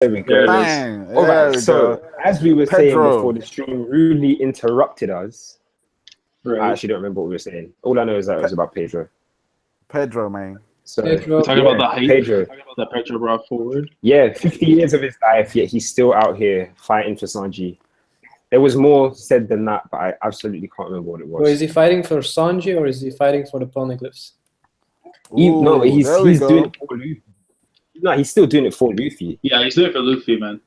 There we There go. it is. Bang. All There right, we so go. as we were saying Pedro. before the stream rudely interrupted us, I Right. actually don't remember what we were saying. All I know is that it was about Pedro. Pedro, man. So We're talking about the hype Pedro. that Pedro brought forward. Yeah, 50 years of his life, yet he's still out here fighting for Sanji. There was more said than that, but I absolutely can't remember what it was. Well, is he fighting for Sanji or is he fighting for the poneglyphs? No, Ooh, there we he's go. doing it for Luffy. No, he's still doing it for Luffy. Yeah, he's doing it for Luffy, man.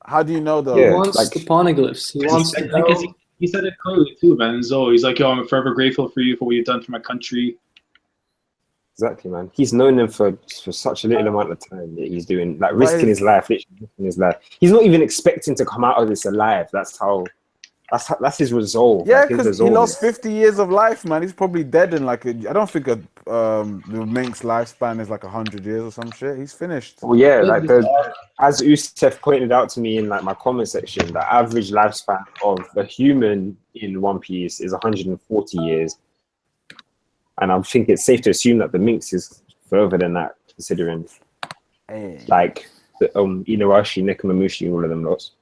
How do you know though? He Yeah, wants like- the poneglyphs. He wants to I guess know. he said it clearly too, man. So he's like, yo, I'm forever grateful for you for what you've done for my country. Exactly, man. He's known them for such a little amount of time that he's doing, like, risking his life, literally risking his life. He's not even expecting to come out of this alive. That's his resolve. Yeah, like, his because he resolve lost is- 50 years of life, man. He's probably dead in like I don't think the mink's lifespan is like 100 years or some shit. He's finished. Well, yeah, like as Usopp pointed out to me in like my comment section, the average lifespan of a human in One Piece is 140 years, and I think it's safe to assume that the minx is further than that, considering like the Inuarashi, Nekomamushi, all of them lost.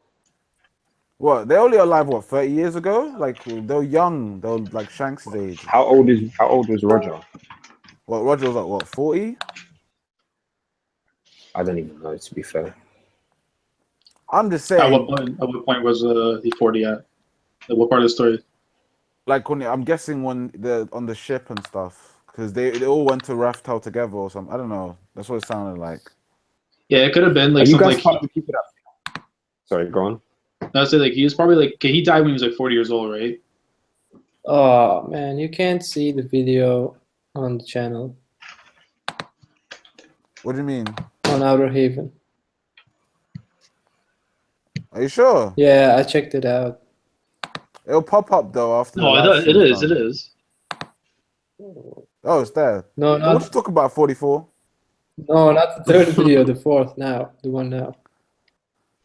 What? They're only alive, what, 30 years ago? Like, they're young. They're like Shanks' age. How old was Roger? Well, Roger was like, what, 40? I don't even know, to be fair. I'm just At saying, what point was he 40 at? At what part of the story? like, I'm guessing when they're on the ship and stuff. Because they all went to Raftel together or something. I don't know. That's what it sounded like. Yeah, it could have been like Are you something guys like part of the people that... Sorry, go on. I would say like he was probably like he died when he was like 40 years old, right? Oh man, you can't see the video on the channel What do you mean? on Outer Haven. Are you sure? Yeah, I checked it out. It'll pop up though after. No, the live it stream's is. It done. is. Oh, it's there. No, What you not talk about 44? no, not the third video. The fourth now, the one now.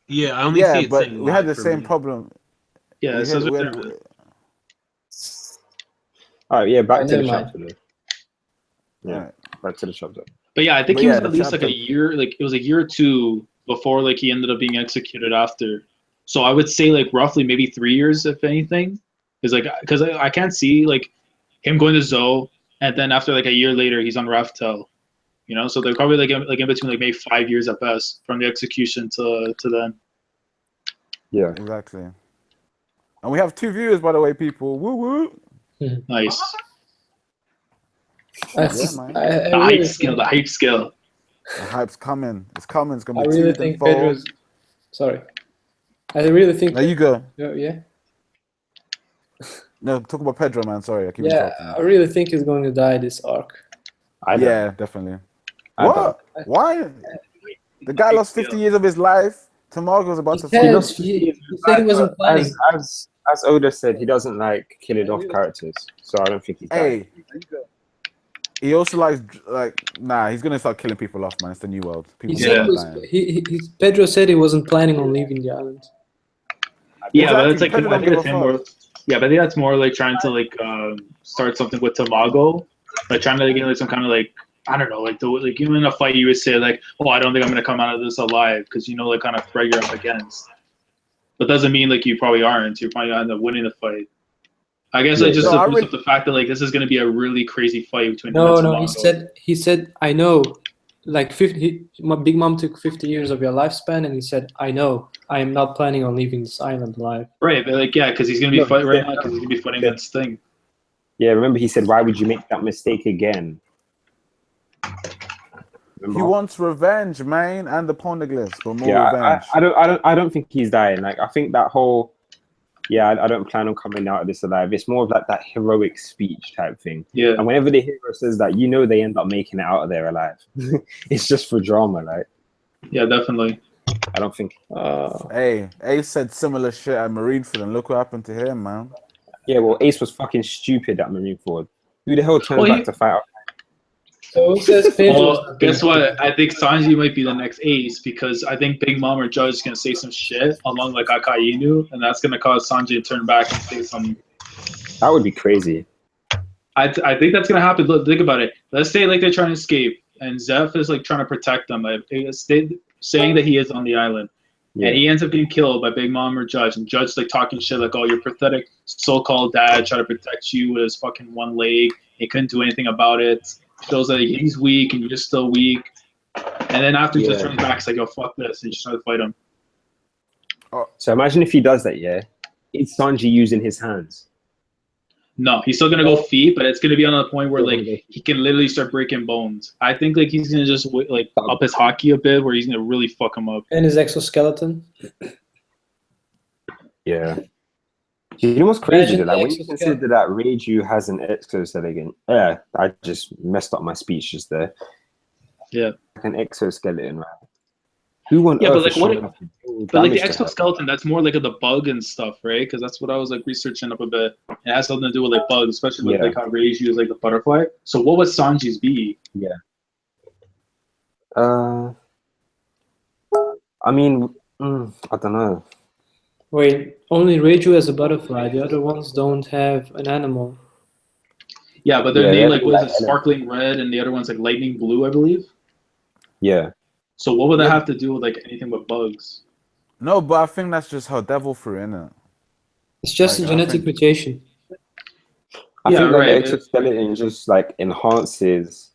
Yeah, I only see Yeah, it but saying we had live the for same me. problem. Yeah, We it says had- right we there. had- All right, yeah, back Oh, to the never mind. chapter. Yeah, Alright. back to the chapter. But yeah, I think But he was yeah, at the least like chapter- a year. Like it was a year or two before like he ended up being executed after. So I would say like roughly maybe 3 years, if anything, is like because I can't see like him going to Zoe and then after like a year later he's on Raftel. You know, so they're probably like in between like maybe 5 years at best from the execution to then. Yeah. Exactly. And we have 2 viewers, by the way, people. Woo woo. Nice. I, Yeah, man. I The really hype skill. think, The hype skill. The hype's coming. It's coming. It's gonna I be really two think and four. Pedro's. Sorry. I really think. Now you go. Yeah. No, talk about Pedro, man. Sorry, I keep Yeah, interrupting. I really think he's going to die this arc. I don't. Yeah, definitely. I What? Why? The guy lost 50 years of his life. Tamago's about to He fall. said he wasn't planning. As Oda said, he doesn't like killing off characters, so I don't think he's Hey, he also likes nah. He's gonna start killing people off, man. It's the new world. He People said are he was, dying. Pedro said he wasn't planning on leaving the island. Yeah, but Exactly, it's like Pedro I don't think give it's a him fuck. more. Yeah, but I think that's more like trying to like start something with Tamago, like trying to get like some kind of like I don't know, like you in a fight you would say like, oh, I don't think I'm gonna come out of this alive because you know like kind of threat you're up against. But doesn't mean like you probably aren't. You're probably gonna end up winning the fight. I guess Yeah, I just no, I boost up the fact that like this is gonna be a really crazy fight between him No, and no. Tamago. He said, I know. Like 50, my Big Mom took 50 years of your lifespan, and he said, I know. I am not planning on leaving this island alive. Right, but like yeah, because he's gonna be No, fighting yeah. right now because he's gonna be fighting against Sting. Yeah, remember he said, "Why would you make that mistake again?" Remember? He wants revenge, man, and the poneglyphs for more Yeah, revenge. I don't think he's dying. Like, I think that whole, I don't plan on coming out of this alive. It's more of like that heroic speech type thing. Yeah. And whenever the hero says that, you know they end up making it out of there alive. It's just for drama, like. Yeah, definitely. I don't think. Hey, Ace said similar shit at Marineford, and look what happened to him, man. Yeah, well, Ace was fucking stupid at Marineford. Who the hell turns Well, back to fight? So who says Pedro's Well, guess what? I think Sanji might be the next ace because I think Big Mom or Judge is gonna say some shit along like Akainu, and that's gonna cause Sanji to turn back and say some. That would be crazy. I think that's gonna happen. Look, think about it. Let's say like they're trying to escape, and Zeph is like trying to protect them. Like saying that he is on the island. Yeah. And he ends up getting killed by Big Mom or Judge, and Judge like talking shit like, "Oh, your pathetic so-called dad tried to protect you with his fucking one leg. He couldn't do anything about it. Shows that he's weak and you're just still weak." And then after he just turns back, it's like, "Yo, fuck this," and you just try to fight him. So imagine if he does that, yeah? Is Sanji using his hands? No, he's still gonna go feet, but it's gonna be on the point where like he can literally start breaking bones. I think like he's gonna just like up his hockey a bit, where he's gonna really fuck him up. And his exoskeleton. Yeah. You know what's crazy? Like when you consider that Reiju has an exoskeleton, yeah, I just messed up my speech just there. Yeah, like an exoskeleton, right? Who on yeah, earth but like is what? strong enough But like the damage to exoskeleton, that's more like of the bug and stuff, right? Because that's what I was like researching up a bit. It has something to do with like bugs, especially with like how Reiju is like the butterfly. So what would Sanji's be? Yeah. I mean, I don't know. Wait, only Reiju has a butterfly. The other ones don't have an animal. Yeah, but their Yeah, name they're like was like- sparkling red, and the other one's like lightning blue, I believe. Yeah. So what would that have to do with like anything with bugs? No, but I think that's just her devil fruit, innit? It's just Like, a genetic mutation. I Yeah, think that right. the exoskeleton just like enhances,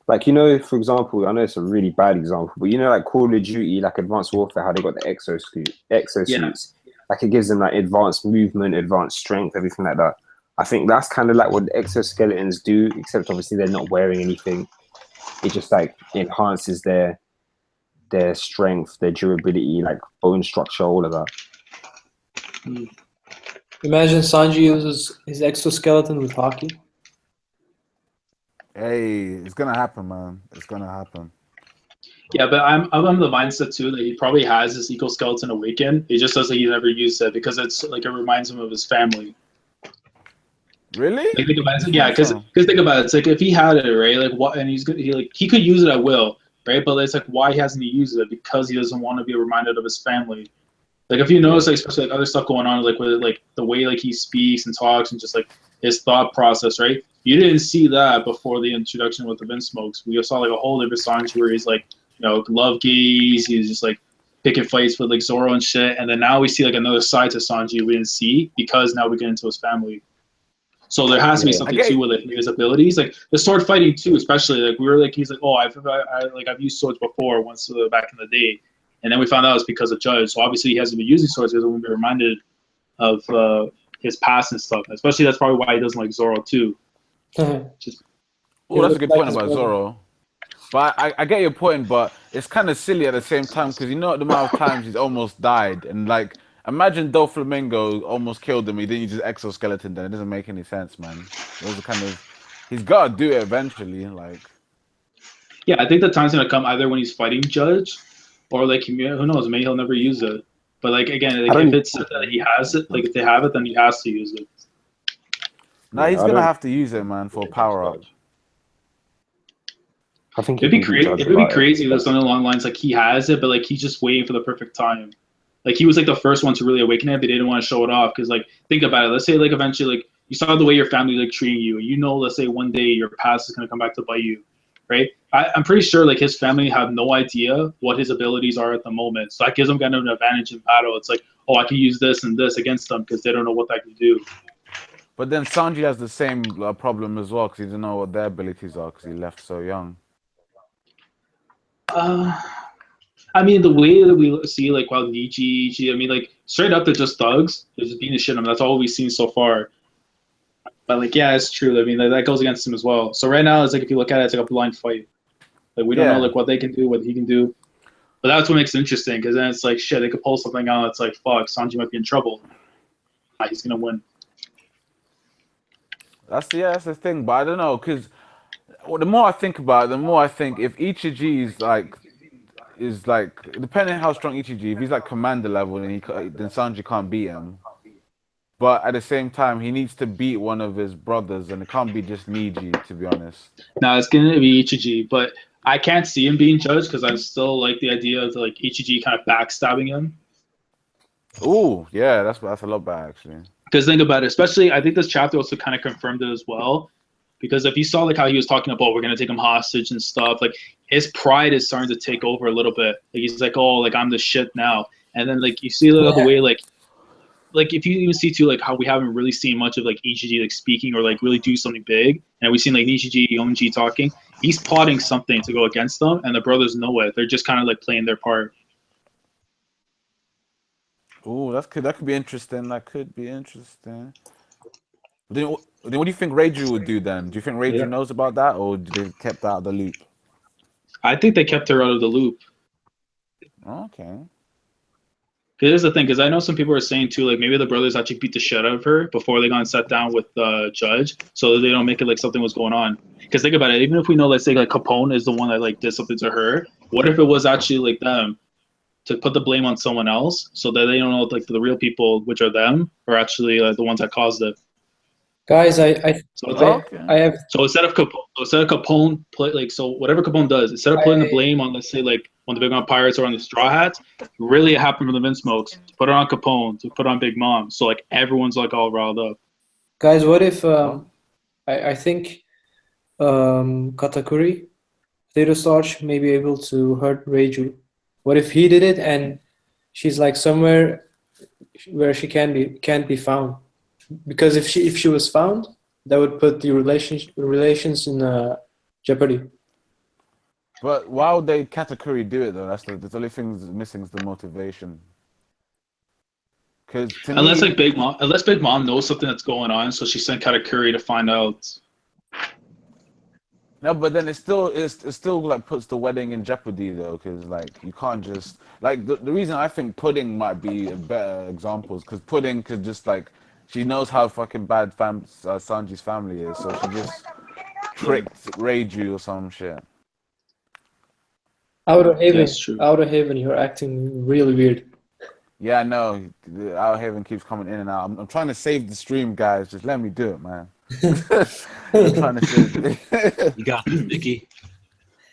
like, you know, for example, I know it's a really bad example, but you know, like Call of Duty, like Advanced Warfare, how they got the exosuits, like it gives them like advanced movement, advanced strength, everything like that. I think that's kind of like what the exoskeletons do, except obviously they're not wearing anything. It just like enhances their strength, their durability, like bone structure, all of that. Imagine Sanji uses his exoskeleton with hockey. Hey, it's gonna happen, man. It's gonna happen. Yeah, but I'm the mindset too that he probably has his exoskeleton awakened. He just says that he never used it because it's like it reminds him of his family. Really? Like, think about it. Yeah, because think about it. It's like if he had it, right? Like what? And he could use it at will, right? But it's like why hasn't he used it? Because he doesn't want to be reminded of his family. Like if you notice, like especially like other stuff going on, like with like the way like he speaks and talks and just like his thought process, right? You didn't see that before the introduction with the Vinsmokes. We saw like a whole different Sanji where he's like, you know, love gaze. He's just like picking fights with like Zoro and shit. And then now we see like another side to Sanji we didn't see because now we get into his family. So there has to be something too with like his abilities, like the sword fighting too, especially like we were like he's like, oh, I've used swords before once back in the day, and then we found out it's because of Judge. So obviously he hasn't been using swords because he won't be reminded of his past and stuff. Especially that's probably why he doesn't like Zoro too. That's a good point about Zoro. But I get your point, but it's kind of silly at the same time because you know the amount of times he's almost died, and like imagine Doflamingo almost killed him. He didn't use his exoskeleton. Then it doesn't make any sense, man. Those are kind of he's got to do it eventually. Like, yeah, I think the time's gonna come either when he's fighting Judge, or like who knows, maybe he'll never use it. But like again, like, if it's that he has it, like if they have it, then he has to use it. Nah, he's gonna have to use it, man, for power up. I think it'd be crazy. It would be crazy if something along the lines like he has it, but like he's just waiting for the perfect time. Like he was like the first one to really awaken it, but they didn't want to show it off because like think about it. Let's say like eventually like you saw the way your family like treating you, and you know, let's say one day your past is gonna come back to bite you, right? I'm pretty sure like his family have no idea what his abilities are at the moment, so that gives them kind of an advantage in battle. It's like, oh, I can use this and this against them because they don't know what that can do. But then Sanji has the same problem as well because he doesn't know what their abilities are because he left so young. I mean, the way that we see, like, while Ichi, I mean, like, straight up, they're just thugs. They're just beating the shit out of them. That's all we've seen so far. But, like, yeah, it's true. I mean, that goes against him as well. So right now, it's like, if you look at it, it's like a blind fight. Like, we don't know, like, what they can do, what he can do. But that's what makes it interesting, because then it's like, shit, they could pull something out. It's like, fuck, Sanji might be in trouble. He's going to win. That's the thing. But I don't know, because the more I think about it, the more I think if Ichiji is like depending on how strong Ichiji, if he's like commander level, then Sanji can't beat him. But at the same time, he needs to beat one of his brothers, and it can't be just Niji, to be honest. No, it's gonna be Ichiji, but I can't see him being judged because I still like the idea of like Ichiji kind of backstabbing him. Ooh, yeah, that's a lot better actually. Because think about it, especially I think this chapter also kind of confirmed it as well. Because if you saw like how he was talking about we're gonna take him hostage and stuff, like his pride is starting to take over a little bit. Like he's like, oh, like I'm the shit now. And then like you see the way like if you even see too like how we haven't really seen much of like Ichiji like speaking or like really do something big, and we've seen like Nishiji, Yonji talking. He's plotting something to go against them, and the brothers know it. They're just kind of like playing their part. Ooh, that could be interesting. That could be interesting. Then what do you think Reiju would do then? Do you think Reiju knows about that, or do they kept out of the loop? I think they kept her out of the loop. Okay. Here's the thing, because I know some people are saying too, like maybe the brothers actually beat the shit out of her before they got and sat down with the judge, so that they don't make it like something was going on. Because think about it, even if we know, let's say like Capone is the one that like did something to her, what if it was actually like them to put the blame on someone else, so that they don't know like the real people, which are them, are actually the ones that caused it. Guys, I have. So instead of Capone, so whatever Capone does, instead of putting the blame on, let's say like on the Big Mom Pirates or on the Straw Hats, really it happened from the Vince Smokes. To put it on Capone, to put it on Big Mom, so like everyone's like all riled up. Guys, what if I think Katakuri, Potato Starch, may be able to hurt Reiju. What if he did it and she's like somewhere where she can't be found? Because if she was found, that would put the relations in jeopardy. But why would they Katakuri do it though? That's the only thing missing is the motivation. Because unless Big Mom knows something that's going on, so she sent Katakuri to find out. No, but then it still like puts the wedding in jeopardy though, because like you can't just like the reason I think Pudding might be a better example is because Pudding could just like she knows how fucking bad Sanji's family is, so she just tricked Reiju or some shit. Outer Haven, you're acting really weird. Yeah, I know. The Outer Haven keeps coming in and out. I'm trying to save the stream, guys. Just let me do it, man. I'm trying to save it. You got this, Mickey.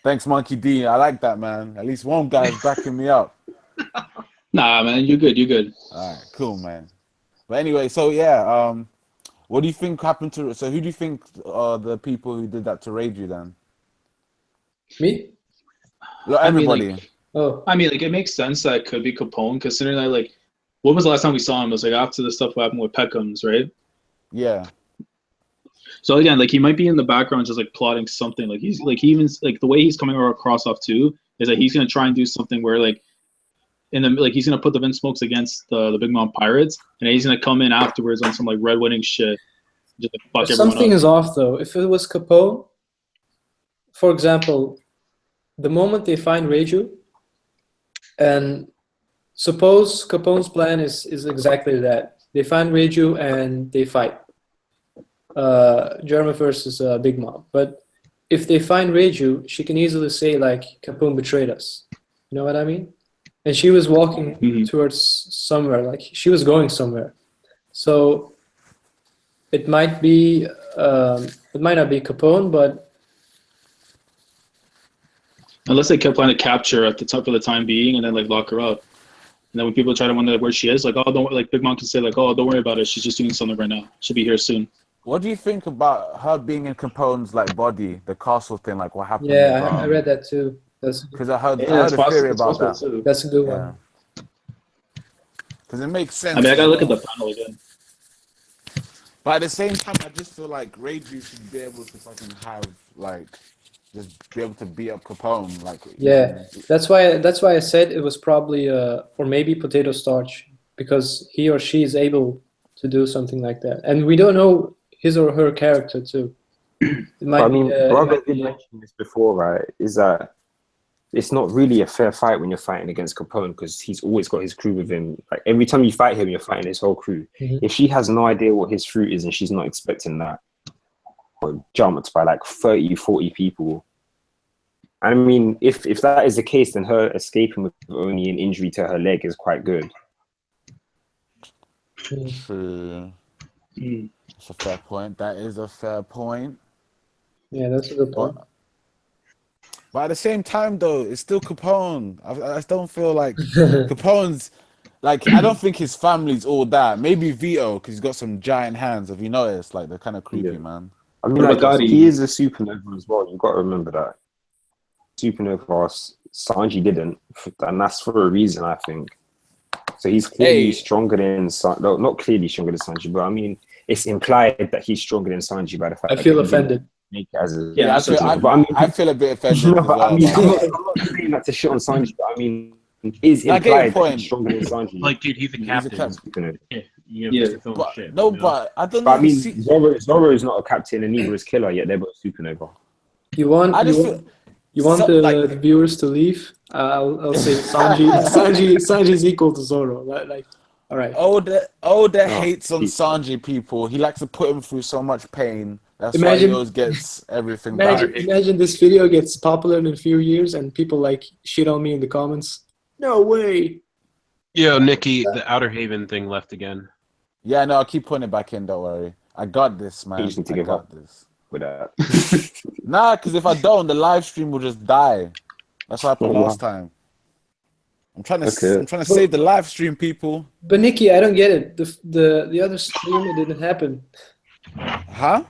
Thanks, Monkey D. I like that, man. At least one guy's backing me up. Nah, man, you're good. You're good. All right, cool, man. But anyway, so yeah, what do you think happened to? So who do you think are the people who did that to Reiju then? Me? Look, everybody. I mean, like it makes sense that it could be Capone, considering that like, when was the last time we saw him? It was like after the stuff happened with Peckham's, right? Yeah. So again, like he might be in the background, just like plotting something. Like he's like even like the way he's coming across off too is that he's gonna try and do something where like. He's gonna put the Vince Smokes against the Big Mom Pirates, and he's gonna come in afterwards on some like red wedding shit. Just like, fuck everyone something up. Is off though. If it was Capone, for example, the moment they find Reiju, and suppose Capone's plan is exactly that. They find Reiju and they fight. Germa versus Big Mom. But if they find Reiju, she can easily say like Capone betrayed us. You know what I mean? And she was walking towards somewhere, like she was going somewhere. So it might be, it might not be Capone, but unless they kept trying to capture her at the top for the time being, and then like lock her up. And then when people try to wonder where she is, like, oh, don't like Big Mom can say like, oh, don't worry about it. She's just doing something right now. She'll be here soon. What do you think about her being in Capone's like body, the castle thing, like what happened? Yeah, I read that too. Because I heard a theory about that. Too. That's a good one. Because it makes sense. I mean, I gotta look at the panel again. But at the same time, I just feel like Reiju should be able to fucking have like just be able to beat up Capone. Like that's why I said it was probably or maybe Potato Starch, because he or she is able to do something like that, and we don't know his or her character too. Brago did mention this before, right? Is that it's not really a fair fight when you're fighting against Capone, because he's always got his crew with him. Like every time you fight him, you're fighting his whole crew. If she has no idea what his fruit is and she's not expecting that, or jumped by like 30, 40 people. I mean, if that is the case, then her escaping with only an injury to her leg is quite good. That's a fair point. That is a fair point. Yeah, that's a good point. But at the same time, though, it's still Capone. I don't feel like Capone's like. I don't think his family's all that. Maybe Vito, because he's got some giant hands. Have you noticed? Like they're kind of creepy, man. I mean, What like, about Gotti? he is a supernova as well. You've got to remember that. Supernova, Sanji didn't, and that's for a reason, I think. So he's clearly stronger than Sanji. No, not clearly stronger than Sanji, but I mean, it's implied that he's stronger than Sanji by the fact I that feel he didn't offended. make it as a Yeah, I feel a bit offended no, as but well. I mean, about that. I'm not saying that to shit on Sanji, but I mean, it is I get your implied that point. he's stronger than Sanji. Like, dude, he's a He's a captain. captain. You Yeah. have to film But, shit. no, you know? but I don't But know. I mean, Zoro is not a captain, and neither is Killer. Yet they're both supernova. You want the viewers to leave? I'll say Sanji's equal to Zoro. Like, all right. Oda hates on Sanji, people. He likes to put him through so much pain. That's why he always gets everything back. Imagine this video gets popular in a few years and people like shit on me in the comments. No way. Yo, Nikki, the Outer Haven thing left again. Yeah, no, I'll keep putting it back in. Don't worry. I got this, man. You just need to I give got up this. with that. Nah, because if I don't, the live stream will just die. That's what happened last time. I'm trying to save the live stream, people. But Nikki, I don't get it. The other stream, it didn't happen. Huh?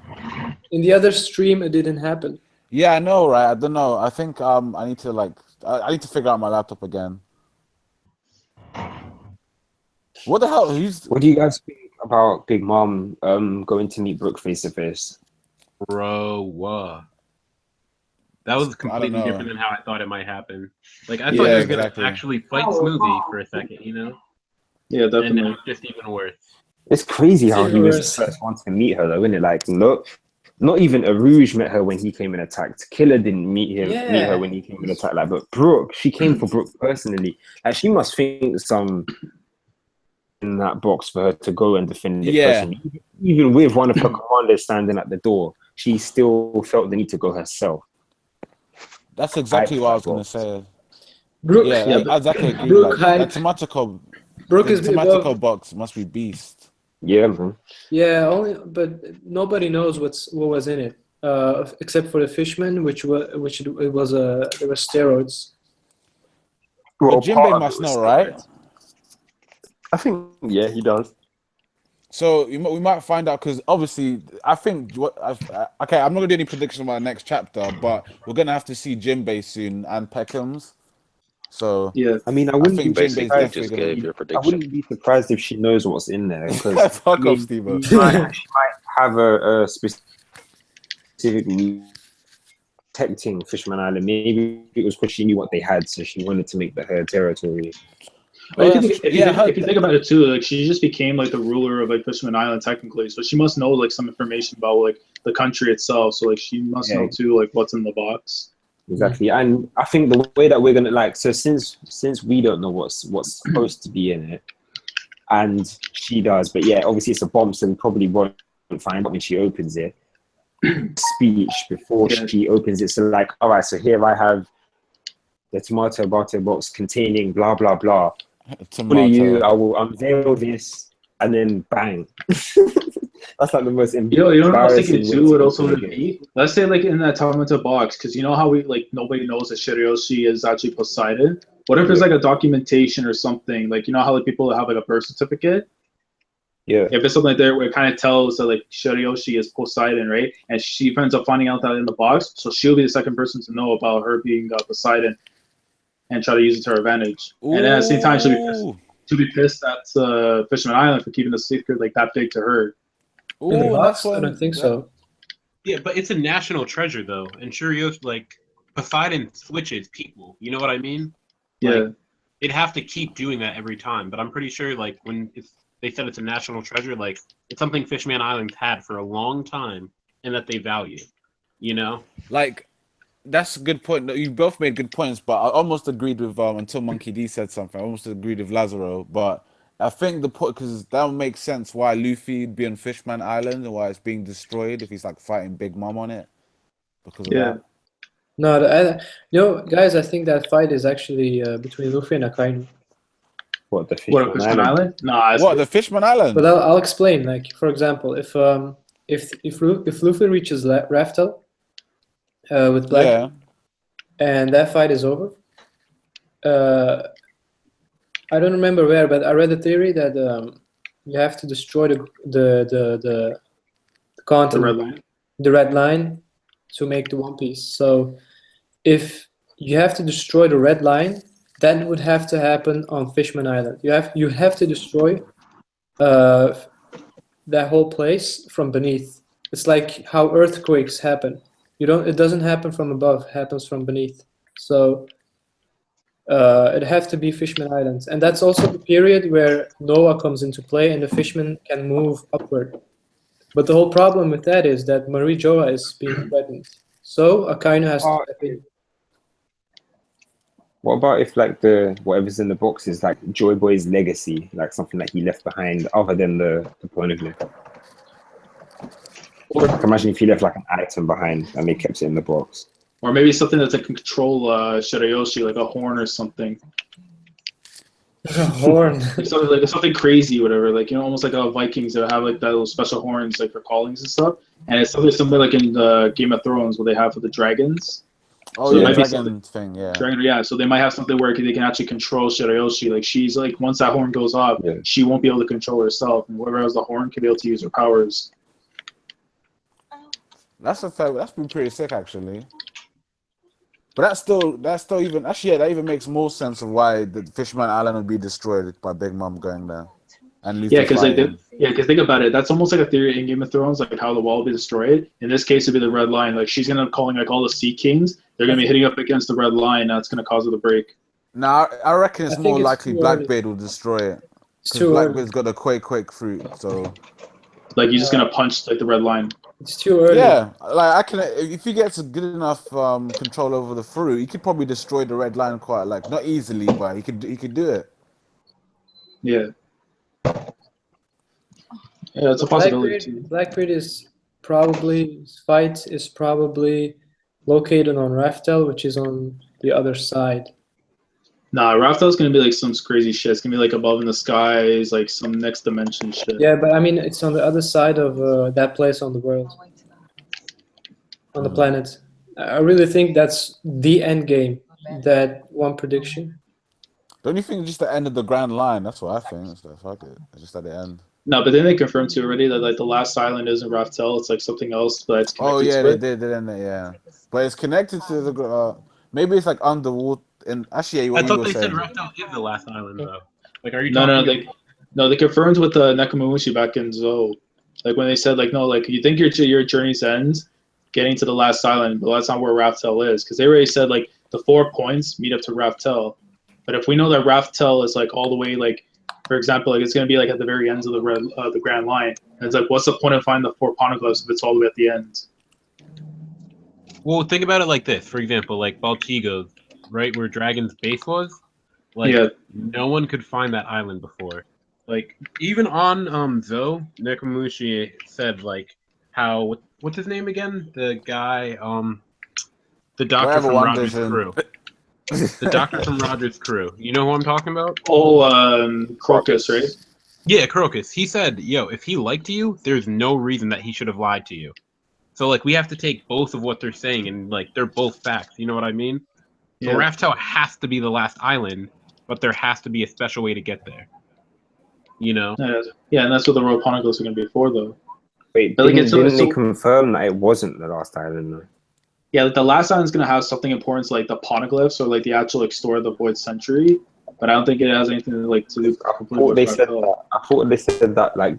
In the other stream, it didn't happen. Yeah, I know, right? I don't know. I think I need to I need to figure out my laptop again. What the hell? What do you guys think about Big Mom going to meet Brooke face to face? Bro, that was completely different than how I thought it might happen. Like, I thought he was gonna actually fight Smoothie for a second, you know? Yeah, definitely. And it's just even worse. It's crazy how he was the first one to meet her, though, isn't it? Like, look, not even Rouge met her when he came and attacked. Killer didn't meet her when he came and attacked. Like, but Brooke, she came for Brooke personally. Like, she must think some in that box for her to go and defend it personally. Even with one of her commanders standing at the door, she still felt the need to go herself. That's exactly what I was going to say. Brooke, I exactly agree. Brooke that Tomato box must be beast. Yeah, man. Yeah, but nobody knows what was in it, except for the fishman, there were steroids. But Jinbei must know, right? I think he does. So we might find out, because obviously I think okay, I'm not gonna do any predictions about the next chapter, but we're gonna have to see Jinbei soon and Peckham's. So yeah, I mean, I wouldn't be basically just gave your prediction. I wouldn't be surprised if she knows what's in there, because fuck off, Stebo. She might have a specific protecting Fishman Island. Maybe it was because she knew what they had, so she wanted to make that her territory. If you think about it too, like, she just became like the ruler of like Fishman Island technically, so she must know like some information about like the country itself. So like she must know too like what's in the box. Exactly, and I think the way that we're gonna since we don't know what's supposed to be in it, and she does, but yeah, obviously it's a bomb, so we probably won't find out when she opens it. Speech before she opens it, so like, all right, so here I have the tomato box containing blah blah blah. What are you? I will unveil this, and then bang. That's like the most embarrassing. You know what I was thinking too? Would also be, let's say like in that tomato box, because you know how we like nobody knows that Shiryoshi is actually Poseidon. What if there's like a documentation or something, like you know how like people have like a birth certificate? Yeah. If it's something like that where it kind of tells that like Shiryoshi is Poseidon, right? And she ends up finding out that in the box, so she'll be the second person to know about her being Poseidon, and try to use it to her advantage. Ooh. And then at the same time, she'll be pissed at Fishman Island for keeping the secret like that big to her. Ooh, I don't think so. Yeah, but it's a national treasure though, and Shiryoshi, like Poseidon switches people. You know what I mean? Yeah. Like, it'd have to keep doing that every time. But I'm pretty sure like when they said it's a national treasure, like it's something Fishman Island's had for a long time and that they value. You know? Like, that's a good point. You both made good points, but I almost agreed with until Monkey D said something. I almost agreed with Lazaro, but I think the point, because that would make sense why Luffy would be on Fishman Island and why it's being destroyed if he's like fighting Big Mom on it. Because of that. No, guys, I think that fight is actually between Luffy and Akainu. What, the Fishman Island? Nah, what, the Fishman Island? But I'll explain. Like, for example, if Luffy reaches Raftel with Black, and that fight is over, I don't remember where, but I read a theory that you have to destroy the continent. the red line to make the One Piece. So if you have to destroy the red line, that would have to happen on Fishman Island. You have to destroy that whole place from beneath. It's like how earthquakes happen. It doesn't happen from above, it happens from beneath. So it have to be Fishman Islands. And that's also the period where Noah comes into play and the fishmen can move upward. But the whole problem with that is that Marie Joa is being threatened. So Akainu has to step in. What about if like whatever's in the box is like Joy Boy's legacy, like something that he left behind other than the poneglyph? Or imagine if he left like an item behind and they kept it in the box. Or maybe something that's like control Shirayoshi, like a horn or something. A horn. something crazy, whatever. Like, you know, almost like Vikings that have like that little special horns, like for callings and stuff. And it's something similar like in the Game of Thrones where they have with the dragons. Oh, so yeah, dragon thing, yeah. Dragon, yeah, so they might have something where they can actually control Shirayoshi. Like, she's like, once that horn goes off, she won't be able to control herself, and whoever has the horn can be able to use her powers. That's been pretty sick, actually. But that's still even actually, yeah, that even makes more sense of why the Fishman Island would be destroyed by Big Mom going there. And because think about it, that's almost like a theory in Game of Thrones, like how the wall will be destroyed. In this case, it'd be the red line. Like, she's gonna calling like all the Sea Kings. They're gonna be hitting up against the red line. And that's gonna cause it to break. No, I reckon it's more likely Blackbeard will destroy it. Because Blackbeard's got a quake fruit, so like you're just gonna punch like the red line. It's too early. Yeah, like I can. If he gets good enough control over the fruit, he could probably destroy the red line quite like not easily, but he could do it. Yeah. Yeah, it's a possibility. Blackbeard is probably his fight is probably located on Raftel, which is on the other side. Nah, Raftel's gonna be like some crazy shit. It's gonna be like above in the skies, like some next dimension shit. Yeah, but I mean, it's on the other side of that place on the world, on the planet. I really think that's the end game. That one prediction. Don't you think just the end of the Grand Line? That's what I think. Fuck it. It's just at the end. No, but then they confirmed too already that like the last island isn't Raftel. It's like something else that's connected. Oh yeah, to they did, didn't they? Yeah, but it's connected to the. Maybe it's like underwater. And actually, I thought they said Raftel is the last island though. Like, are you? They confirmed with the Nekomamushi back in Zou. Like when they said like no, like you think your journey's ends getting to the last island, but that's not where Raftel is, because they already said like the 4 points meet up to Raftel. But if we know that Raftel is like all the way like, for example, like it's gonna be like at the very ends of the Grand Line, and it's like what's the point of finding the 4 poneglyphs if it's all the way at the end? Well, think about it like this. For example, like Baltigo, right where Dragon's base was, like no one could find that island before. Like even on Zou, Nekomamushi said like how what's his name again? The guy, the doctor from Roger's crew. The doctor from Roger's crew. You know who I'm talking about? Oh, Crocus, right? Yeah, Crocus. He said, yo, if he liked you, there's no reason that he should have lied to you. So, like, we have to take both of what they're saying, and, like, they're both facts. You know what I mean? So Raftel has to be the last island, but there has to be a special way to get there. You know? Yeah, and that's what the Royal Poneglyphs are going to be for, though. Wait, didn't they confirm that it wasn't the last island, though? Yeah, like the last island's going to have something important to, like, the Poneglyphs or, like, the actual, like, Store of the Void Century. But I don't think it has anything, like, to do with I thought they said that, like,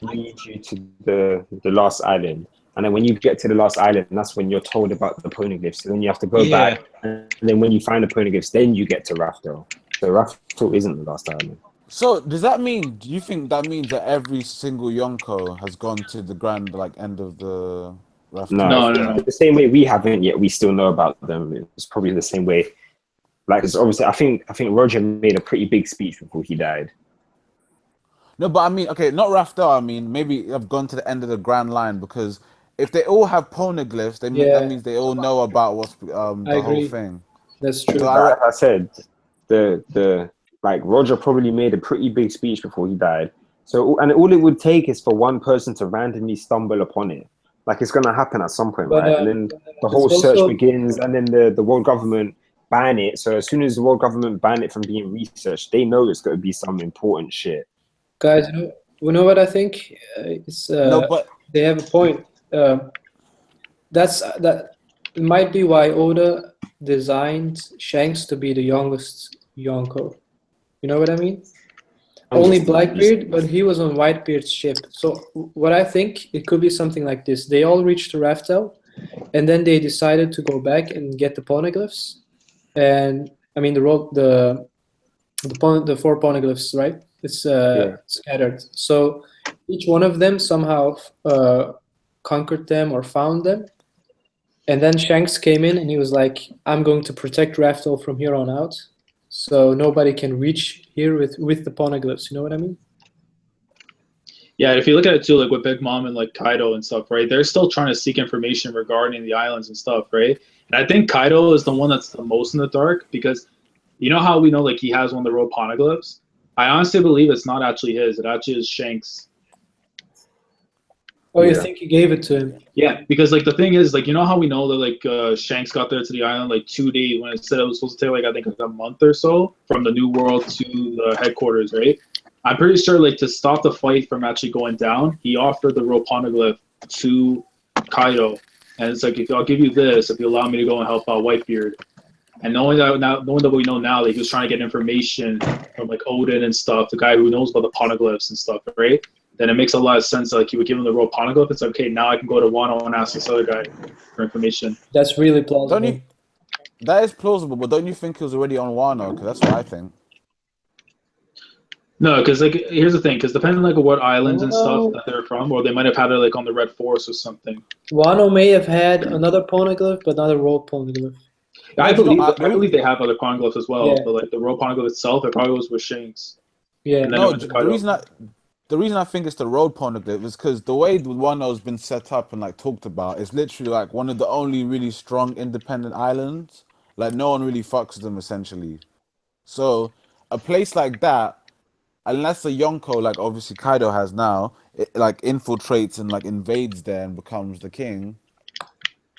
lead you to the last island. And then when you get to the last island, that's when you're told about the poneglyphs. And then you have to go back. And then when you find the poneglyphs, then you get to Raftel. So Raftel isn't the last island. So does that mean? Do you think that means that every single Yonko has gone to the grand like end of the Raftel? No. The same way we haven't yet, we still know about them. It's probably the same way. Like, it's obviously, I think Roger made a pretty big speech before he died. No, but I mean, okay, not Raftel. I mean, maybe I've gone to the end of the Grand Line, because if they all have poneglyphs, that means they all know about what's the whole thing. That's true. So like I said, like Roger probably made a pretty big speech before he died. So, and all it would take is for one person to randomly stumble upon it. Like, it's going to happen at some point, right? And then the whole search begins, and then the world government ban it. So as soon as the world government ban it from being researched, they know it's going to be some important shit. Guys, you know what I think? It's no, but they have a point. That might be why Oda designed Shanks to be the youngest Yonko. You know what I mean? Only Blackbeard, but he was on Whitebeard's ship. So what I think, it could be something like this. They all reached the Raftel, and then they decided to go back and get the poneglyphs. And I mean the 4 poneglyphs, right? It's scattered. So each one of them somehow conquered them or found them. And then Shanks came in and he was like, I'm going to protect Raftel from here on out. So nobody can reach here with the poneglyphs. You know what I mean? Yeah, if you look at it too, like with Big Mom and like Kaido and stuff, right? They're still trying to seek information regarding the islands and stuff, right? And I think Kaido is the one that's the most in the dark because you know how we know like he has one of the road poneglyphs? I honestly believe it's not actually his. It actually is Shanks. Oh, you think he gave it to him? Yeah, because like the thing is, like you know how we know that like Shanks got there to the island like 2 days when it said it was supposed to take like I think like a month or so from the New World to the headquarters, right? I'm pretty sure like to stop the fight from actually going down, he offered the road poneglyph to Kaido, and it's like if I'll give you this, if you allow me to go and help out Whitebeard. And knowing that we know now that he was trying to get information from like Odin and stuff, the guy who knows about the poneglyphs and stuff, right? Then it makes a lot of sense. Like he would give him the road poneglyph. It's like, okay, now I can go to Wano and ask this other guy for information. That's really plausible. That is plausible, but don't you think he was already on Wano? Because that's what I think. No, because like here's the thing. Because depending like on what islands and stuff that they're from, or they might have had it like on the Red Forest or something. Wano may have had another poneglyph, but not a road poneglyph. I believe they have other poneglyphs as well, but like the road poneglyph itself, it probably was with Shanks. Yeah. No, the reason I think it's the road poneglyph is because the way Wano's been set up and like talked about is literally like one of the only really strong independent islands. Like no one really fucks them essentially. So a place like that, unless a Yonko like obviously Kaido has now, it like infiltrates and like invades there and becomes the king,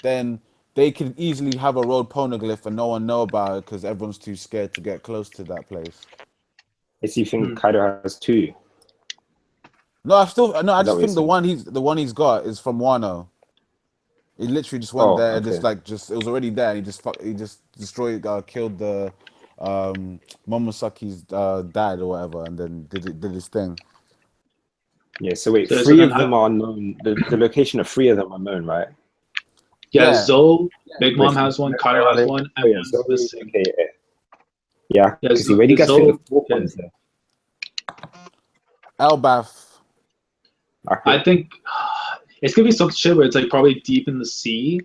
then they could easily have a road poneglyph and no one know about it because everyone's too scared to get close to that place. Is you think Kaido has 2? No, I just think the one he's got is from Wano. He literally just went there, and it was already there. And he just destroyed, killed the Momosaki's dad or whatever, and then did his thing. Yeah. So wait, 3 of them are known. The location of 3 of them are known, right? Yeah. Zoe, Big Mom has one, Kaido has one, and one's missing. Okay. Yeah, because he already got the 4 ones there. Elbaf. Okay. I think it's gonna be some shit where it's like probably deep in the sea.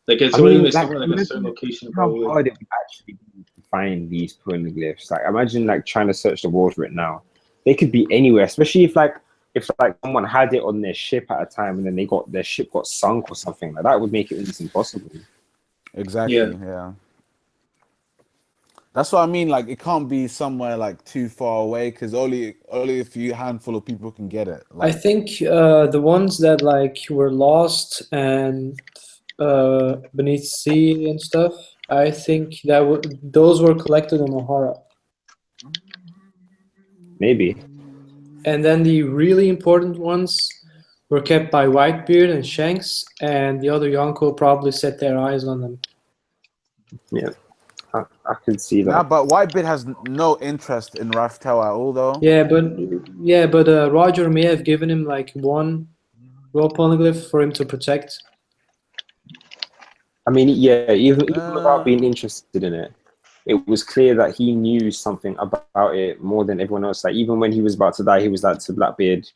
Like it's somewhere like a certain location. How hard it would actually be to find these poneglyphs. Like imagine like trying to search the world for it now. They could be anywhere, especially if someone had it on their ship at a time and then their ship got sunk or something. Like that would make it almost impossible. Exactly. Yeah. That's what I mean. Like, it can't be somewhere like too far away because only a few handful of people can get it. Like, I think the ones that like were lost and beneath sea and stuff. I think those were collected on Ohara. Maybe. And then the really important ones were kept by Whitebeard and Shanks, and the other Yonko probably set their eyes on them. Yeah. I can see that. Nah, but Whitebeard has no interest in Raftel at all, though. Yeah, but Roger may have given him like 1 raw poneglyph for him to protect. I mean, yeah, even without being interested in it, it was clear that he knew something about it more than everyone else. Like even when he was about to die, he was like to Blackbeard,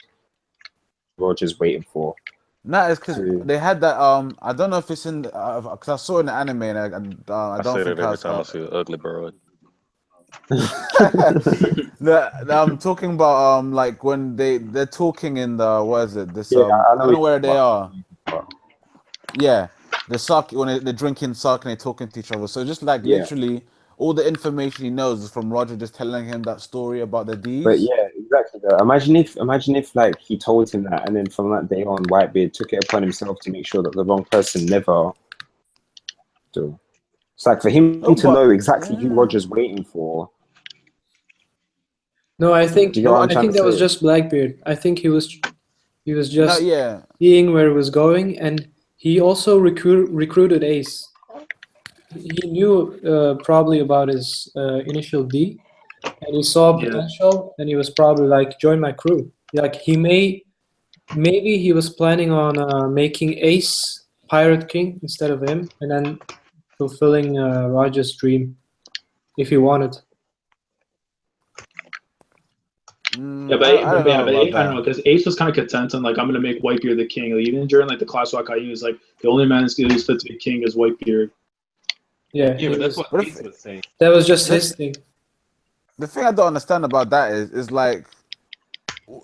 Roger's waiting for. Nah, it's because they had that. I don't know if it's in because I saw it in the anime and I don't think every time I see an ugly bird. I'm talking about like when they're talking in the what is it? This I don't know where they are. Yeah, the sake when they're drinking sake and they're talking to each other. So just like literally all the information he knows is from Roger just telling him that story about the deeds. But yeah, exactly. Imagine if like he told him that, and then from that day on, Whitebeard took it upon himself to make sure that the wrong person never. So it's like for him to know exactly who Roger's waiting for. No, I think that was just Blackbeard. I think he was He was just yeah. seeing where it was going, and he also recruited Ace. He knew probably about his initial D, and he saw potential, and he was probably like, join my crew. Like maybe he was planning on making Ace Pirate King instead of him, and then fulfilling Roger's dream if he wanted. Yeah, but I don't know, because Ace was kind of content and like, I'm gonna make Whitebeard the king. Like, even during like the class walk, he was like, the only man who's fit to be king is Whitebeard. Yeah, but that's what Ace was saying. That was just his thing. The thing I don't understand about that is like,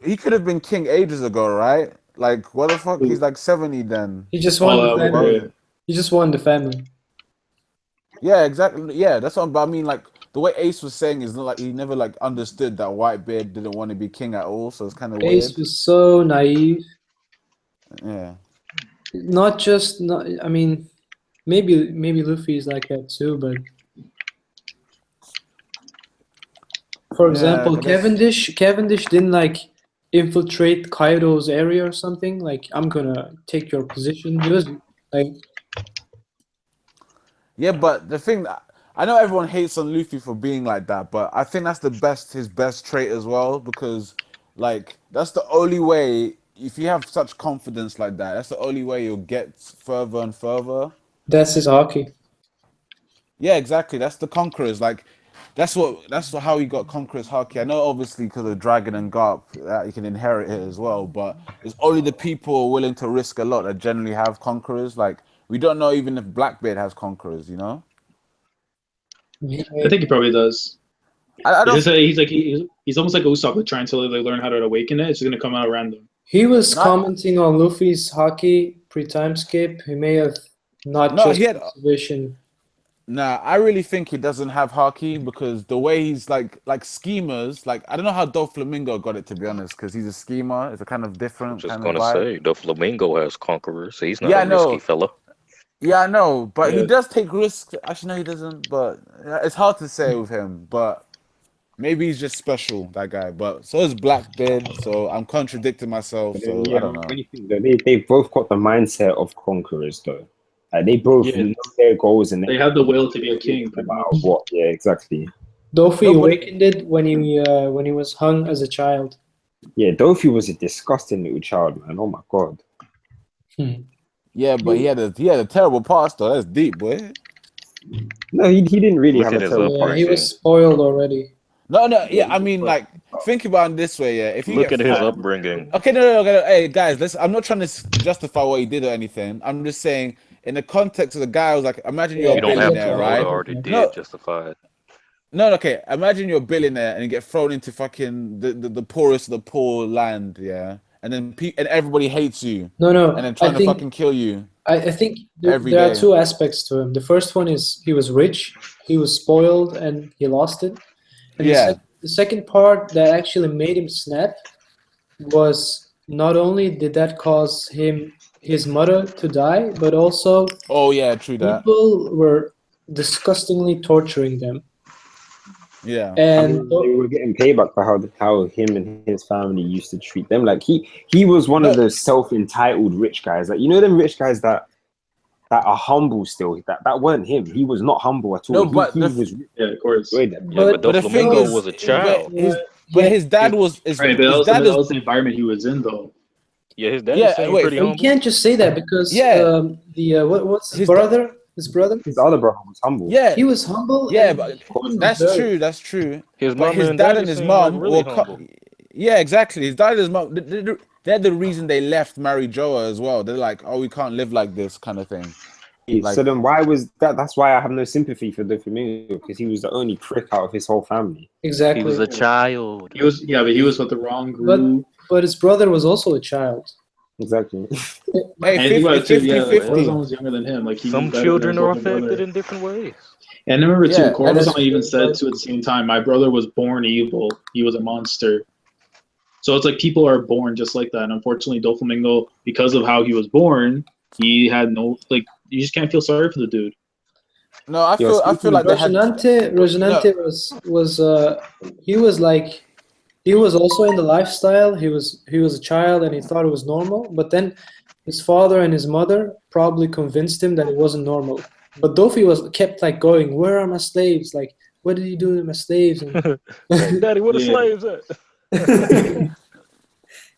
he could have been king ages ago, right? Like, what the fuck? He's like 70 then. He just won the family. He just won the family. Yeah, exactly. Yeah, that's what. But I mean, like, the way Ace was saying is not like he never like understood that Whitebeard didn't want to be king at all. So it's kind of weird. Ace was so naive. Yeah. I mean, maybe Luffy is like that too, but for example, Cavendish didn't like infiltrate Kaido's area or something. Like, I'm gonna take your position. He was like, yeah, but the thing that I know everyone hates on Luffy for being like that, but I think that's his best trait as well, because like that's the only way. If you have such confidence like that, that's the only way you'll get further and further. That's his hockey. Yeah, exactly. That's the Conquerors. Like, that's how he got Conqueror's hockey. I know, obviously, because of Dragon and Garp, that you can inherit it as well. But it's only the people willing to risk a lot that generally have Conquerors. Like, we don't know even if Blackbeard has Conquerors. You know? I think he probably does. I don't. He's almost like Usopp, like, trying to like, learn how to awaken it. It's just gonna come out random. He was commenting on Luffy's hockey pre-time skip. He may have he had observation. Nah, I really think he doesn't have hockey, because the way he's like schemers, like, I don't know how Doflamingo got it, to be honest, because he's a schemer. It's a kind of different kind of vibe. Doflamingo has Conquerors, so he's not a risky fella. Yeah, I know, but he does take risks. Actually, no, he doesn't, but it's hard to say with him, but maybe he's just special, that guy. But so is Blackbeard, so I'm contradicting myself, so I don't know. They both got the mindset of conquerors, though. Like, they both know their goals, and they have the will to be a king. About what? Yeah, exactly. Dofi awakened it when he was hung as a child. Yeah, Dofi was a disgusting little child, man. Oh my god. Yeah, but he had a terrible past, though. That's deep, boy. No, he didn't really have a terrible past. He was spoiled already. No, yeah, I mean, like, think about it this way, yeah. If you look at his upbringing. Okay, no, hey, guys, I'm not trying to justify what he did or anything. I'm just saying, in the context of the guy who's like, imagine you're a billionaire, right? Already did justify it. No, okay. Imagine you're a billionaire and you get thrown into fucking the poorest of the poor land, yeah, and then and everybody hates you. No, and then trying to fucking kill you. I think there are two aspects to him. The first one is he was rich, he was spoiled, and he lost it. And the second part that actually made him snap was not only did that cause his mother to die, but also true that people were disgustingly torturing them. Yeah, and they were getting payback for how him and his family used to treat them. Like he was one of those self-entitled rich guys. Like, you know, them rich guys that are humble still. That weren't him. He was not humble at all. No, but he was. Yeah, of course. But the Flamingo was a child. His dad was. Right, but that was the environment he was in, though. Yeah, his dad was pretty humble. You can't just say that because what's his brother? His brother? His other brother was humble. Yeah. He was humble. Yeah, but that's true. That's true. His dad and his mom really were yeah, exactly. His dad and his mom, they're the reason they left Mary Joa as well. They're like, oh, we can't live like this kind of thing. Like, so then why was that? That's why I have no sympathy for the Flamingo, because he was the only prick out of his whole family. Exactly. He was a child. He was with the wrong group. But his brother was also a child. Exactly. Hey, 50-50. Corazon was younger than him. Like, some children are affected in different ways. And remember too, Corazon even said too at the same time, my brother was born evil. He was a monster. So it's like people are born just like that. And unfortunately, Doflamingo, because of how he was born, he had no, like, you just can't feel sorry for the dude. No, I feel like Rosinante was he was like he was also in the lifestyle. He was a child and he thought it was normal. But then his father and his mother probably convinced him that it wasn't normal. But Dofi kept like going, "Where are my slaves? Like, what did you do to my slaves?" And Daddy, where the slaves at?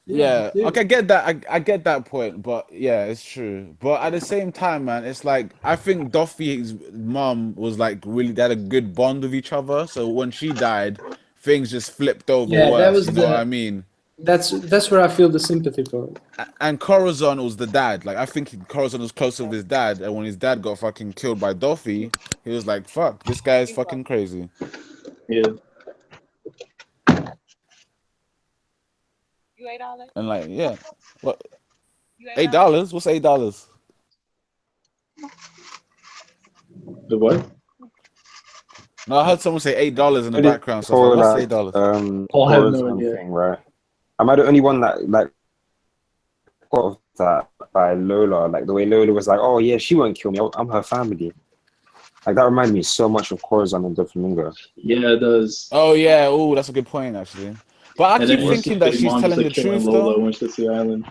Yeah, okay, I get that. I get that point, but yeah, it's true. But at the same time, man, it's like I think Doffy's mom was like really they had a good bond with each other. So when she died, things just flipped over yeah, worse. that was you know what I mean? That's where I feel the sympathy for it. And Corazon was the dad. Like I think Corazon was closer with his dad, and when his dad got fucking killed by Doffy, he was like, "Fuck, this guy is fucking crazy." Yeah. You $8? And like, yeah, what? $8? What's $8? The what? No, I heard someone say $8 in the background. So I was like, what's $8? Oh, I have no idea. Thing, right? Am I the only one that like thought of that by Lola? Like the way Lola was like, "Oh yeah, she won't kill me. I'm her family." Like that reminded me so much of Corazon and Doflamingo. Yeah, it does. Oh yeah, oh that's a good point actually. But I keep thinking that she's telling the truth Lola though. when she gets to the island.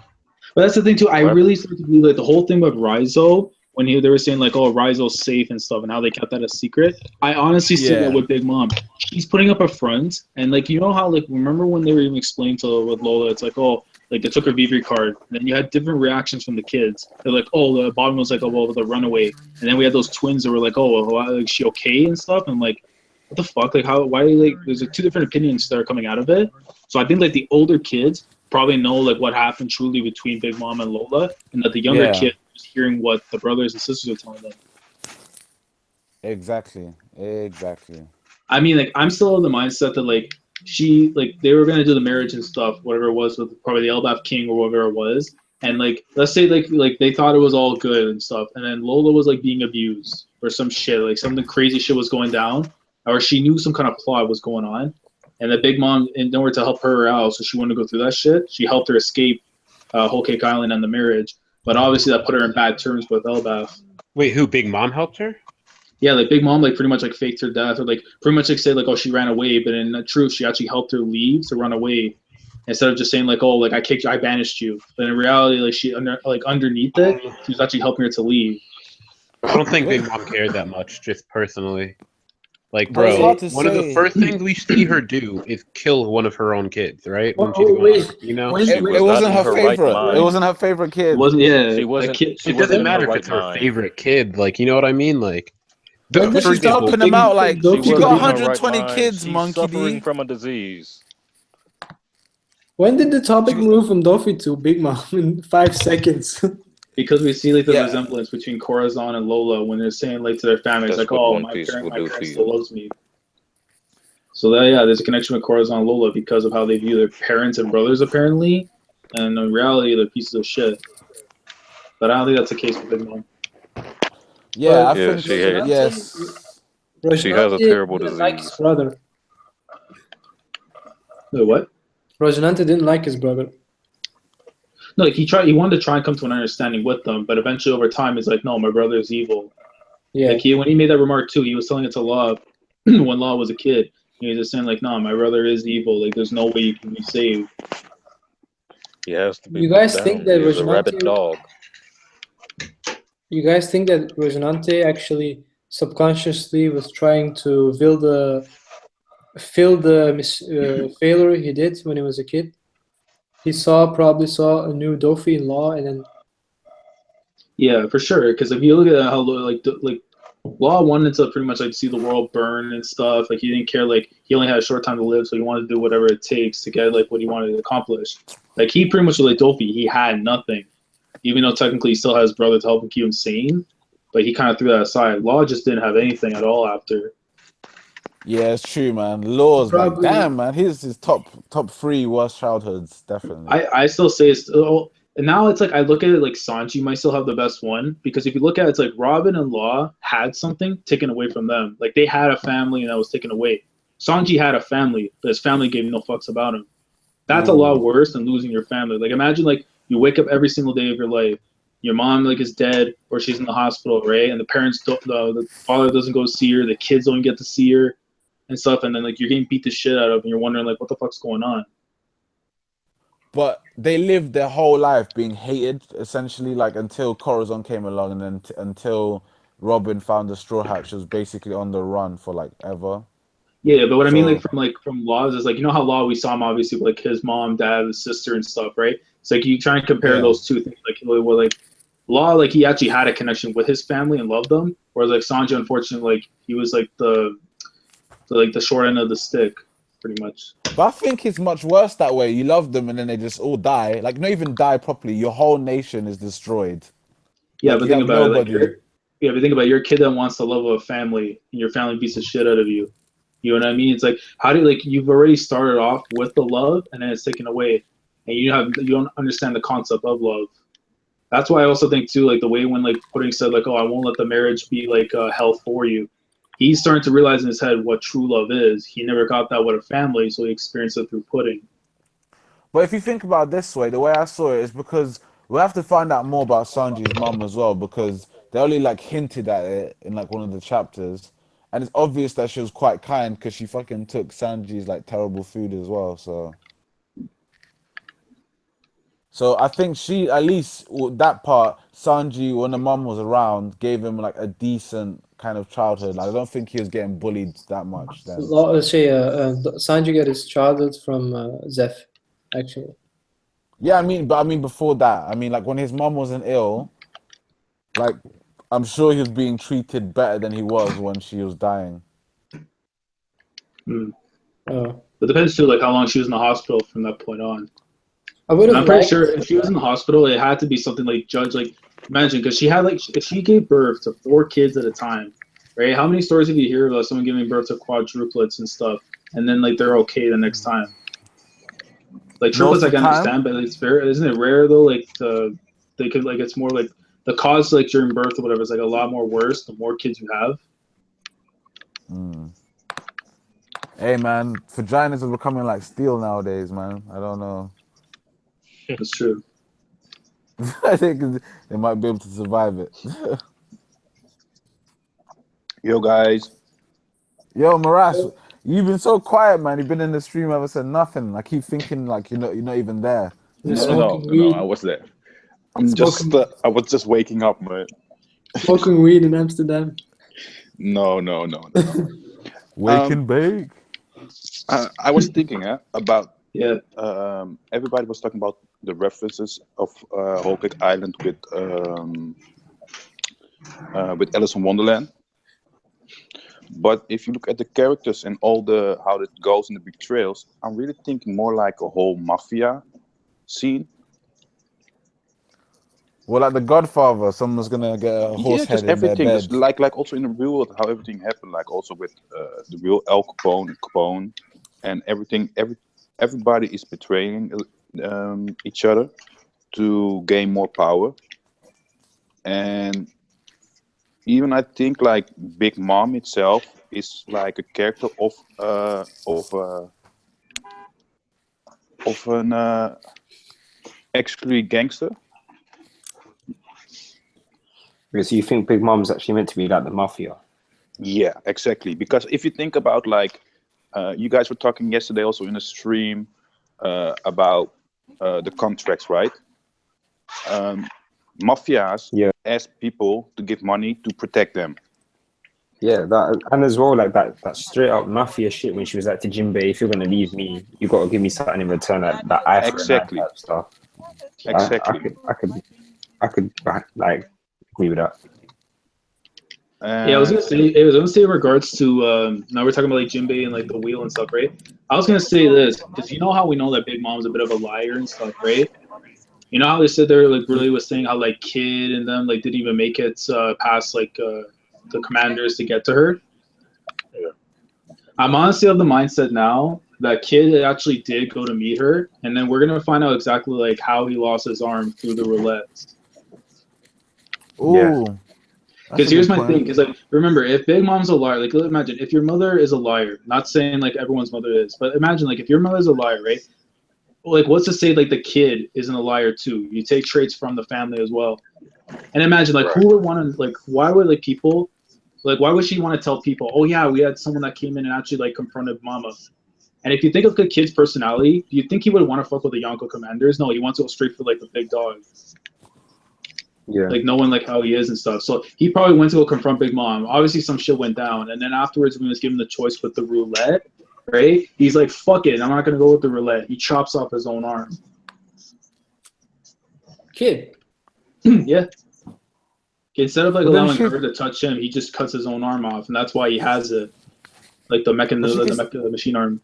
But that's the thing too. I really started to believe like the whole thing about Raizo when they were saying like, "Oh, Raizo's safe and stuff," and how they kept that a secret. I honestly see that with Big Mom. She's putting up a front, and like you know how like remember when they were even explaining to with Lola, it's like, oh, like they took her VV card, and then you had different reactions from the kids. They're like, oh, the bottom was like, oh, well, the runaway, and then we had those twins that were like, oh, well, is she okay and stuff, and like, what the fuck, like how, why, like, there's like two different opinions that are coming out of it. So I think like the older kids probably know like what happened truly between Big Mom and Lola, and that the younger kid is hearing what the brothers and sisters are telling them. Exactly. I mean, like I'm still in the mindset that like they were gonna do the marriage and stuff, whatever it was with probably the Elbaf King or whatever it was, and like let's say like they thought it was all good and stuff, and then Lola was like being abused or some shit, like something crazy shit was going down, or she knew some kind of plot was going on. And the Big Mom, in order to help her out, so she wanted to go through that shit, she helped her escape Whole Cake Island and the marriage. But obviously that put her in bad terms with Elbaf. Wait, who? Big Mom helped her? Yeah, like Big Mom like pretty much like faked her death, or like pretty much like said like, oh, she ran away, but in truth she actually helped her leave to run away, instead of just saying like, oh, like I banished you. But in reality, like she underneath it, she was actually helping her to leave. I don't think Big Mom cared that much, just personally. Like, bro, one of the first things we see her do is kill one of her own kids, right? When she's going, you know, it wasn't her favorite. It wasn't her favorite kid. It wasn't. Yeah, she wasn't. It doesn't matter if it's her favorite kid. Like, you know what I mean? Like, she's helping them out. Like, she got 120 kids, Monkey suffering D. from a disease. When did the topic move from Doffy to Big Mom in 5 seconds? Because we see like the resemblance between Corazon and Lola when they're saying like to their families, like, "Oh, my parent still loves me." So that there's a connection with Corazon and Lola because of how they view their parents and brothers apparently, and in reality they're pieces of shit. But I don't think that's the case with Big Mom. Yeah, I think she has. Yes. She has a terrible disease. Like his brother. What? Rosinante didn't like his brother. No, like he wanted to try and come to an understanding with them, but eventually over time he's like, no, my brother is evil. Yeah. Like when he made that remark too, he was telling it to Law when Law was a kid. He was just saying like, no, my brother is evil. Like there's no way you can be saved. He has to be. You guys think that He's a rabid dog? You guys think that Rosinante actually subconsciously was trying to fill the failure he did when he was a kid? He probably saw a new Dofi in Law, and then yeah, for sure. Because if you look at how like Law wanted to pretty much like see the world burn and stuff. Like he didn't care. Like he only had a short time to live, so he wanted to do whatever it takes to get like what he wanted to accomplish. Like he pretty much was like Dofi. He had nothing, even though technically he still has his brother to help him keep him sane. But he kind of threw that aside. Law just didn't have anything at all after. Yeah, it's true, man. Law's like, damn, man. He's his top 3 worst childhoods, definitely. I still say it's still, and now it's like I look at it like Sanji might still have the best one, because if you look at it, it's like Robin and Law had something taken away from them. Like they had a family and that was taken away. Sanji had a family, but his family gave no fucks about him. That's a lot worse than losing your family. Like imagine like you wake up every single day of your life, your mom like is dead or she's in the hospital, right? And the parents don't, the father doesn't go see her, the kids don't get to see her. and stuff, and then like you're getting beat the shit out of, and you're wondering like what the fuck's going on. But they lived their whole life being hated, essentially, like until Corazon came along, and then until Robin found the Straw Hat. She was basically on the run for like ever. Yeah, but what I mean, like from Law's is like, you know how Law, we saw him obviously with, like his mom, dad, his sister, and stuff, right? It's like you try and compare those two things, like well, like Law, like he actually had a connection with his family and loved them, whereas like Sanji, unfortunately, like he was like the short end of the stick, pretty much. But I think it's much worse that way. You love them and then they just all die. Like, not even die properly. Your whole nation is destroyed. Yeah, like, but think about it. Like, but think about it. You're a kid that wants the love of a family, and your family beats the shit out of you. You know what I mean? It's like, how do you, like, you've already started off with the love, and then it's taken away, and you don't understand the concept of love. That's why I also think too, like the way when like Pudding said like, oh, I won't let the marriage be like hell for you. He's starting to realize in his head what true love is. He never got that with a family, so he experienced it through Pudding. But if you think about it this way, the way I saw it is because we have to find out more about Sanji's mom as well, because they only like hinted at it in like one of the chapters, and it's obvious that she was quite kind because she fucking took Sanji's like terrible food as well. So I think she, at least that part, Sanji, when the mom was around, gave him like a decent kind of childhood. Like, I don't think he was getting bullied that much then. Sanji got his childhood from Zeph, actually. Yeah, I mean before that. I mean, like when his mom wasn't ill, like I'm sure he was being treated better than he was when she was dying. Oh. But depends too, like how long she was in the hospital from that point on. I'm pretty sure if she was in the hospital, it had to be something like Judge, like imagine, because she had like, if she gave birth to 4 kids at a time, right? How many stories have you heard about someone giving birth to quadruplets and stuff, and then like they're okay the next time? Like triplets, I can understand, but it's fair, isn't it rare though? Like they could like, it's more like the cause like during birth or whatever is like a lot more worse the more kids you have. Hey man, vaginas are becoming like steel nowadays, man. I don't know. That's true. I think they might be able to survive it. Yo, guys. Yo, Maras, you've been so quiet, man. You've been in the stream, ever said nothing. I keep thinking like you're not even there. No, I was there. I was just waking up, man. Smoking weed in Amsterdam. No. Wake and bake. I was thinking about Yeah. Everybody was talking about the references of Whole Cake Island with Alice in Wonderland. But if you look at the characters and all the how it goes in the betrayals, I'm really thinking more like a whole mafia scene. Well, like The Godfather, someone's gonna get a horse head in their bed. Like also in the real world, how everything happened, like also with the real Al Capone, and everything. Everybody is betraying each other to gain more power, and even I think like Big Mom itself is like a character of an actually gangster. So you think Big Mom's actually meant to be like the mafia? Yeah, exactly. Because if you think about like, you guys were talking yesterday also in a stream about the contracts, right? Mafias ask people to give money to protect them. Yeah, that, and as well like that straight up mafia shit when she was like to Jinbei, if you're gonna leave me, you got to give me something in return. That eye for an eye type stuff. Exactly. I could like agree with that. Yeah, I was gonna say in regards to now we're talking about like Jinbei and like the wheel and stuff, right? I was gonna say this because you know how we know that Big Mom's a bit of a liar and stuff, right? You know how they said there like really was saying how like Kid and them like didn't even make it past like the commanders to get to her. Yeah. I'm honestly of the mindset now that Kid actually did go to meet her, and then we're gonna find out exactly like how he lost his arm through the roulette. Ooh. Yeah. Because here's my thing, because like remember, if Big Mom's a liar, like imagine if your mother is a liar. Not saying like everyone's mother is, but imagine like if your mother's a liar, right? Like what's to say like the kid isn't a liar too? You take traits from the family as well. And imagine like who would want to like why would like people Like, why would she want to tell people, oh yeah, we had someone that came in and actually like confronted Mama? And if you think of the kid's personality, do you think he would want to fuck with the Yonko commanders? No, he wants to go straight for like the big dog. Yeah. Like knowing like how he is and stuff. So he probably went to go confront Big Mom. Obviously some shit went down. And then afterwards when he was given the choice with the roulette, right? He's like, fuck it, I'm not gonna go with the roulette. He chops off his own arm. Kid. Yeah. Instead of like But then allowing she- her to touch him, he just cuts his own arm off, and that's why he has it. Like the the machine arm.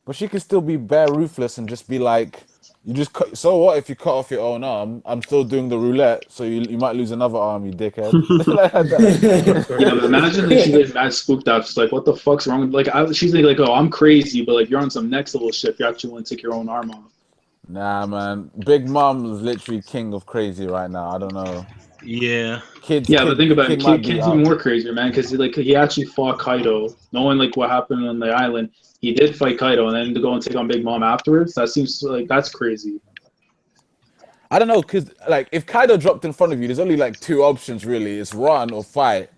But she could still be bare ruthless and just be like, you just cut, so what if you cut off your own arm? I'm still doing the roulette, so you might lose another arm, you dickhead. Like that. Yeah, but imagine that she's like mad spooked out. She's like, what the fuck's wrong with she's like, oh, I'm crazy, but like you're on some next level shit if you actually want to take your own arm off. Nah, man. Big Mom is literally king of crazy right now. I don't know. Yeah. Kids. Yeah, but think about it. might be Kid's out. even more crazier, man, because he actually fought Kaido, knowing like what happened on the island. He did fight Kaido, and then to go and take on Big Mom afterwards. That seems like that's crazy. I don't know, because like if Kaido dropped in front of you, there's only like two options really. It's run or fight.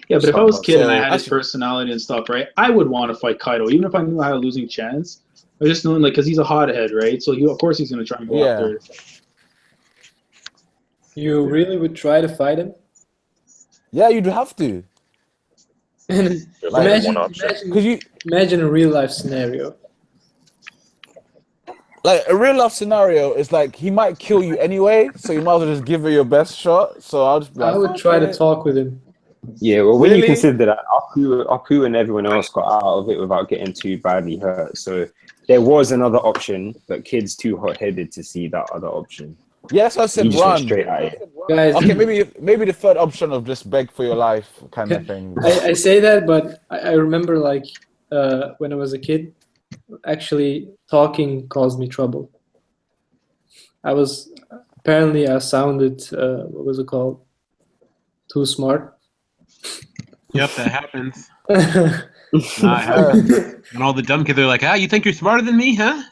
Yeah, but if I was a kid and I So, had his personality and stuff, right, I would want to fight Kaido, even if I knew I had a losing chance. I just knowing like because he's a hothead, right? So of course he's gonna try and go Yeah. after. You really would try to fight him? Yeah, you'd have to. And Like, imagine, one option. imagine a real life scenario. Like a real life scenario is like he might kill you anyway, so you might as well just give it your best shot. So I'll just be like, I would try to talk with him. Yeah, well, when you Really? consider that Aku and everyone else got out of it without getting too badly hurt, so there was another option, but kid's too hot-headed to see that other option. Yes, I He said just went run. straight at it. Guys, Okay, maybe the third option of just beg for your life kind of thing. I say that, but I remember like when I was a kid, actually talking caused me trouble. I sounded, what was it called? Too smart. Yep, that happens. Nah, it happens. And all the dumb kids are like, you think you're smarter than me, huh?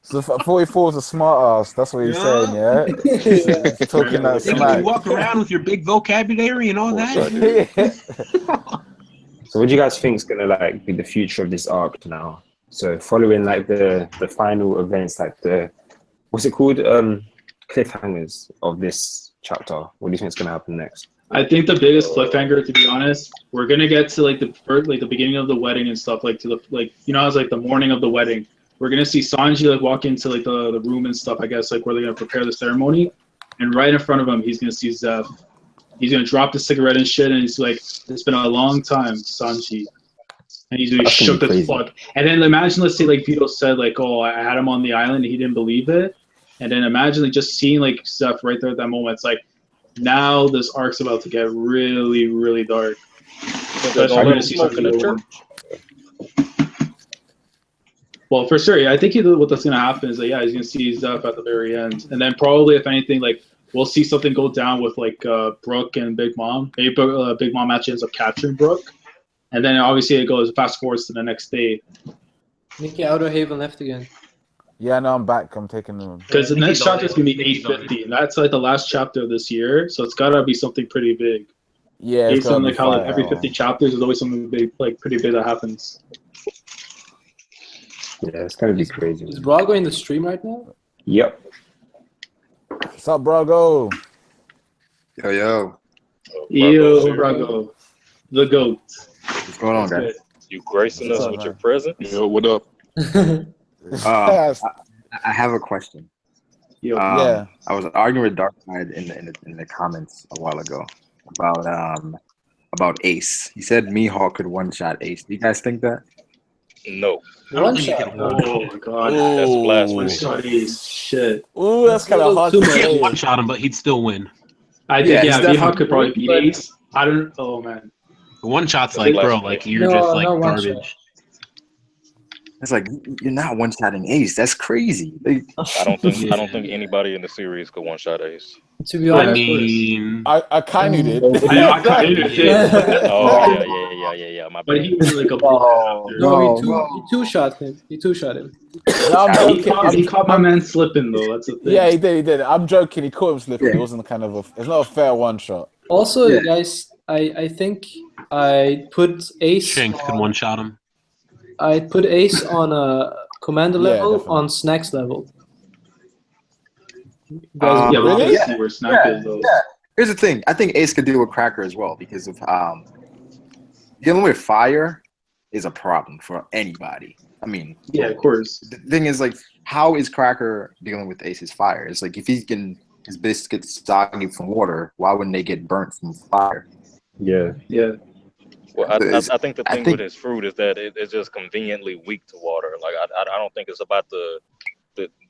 So 44 is a smart ass. That's what you're saying, yeah? He's talking that Think you smack. walk around with your big vocabulary and all that? So what do you guys think is gonna like be the future of this arc now? So following like the final events, like the what's it called? Cliffhangers of this chapter. What do you think is gonna happen next? I think the biggest cliffhanger, to be honest, we're gonna get to like the beginning of the wedding and stuff, like to the it's like the morning of the wedding. We're gonna see Sanji like walk into like the room and stuff, I guess, like where they're gonna prepare the ceremony, and right in front of him he's gonna see Zeph. He's gonna drop the cigarette and shit, and he's like, "It's been a long time, Sanji," and he's really shook as fuck. And then imagine, let's say like Vito said like, "Oh, I had him on the island," and he didn't believe it, and then imagine like just seeing like Zeph right there at that moment. It's like, now this arc's about to get really, really dark. Especially when you see Sanji. Well, for sure, yeah. I think what's going to happen is that, he's going to see Zeph at the very end. And then probably, if anything, like, we'll see something go down with, like, Brooke and Big Mom. Maybe Big Mom actually ends up capturing Brooke. And then, obviously, it goes fast forwards to the next day. Nikki Outer Haven left again. Yeah, no, I'm back. I'm taking them. Because the next chapter is going to be 850. And that's, like, the last chapter of this year. So it's got to be something pretty big. Yeah, Based on, like, how like, every 50 chapters, there's always something big, like, pretty big that happens. Yeah, it's gonna be crazy. Is Brago in the stream right now? Yep. What's up, Brago? Yo. Yo, Brago. The GOAT. What's going on, guys? You gracing us with your presence? Yo, what up? I have a question. Yo. Yeah. I was arguing with Darkseid in the comments a while ago about Ace. He said Mihawk could one-shot Ace. Do you guys think that? No. One shot. Oh my god. That's blasphemy. One-shot Ace. Shit. Ooh, that's kind of hard to He can't say. one-shot him, but he'd still win. I think, Yeah, it's Mihawk could probably beat definitely- Ace. I don't. Oh man. One-shot's like, bro, like, you're just, like, garbage. It's like you're not one-shotting Ace. That's crazy. Like, I don't think anybody in the series could one shot Ace. To be I honest, mean, I kind of did. I know, I kind of did. Oh yeah. My But bad. he was like a Oh, after. no, no. he two-shot him. He two-shot him. No, I'm He joking. he caught my man slipping though. That's the thing. Yeah, he did. I'm joking. He caught him slipping. Yeah. It wasn't kind of it's not a fair one shot. Also, Yeah. guys, I think I put Ace. Shanks could one-shot him. I put Ace on a commander Yeah, level, definitely. on Snacks level. You guys, Yeah, but Really? you can see where Snack is though. Yeah. Here's the thing. I think Ace could deal with Cracker as well because of dealing with fire is a problem for anybody. I mean, Yeah, of course. the thing is, like, how is Cracker dealing with Ace's fire? It's like if he can his biscuits soggy from water, why wouldn't they get burnt from fire? Yeah. Yeah. Well, I think the I thing think- with his fruit is that it's just conveniently weak to water. Like I don't think it's about the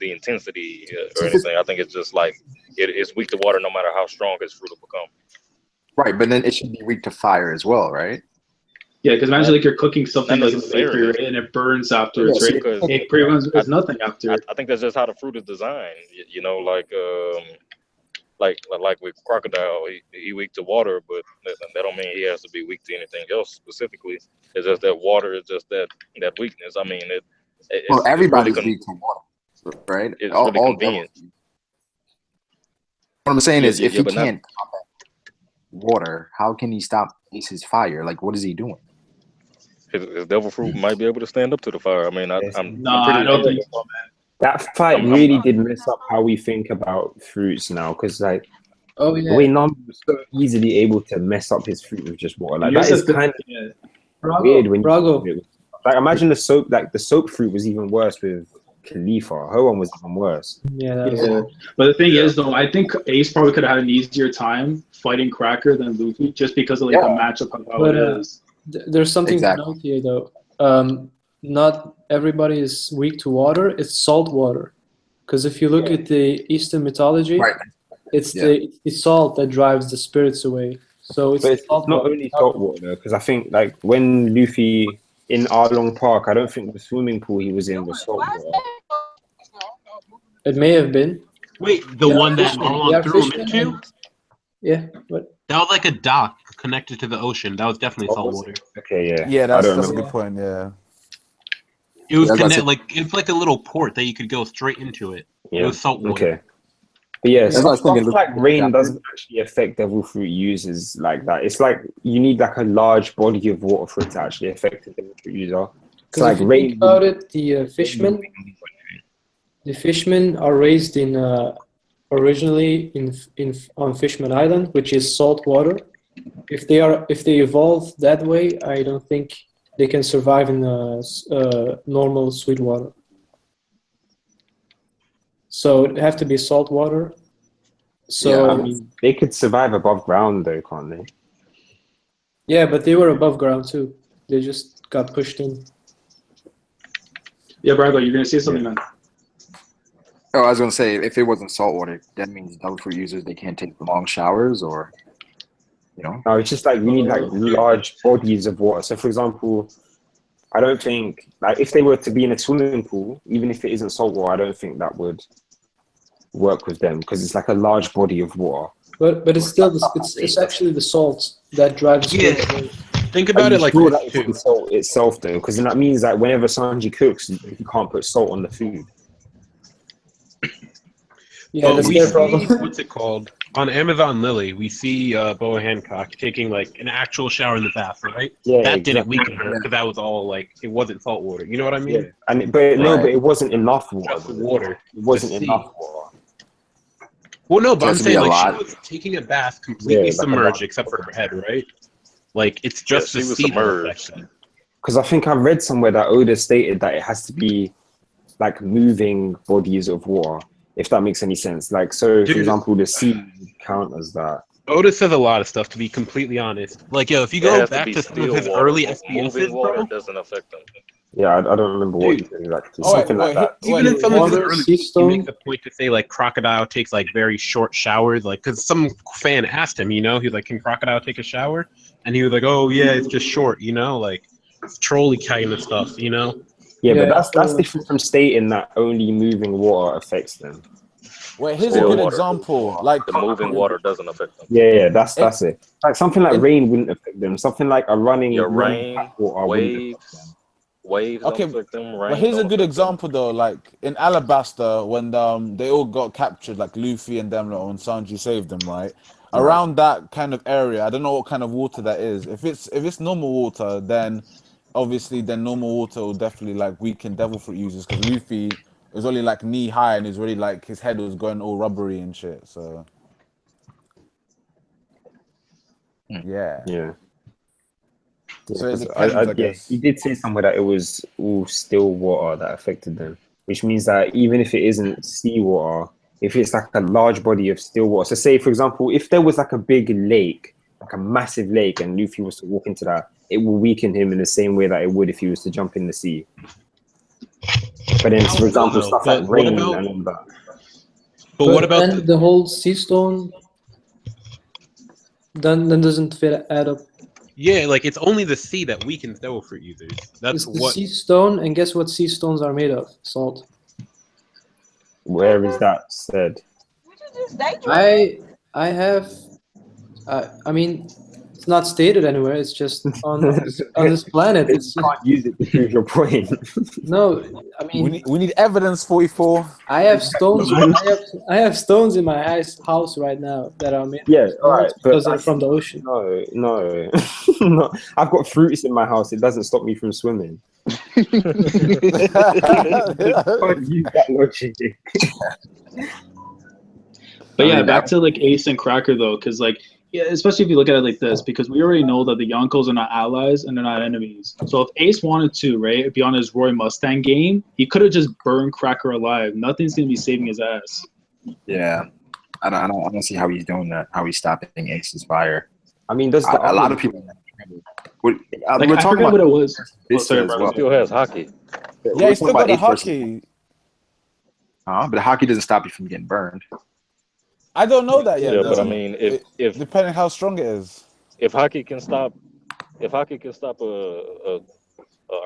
intensity or anything. I think it's just like it's weak to water no matter how strong his fruit will become. Right, but then it should be weak to fire as well, right? Yeah, because imagine like you're cooking something Not like in the bakery, necessarily. right, and it burns afterwards, Yeah, right? Because It pretty much is nothing after. I think that's just how the fruit is designed. You know, like with crocodile, he weak to water, but that don't mean he has to be weak to anything else specifically. It's just that water is just that weakness. I mean, Well, everybody's really weak to water, right? It's really convenient. devils. What I'm saying is, Yeah, if yeah, he but not- can't combat water, how can he stop Ace's fire? Like, what is he doing? His devil fruit might be able to stand up to the fire. I mean, I'm No, pretty I don't think so, man. That fight really did mess up how we think about fruits now, because like oh the yeah, way Nami was so easily able to mess up his fruit with just water, like Here's that is the kind of yeah. weird when you Brago. think of it. Like imagine the soap fruit was even worse with Khalifa. Her one was even worse. Yeah, that was Yeah. But the thing is, though, I think Ace probably could have had an easier time fighting Cracker than Luffy, just because of like the matchup of how But, it is. There's something Exactly. to note here, though. Not everybody is weak to water. It's salt water, because if you look at the Eastern mythology, Right. it's Yeah. the salt that drives the spirits away. So it's But it's salt not water. only salt water, because I think like when Luffy in Arlong Park, I don't think the swimming pool he was in was salt water. It may have been. Wait, the one that Fishmen. Arlong Yeah, threw him fishmen. into? Yeah, but That was like a dock connected to the ocean. That was definitely salt water. Okay, yeah. Yeah, I that's don't a remember. good point. Yeah. It was Yeah, that's it's like a little port that you could go straight into it. It Yeah. was salt water. Okay. But yeah, That's what I was stuff thinking. like rain Yeah. doesn't actually affect devil fruit users like that. It's like you need like a large body of water for it to actually affect a devil fruit user. It's because like if you rain. think about it, the fishmen are raised in originally on Fishman Island, which is salt water. If they evolve that way, I don't think they can survive in normal sweet water. So it have to be salt water. So Yeah, I mean, they could survive above ground though, can't they? yeah, but they were above ground too. They just got pushed in. Yeah, Brago, you're gonna say something, man. Oh, I was gonna say, if it wasn't salt water, that means devil fruit users, they can't take long showers, or No, it's just like you need like large bodies of water. So, for example, I don't think like if they were to be in a swimming pool, even if it isn't salt water, I don't think that would work with them because it's like a large body of water. But it's still it's actually the salt that drives the Yeah. spirits away. Think Are about you it like sure this that too. it's the salt itself though? Because then that means that whenever Sanji cooks, you can't put salt on the food. Yeah, But that's we their see, problem. what's it called? On Amazon Lily, we see Boa Hancock taking like an actual shower in the bath, right? Yeah, That didn't exactly. weaken her because that was all like it wasn't salt water. You know what I mean? Yeah, and but it wasn't enough water. Just water. It wasn't to see. enough water. Well, no, but It I'm has to be saying a like lot. she was taking a bath completely Yeah, like a submerged lot. except for her head, right? Like it's just Yeah, the she was sea that submerged. affects that. Because I think I read somewhere that Oda stated that it has to be like moving bodies of water, if that makes any sense. Like, so Dude. for example, the sea would count as that. Oda says a lot of stuff, to be completely honest. Like, yo, if you It go has back be to some of still his water. early Moving SPSs, water bro, doesn't affect them. Yeah, I don't remember what Dude. he said exactly. Oh, wait, Something like wait, that. even in some of his Water, early, sea he stone. makes a point to say like Crocodile takes like very short showers, like because some fan asked him, he was like, "Can Crocodile take a shower?" And he was like, "Oh yeah, it's just short," like it's trolley kind of stuff, Yeah, Yeah, but that's so- different from stating that only moving water affects them. Wait, here's a Still good water. example. Like The moving water doesn't affect them. Yeah, that's it. Like something like rain wouldn't affect them. Something like a running Rain, water wouldn't affect them. waves okay, don't affect them. Rain but here's a don't good affect them. example though. Like in Alabasta, when they all got captured, like Luffy and them, and Sanji saved them, right? Around that kind of area, I don't know what kind of water that is. If it's normal water, then obviously normal water will definitely like weaken devil fruit users because Luffy was only like knee high and he's really like his head was going all rubbery and shit. So yeah. So it depends, I guess. He did say somewhere that it was all still water that affected them, which means that even if it isn't seawater, if it's like a large body of still water. So say, for example, if there was like a big lake, like a massive lake, and Luffy was to walk into that, it will weaken him in the same way that it would if he was to jump in the sea. But then, for example, stuff like rain and all that. But what about then the whole sea stone? Then doesn't add up. Yeah, like it's only the sea that weakens devil fruit users. It's That's the what. sea stone, and guess what sea stones are made of? Salt. Where is that said? I have. I mean, it's not stated anywhere. It's just on this planet. It's You can't use it to prove your point. no. I mean, we need evidence. 44. I have stones. I have stones in my house right now that are made. Yeah, all right, because they're from the ocean. No, no. I've got fruits in my house. It doesn't stop me from swimming. Can't use that logic. But yeah, back to like Ace and Cracker though, because like especially if you look at it like this, because we already know that the Yonkos are not allies and they're not enemies. So if Ace wanted to, right, be on his Roy Mustang game, he could have just burned Cracker alive. Nothing's gonna be saving his ass. Yeah, I don't see how he's doing that. How he's stopping Ace's fire. I mean, a lot of people. We're I talking forgot about what it was. Sorry, He still has hockey. Yeah, he's still got the hockey. But the hockey doesn't stop you from getting burned. I don't know that yet. Yeah, though. but I mean, if depending how strong it is. If hockey can stop a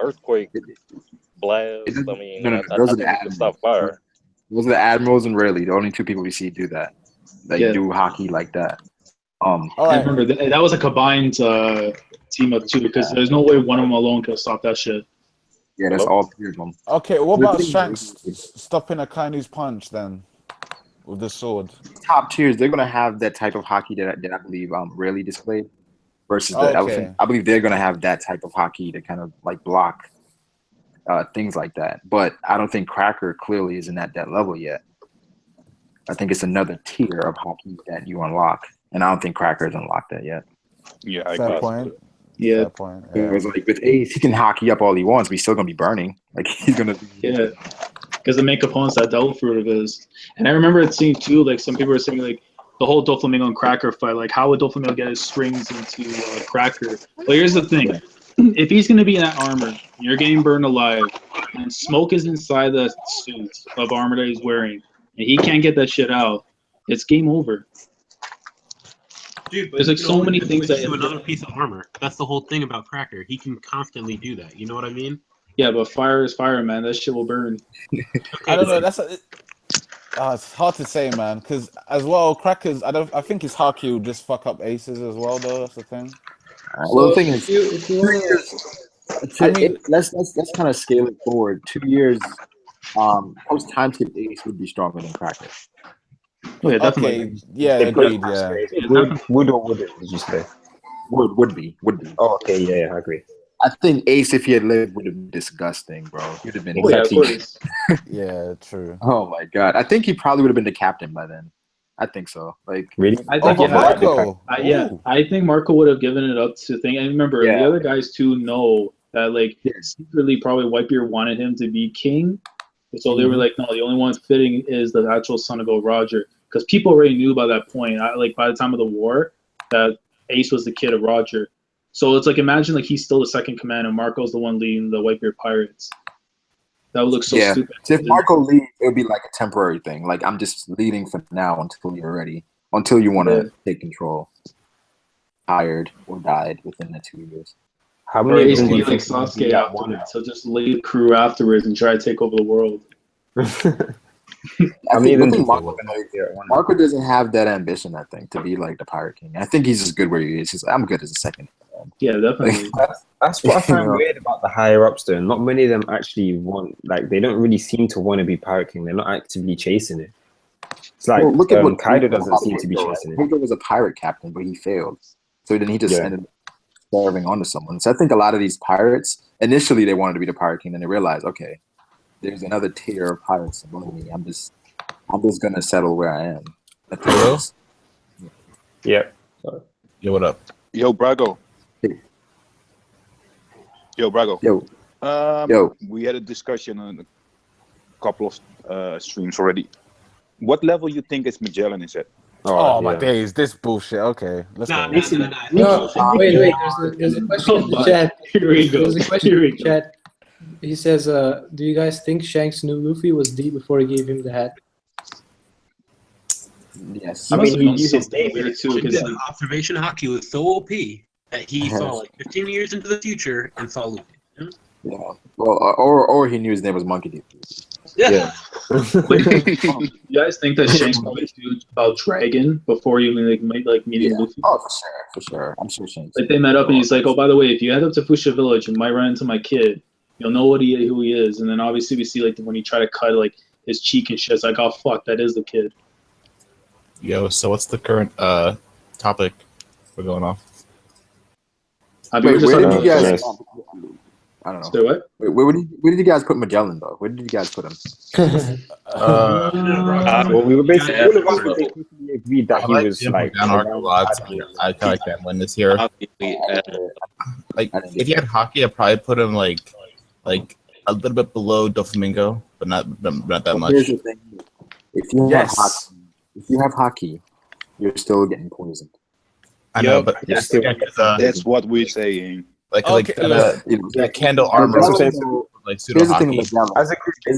earthquake blast, I mean, I think it can stop fire. Those are the admirals and Rayleigh, the only two people we see do that. Do hockey like that. All right. I remember that was a combined team up too, because there's no way one of them alone could stop that shit. Yeah, that's all three of them. Okay, what about Shanks stopping a Kainu's punch then with the sword? Top tiers, they're gonna have that type of hockey that I believe Rayleigh displayed versus the elephant. I believe they're gonna have that type of hockey to kind of like block things like that. But I don't think Cracker clearly isn't at that level yet. I think it's another tier of hockey that you unlock, and I don't think Cracker's unlocked that yet. Yeah, I Fair guess. point. Yeah. Fair point. Yeah. It was like with Ace, he can hockey up all he wants, but he's still gonna be burning. Like he's gonna. Yeah, because the main components that devil fruit of is, and I remember seeing too. Like some people were saying like the whole Doflamingo and Cracker fight. Like how would Doflamingo get his strings into Cracker? But here's the thing: if he's gonna be in that armor, you're getting burned alive, and smoke is inside the suit of armor that he's wearing, and he can't get that shit out, it's game over. Dude, but there's like so many things that to another piece of armor. That's the whole thing about Cracker. He can constantly do that. You know what I mean? Yeah, but fire is fire, man. That shit will burn. I don't know. It's hard to say, man. Because as well, Crackers. I think his hockey will just fuck up Aces as well, though. That's the thing. Well, the thing is, let's kind of scale it forward. 2 years, post time skip Ace would be stronger than Cracker. Oh, yeah, definitely. Okay. Yeah, agreed. Yeah. Would or wouldn't? Did you say? Would be. Oh, okay. Yeah, I agree. I think Ace, if he had lived, would have been disgusting, bro. He would have been. Yeah, true. Oh my god, I think he probably would have been the captain by then. I think so. Like really? I think Marco. I think Marco would have given it up to thing. And remember, the other guys too know that like secretly probably Whitebeard wanted him to be king. So they were like, no, the only one fitting is the actual son of Gold Roger, because people already knew by that point. Like by the time of the war, that Ace was the kid of Roger. So it's like imagine like he's still the second command and Marco's the one leading the Whitebeard pirates. That would look so stupid. So if Marco leaves, it would be like a temporary thing. Like I'm just leading for now until you're ready, until you want to take control. Tired or died within the 2 years. How many Ace can be like Sasuke after, so just lead crew afterwards and try to take over the world. I think Marco Marco doesn't have that ambition. I think to be like the Pirate King. I think he's just good where he is. I'm good as a second. Yeah, definitely. That's what I find weird about the higher ups though. Not many of them actually want, like, they don't really seem to want to be Pirate King. They're not actively chasing it. It's like, look at what Kaido doesn't seem to be chasing it. Pedro was a pirate captain, but he failed. So then he just ended up serving onto someone. So I think a lot of these pirates, initially they wanted to be the Pirate King, and they realized, okay, there's another tier of pirates above me. I'm just gonna settle where I am. Hello? Yeah. Yo, what up? Yo, Brago. Yo, Brago. Yo. We had a discussion on a couple of streams already. What level you think is Magellan is at? Oh my days, this bullshit. Okay, let's go. Wait. There's a question in the chat. Here we go. There's a question in the chat. He says, "Do you guys think Shanks knew Luffy was D before he gave him the hat?" Yes. I mean, he used his name weird too. The observation hockey was so OP that he saw like 15 years into the future and saw Luffy. Yeah. Well, or he knew his name was Monkey D. Yeah. You guys think that Shanks probably knew about Dragon before you meeting Luffy? Oh, for sure. I'm sure Shanks. Like they met up and he's like, "Oh, by the way, if you head up to Fuchsia Village, you might run into my kid. You'll know who he is." And then obviously we see like when he try to cut like his cheek and shit, it's like, "Oh fuck, that is the kid." Yo, so what's the current topic we're going off? Wait, where did you guys? I don't know. So what? Wait, where did you guys put Magellan though? Where did you guys put him? Well, we were basically all of us basically agreed that he was like. I kind of like that when this here. Like if you had hockey, I'd probably put him like a little bit below Doflamingo, but not that much. Here's the thing. If you have hockey, you're still getting poisoned. I know, but that's what we're saying. That candle armor, like pseudo hockey. It's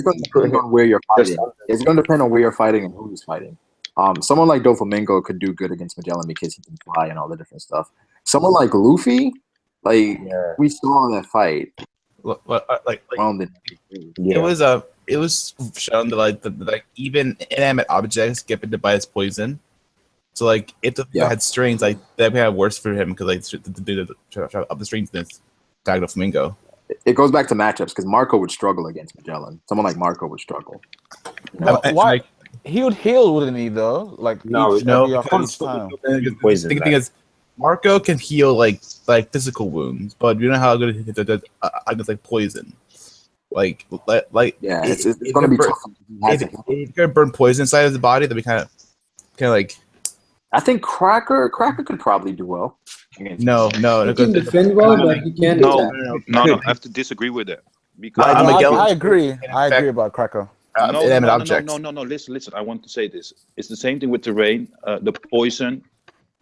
going to depend on where you're fighting. It's going to depend on where you're fighting and who's fighting. Someone like Doflamingo could do good against Magellan because he can fly and all the different stuff. Someone like Luffy, we saw that fight. It was shown that even inanimate objects get bitten by his poison. So if the had strings, that would have worse for him because the up the strings than tagged Flamingo. It goes back to matchups because Marco would struggle against Magellan. Someone like Marco would struggle. Why? He would heal, wouldn't he? Though, each time. The thing is, Marco can heal physical wounds, but you know how good it is against poison. It's gonna be tough. If you're gonna burn poison inside of his body, then we kind of I think Cracker could probably do well. No. He can defend well, but he can't. No. I have to disagree with that. Because I agree. I agree about Cracker. No. Listen. I want to say this. It's the same thing with the rain. The poison,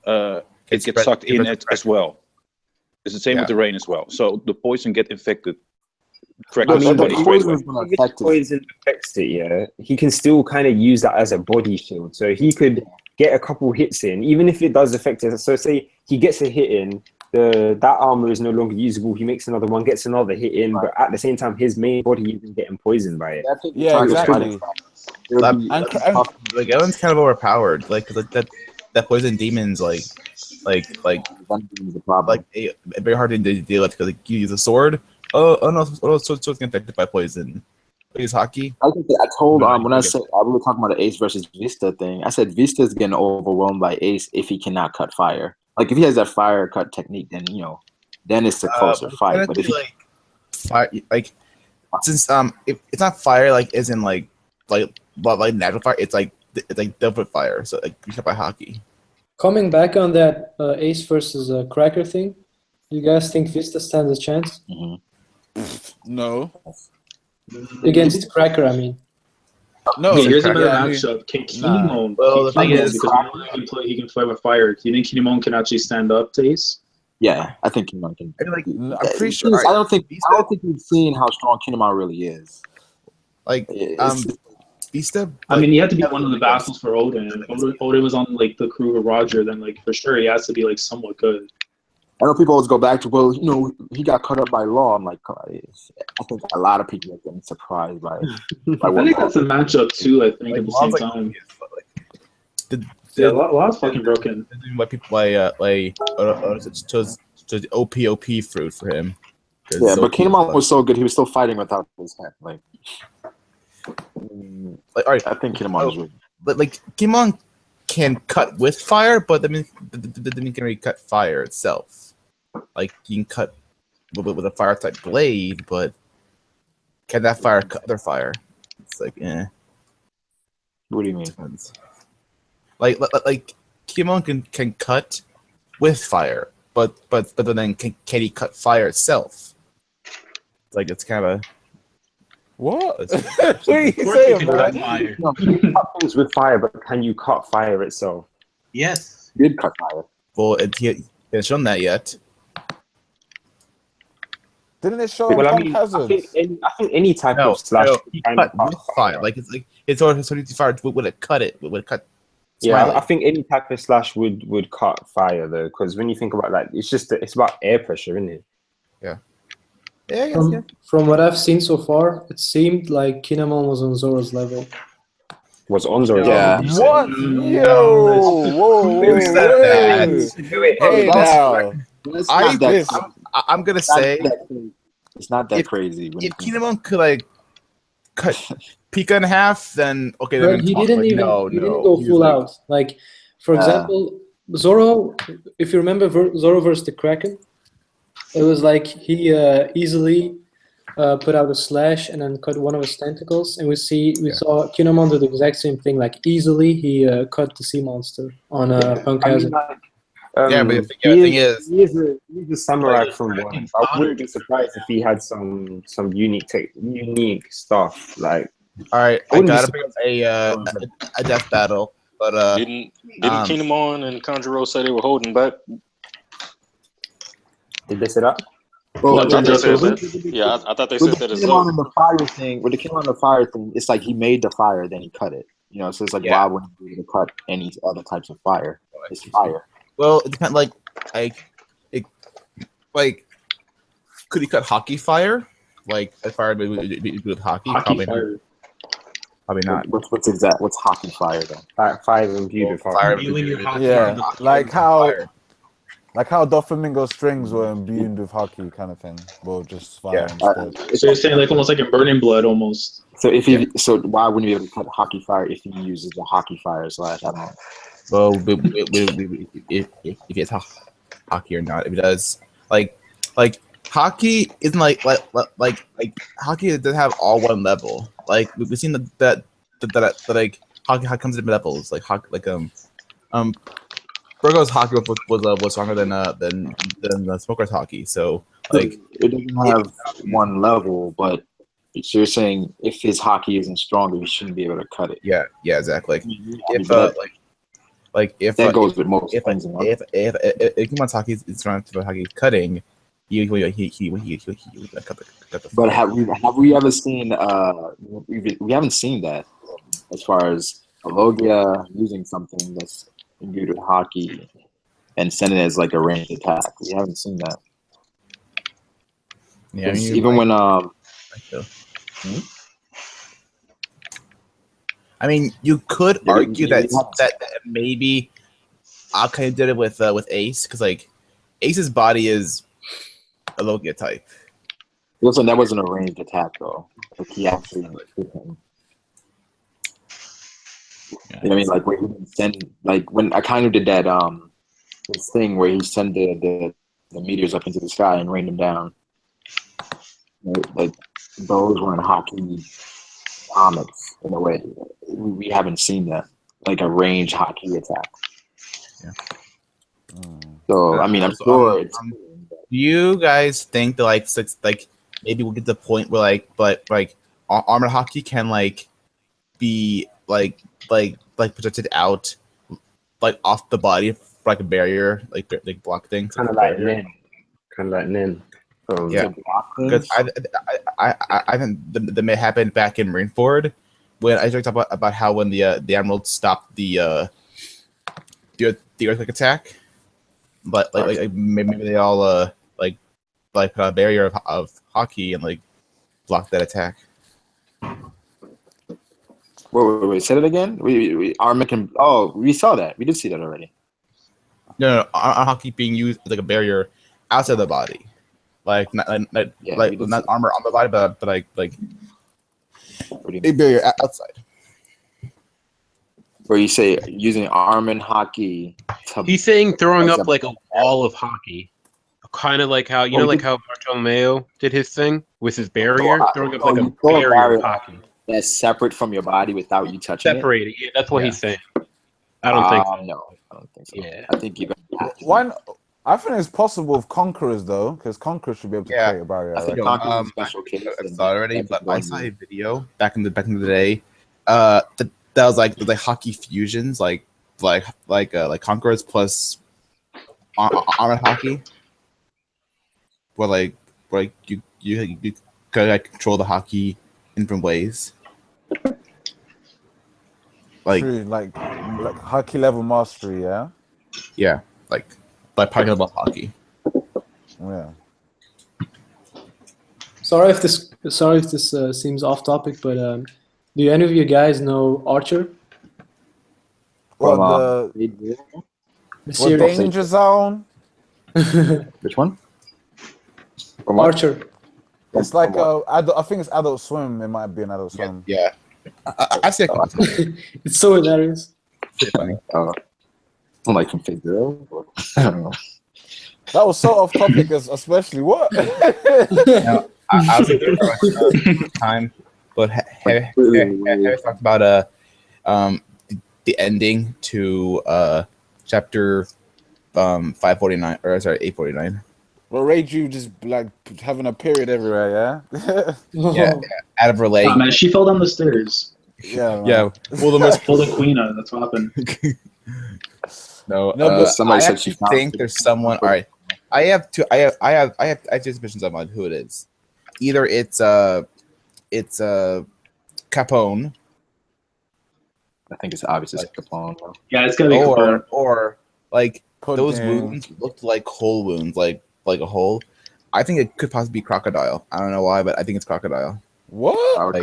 it gets sucked in it as well. It's the same with the rain as well. So the poison get infected. If poison affects it, he can still kind of use that as a body shield. So he could get a couple hits in, even if it does affect it. So say he gets a hit in, that armor is no longer usable. He makes another one, gets another hit in, but at the same time, his main body isn't getting poisoned by it. Yeah, exactly. Ellen's kind of overpowered. That poison demons very hard to deal with because you use a sword. Oh no! So it's infected by poison. Use hockey. I told when I said we were talking about the Ace versus Vista thing. I said Vista's getting overwhelmed by Ace if he cannot cut fire. If he has that fire cut technique, then then it's a closer fight. But if fire, since if it's not fire as in natural fire, it's different fire. So you cut by hockey. Coming back on that Ace versus Cracker thing, do you guys think Vista stands a chance? Mm-hmm. No. Against Cracker, I mean. No. Here's a better matchup. Can Kinemon? Well, the thing is, because he can play with fire. Do you think Kinemon can actually stand up to Ace? Yeah, I think Kinemon can. I'm pretty sure. I don't think we've seen how strong Kinemon really is. Vista. I mean, he had to be one of the vassals for Odin. And if Odin was on the crew of Roger, then for sure he has to be somewhat good. I know people always go back to, well, you know, he got cut up by law. I'm like, I think a lot of people are getting surprised by I think that's a matchup too. I think at the same time. Yeah, law's fucking broken. Why people chose the OP fruit for him. Yeah, but Kinemon was so good. He was still fighting without his hand. Like, all right, I think Kinemon is really. But like Kinemon can cut with fire, but that means he can really cut fire itself. Like you can cut with a fire type blade, but can that fire cut other fire? It's like, eh. What do you mean? Depends. Like Kinemon can cut with fire, but then can he cut fire itself? It's like it's kind of a what? What are you saying, man? No, you can cut things with fire, but can you cut fire itself? Yes. He did cut fire. Well, he hasn't shown that yet. Didn't it show? Well, I mean, I think any type of slash cut with fire. Like it's already fire. Would it cut it? Would it cut? Yeah, I think any type of slash would cut fire though, because when you think about that, it's about air pressure, isn't it? Yeah. From what I've seen so far, it seemed like Kinemon was on Zoro's level. Was on Zoro's level? What? Yo! Whoa! Who said that? Hey, I'm gonna say it's not that crazy. If Kinemon could like cut Pika in half, then okay. Then he didn't even go full out. Like, for example, Zoro. If you remember Zoro versus the Kraken, it was like he easily put out a slash and then cut one of his tentacles, and we saw Kinemon do the exact same thing. Like easily, he cut the sea monster on Punk Hazard. But the thing is, he's a samurai from one. I wouldn't be surprised if he had some unique stuff. Like, all right, I gotta bring up a death battle, but didn't Kinemon and Kanjuro say they were holding back? Did they say that? Well, I thought they said that. Yeah, I thought they said that as well. With the fire thing, with the Kinemon the fire thing, it's like he made the fire, then he cut it. You know, so it's like why wouldn't he be able to cut any other types of fire? It's fire. Well, it depends. Like, could he cut hockey fire? Like, a fire with hockey? Probably not. What's hockey fire then? Fire imbued with hockey. Yeah, like how Doflamingo strings were imbued with hockey, kind of thing. Well, just fire instead. So you're saying like almost like a burning blood, almost. So why wouldn't he be able to cut hockey fire if he uses the hockey fire slash? I don't know. Well, if it's hockey or not, if it does, like hockey isn't like hockey doesn't have all one level. Like we've seen that like hockey comes in levels. Like Brago's hockey was stronger than the Smoker's hockey. So like it doesn't have one level, but so you're saying if his hockey isn't stronger, he shouldn't be able to cut it. Yeah, exactly. If that goes with most things. If Kinemon's hockey is strong to the hockey cutting, he cut the. But have we ever seen? We haven't seen that as far as Logia using something that's imbued with hockey and sending it as like a ranged attack. We haven't seen that. Yeah, even when I mean, you could argue that maybe Akai did it with Ace, because like Ace's body is a Logia type. Listen, that wasn't a ranged attack though. Like he actually hit him. Yeah. You know what I mean? Like when he didn't send, like when Akainu did that this thing where he sent the meteors up into the sky and rained them down. Like those weren't hockey comics in a way. We haven't seen that, like a range hockey attack. Yeah. So I mean, I'm sure. Do you guys think that like maybe we'll get to the point where like armored hockey can like be like projected out like off the body for like a barrier, like block things? Kind of like Nin. Yeah, because I think that may happen back in Marineford when I talked about how when the Emerald stopped the earthquake attack, like maybe they all like put a barrier of hockey and like block that attack. Wait, say it again. We armor can. Oh, we saw that. We did see that already. No, hockey being used as like a barrier outside the body, like not armor on the body, but like a barrier outside. Where you say using arm and hockey. He's saying throwing up like a wall of hockey, kind of like how like how Bartolomeo did his thing with his barrier, throwing up like a barrier of hockey. That's separate from your body without you touching Separated. Yeah, that's what he's saying. I don't think so. No, I don't think so. Yeah. I think you're gonna Why? I think it's possible with conquerors though, because conquerors should be able to create a barrier. I think right? conquerors is special case. I saw it already, but I saw a video back in the day. That was like hockey fusions, like conquerors plus armored hockey, where you could like control the hockey in different ways. True, like hockey level mastery, yeah. Yeah, like talking about hockey. Yeah. Sorry if this seems off topic, but do any of you guys know Archer? Well, the Danger Zone. Which one? Archer. It's like I think it's Adult Swim. It might be an Adult Swim. Yeah. I see it. It's so hilarious. Funny. Like from Pedro. I don't know. That was so off topic, especially what? No, I was thinking about time, but have you talked about the ending to chapter 549 or sorry 849? Well, Reiju just like having a period everywhere, yeah, out of her leg. Oh, man, she fell down the stairs. Yeah. Well, the most full of Queen. That's what happened. No, but somebody said she think there's someone. All right, I have two suspicions on who it is. Either it's Capone. I think it's obvious it's Capone. Yeah, it's gonna be Capone. Or like those wounds looked like hole wounds, like a hole. I think it could possibly be Crocodile. I don't know why, but I think it's Crocodile. What?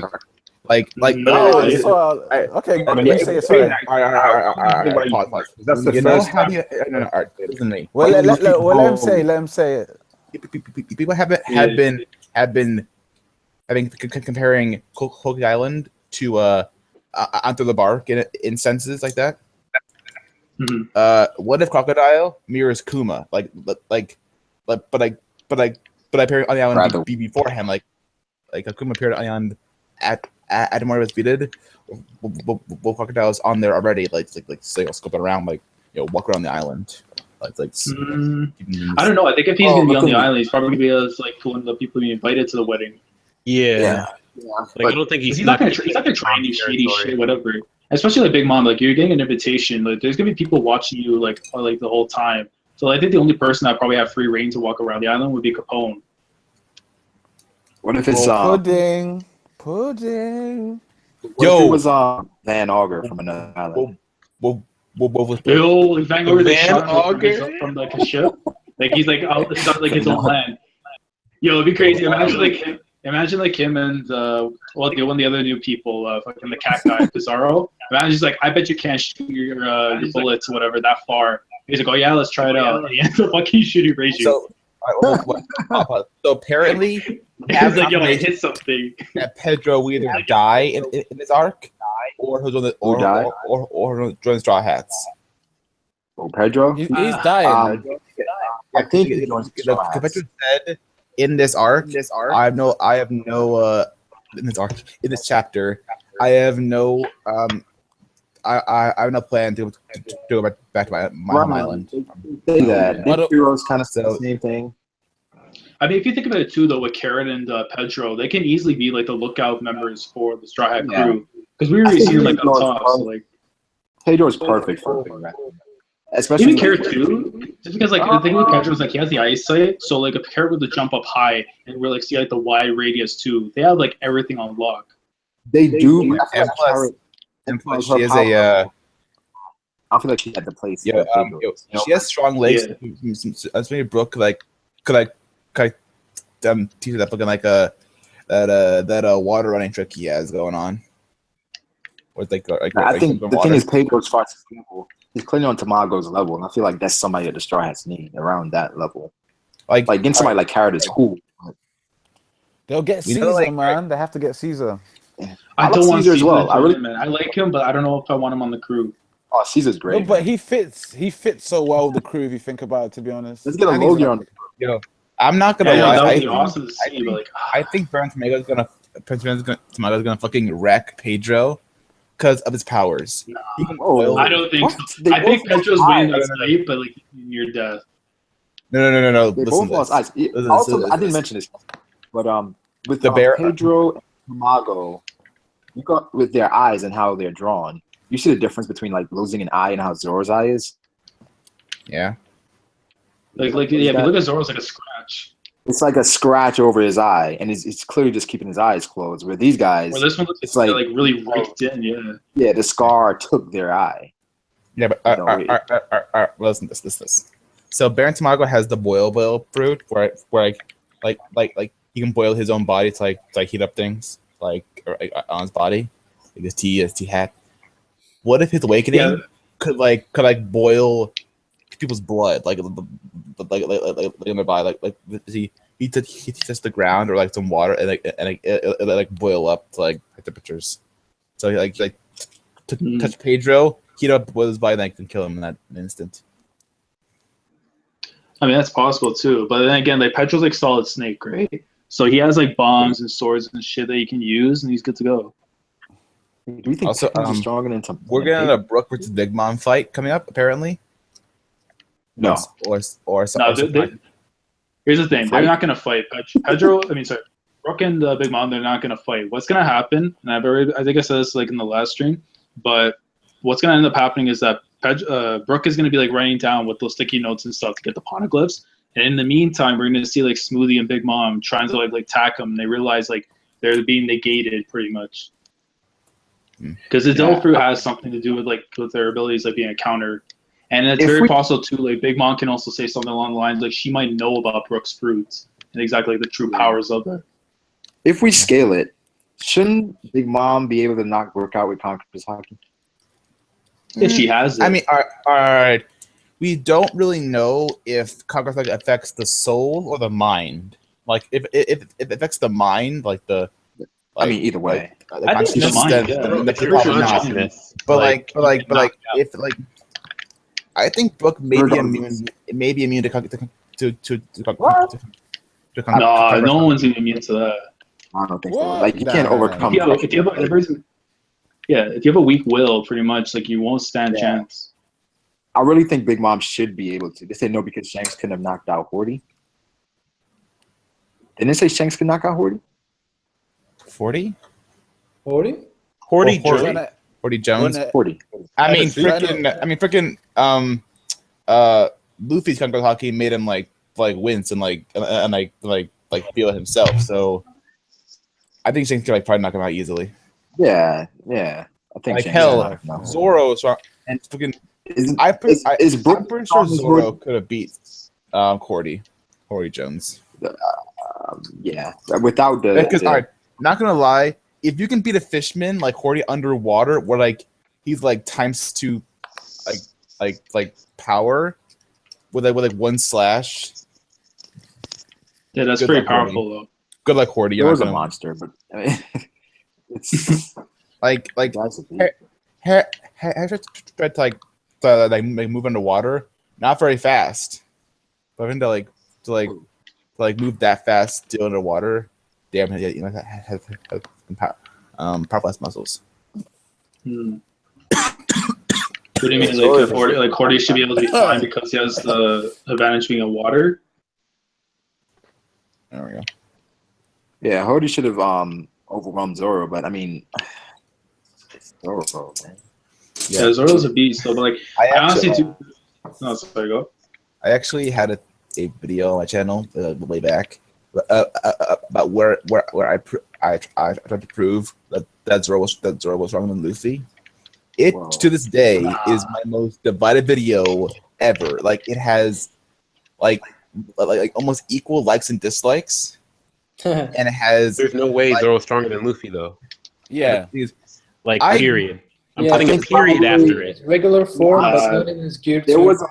Like no, okay. You say it. Sorry. That's the first time. Listen to me. Well, let him say it. People have been comparing Cook Island to Onto the Bark in senses like that. Mm-hmm. What if Crocodile mirrors Kuma? But I appeared on the island beforehand, like Kuma appeared on the island at more was defeated. Both Crocodiles on there already, like scoping around, walk around the island. I don't know. I think if he's gonna be on the island, he's probably gonna be one of the people being invited to the wedding. Yeah. Like, I don't think he's not gonna try and do shady shit, whatever. Especially like Big Mom, like you're getting an invitation. Like there's gonna be people watching you like the whole time. So I think the only person that probably have free reign to walk around the island would be Capone. What if it's Pudding? What if it was Van Augur from another island? Van Augur from like a ship. Like he's like out, it's not like his own land. Yo, it'd be crazy. Imagine like him and one of the other new people, fucking the cat guy, Pizarro. Imagine he's like, I bet you can't shoot your bullets or whatever that far. He's like, oh yeah, let's try it out. And he ends up fucking shooting Reiju. So apparently, he's like, yo, I hit something. That Pedro will either die in this arc, or he's or join Straw Hats. Oh, Pedro? He's dying. I think Pedro said in this arc, I have no in this chapter, I have no I have no plan to go back to my home island. Say that. Heroes kind of the same thing. I mean, if you think about it too, though, with Karen and Pedro, they can easily be like the lookout members for the Straw Hat crew, because we already seen like on top. So, like Pedro's perfect for that. Especially even Karen too, just because like the thing with Pedro is like he has the eyesight, so like if Karen were to jump up high and we're like see like the wide radius too, they have like everything on lock. They do. And plus, she is a I feel like she had the place. Yeah, she has strong legs. Yeah. As maybe Brooke could teach her that looking like that water running trick he has going on. With I think the thing is Pedro's far too level. He's clearly on Tamago's level, and I feel like that's somebody that the Straw Hats need around that level. Like getting somebody like Carrot is cool. They'll get Caesar, man. They have to get Caesar. Yeah. I don't want Caesar as well. I like him, but I don't know if I want him on the crew. Oh, Caesar's great. No, but he fits so well with the crew if you think about it, to be honest. Let's get a Logie on the crew. Yo, I'm not gonna lie. That would be awesome to see, but I think Baron Tomago's gonna fucking wreck Pedro because of his powers. No. I don't think so. I think Pedro's winning that fight, but like near death. No. They both lost eyes. Also, I didn't mention this, but with the Pedro and Tamago, you got with their eyes and how they're drawn. You see the difference between like losing an eye and how Zoro's eye is. Yeah. If you look at Zoro's like a scratch. It's like a scratch over his eye, and it's clearly just keeping his eyes closed. Where these guys, this one looks like really raked in, yeah. Yeah, the scar took their eye. Yeah, but listen to this. So Baron Tamago has the boil fruit, where he can boil his own body to like heat up things on his body, like his tea hat. What if his awakening could boil people's blood, like in their body, like he touched the ground or like some water and it boil up to like temperatures. So he touch Pedro, heat up boil his body, and kill him in that instant. I mean that's possible too, but then again, like Pedro's like Solid Snake, right? So he has like bombs and swords and shit that he can use, and he's good to go. Do we think also, stronger than some? We're getting a Brook versus Big Mom fight coming up, apparently. No. Or something. No, here's the thing. They're not going to fight. Brook and Big Mom, they're not going to fight. What's going to happen, and I think I said this like in the last stream, but what's going to end up happening is that Brook is going to be like writing down with those sticky notes and stuff to get the poneglyphs. And in the meantime, we're going to see like Smoothie and Big Mom trying to like attack them. And they realize like they're being negated pretty much. Because the Devil Fruit has something to do with their abilities like being a counter. And it's very possible too, like Big Mom can also say something along the lines like she might know about Brook's fruits and exactly the true powers of it. If we scale it, shouldn't Big Mom be able to knock Brook out with Conqueror's Haki? If she has it. I mean, all right. We don't really know if Conqueror's Haki affects the soul or the mind. Like if it affects the mind, either way. I think the mind, But if I think Brook may be immune to no one's immune to that. I don't think so. Like you can't overcome. If you have a weak will, pretty much like you won't stand a chance. I really think Big Mom should be able to. They say no because Shanks couldn't have knocked out Horty. Didn't they say Shanks could knock out Horty? 40? Horty Jones. Freaking Luffy's Conqueror's Haki made him like wince and feel it himself. So I think Shanks could probably knock him out easily. Yeah. I think Zoro and freaking. I'm pretty sure Zoro could have beat Horty Jones. Yeah, without the. Because not gonna lie, if you can beat a fishman like Horty underwater, where he's times 2, power with one slash. Yeah, that's pretty powerful though. Good luck, Horty. He was a monster, but I mean, it's tried to move underwater, not very fast, but having to move that fast still underwater. Damn, you might have powerful muscles. What do you mean, Horty should be able to be fine because he has the advantage being in water? There we go. Yeah, Horty should have overwhelmed Zoro, but I mean, it's Zoro, man. Yeah, Zoro's a beast, though. But I actually had a video on my channel way back about where I tried to prove that Zoro was stronger than Luffy, It to this day is my most divided video ever. Like it has like almost equal likes and dislikes, and it has. There's no way Zoro's stronger than Luffy though. Yeah. Like period. I'm Yeah, putting a period after it. Regular form, but not in his gear. There was a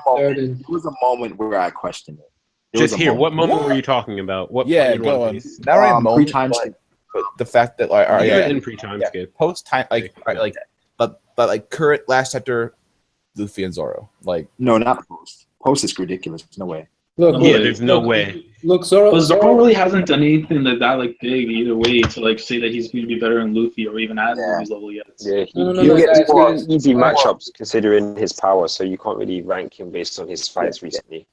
moment where I questioned it. Just here, what moment were you talking about? What Yeah, point in go One on. Piece? Not really a moment, pre-time but skip. the fact that like, You're in pre-time skip. post time, but like current last chapter, Luffy and Zoro, like No, not post. Post is ridiculous. No way. Look, Yeah, there's no way. Look, Zoro. But Zoro really hasn't done anything like that, like big either way, to like say that he's going to be better than Luffy or even at Luffy's level yet. Yeah, No, he gets guys, more guys. easy matchups considering his power, so you can't really rank him based on his fights recently.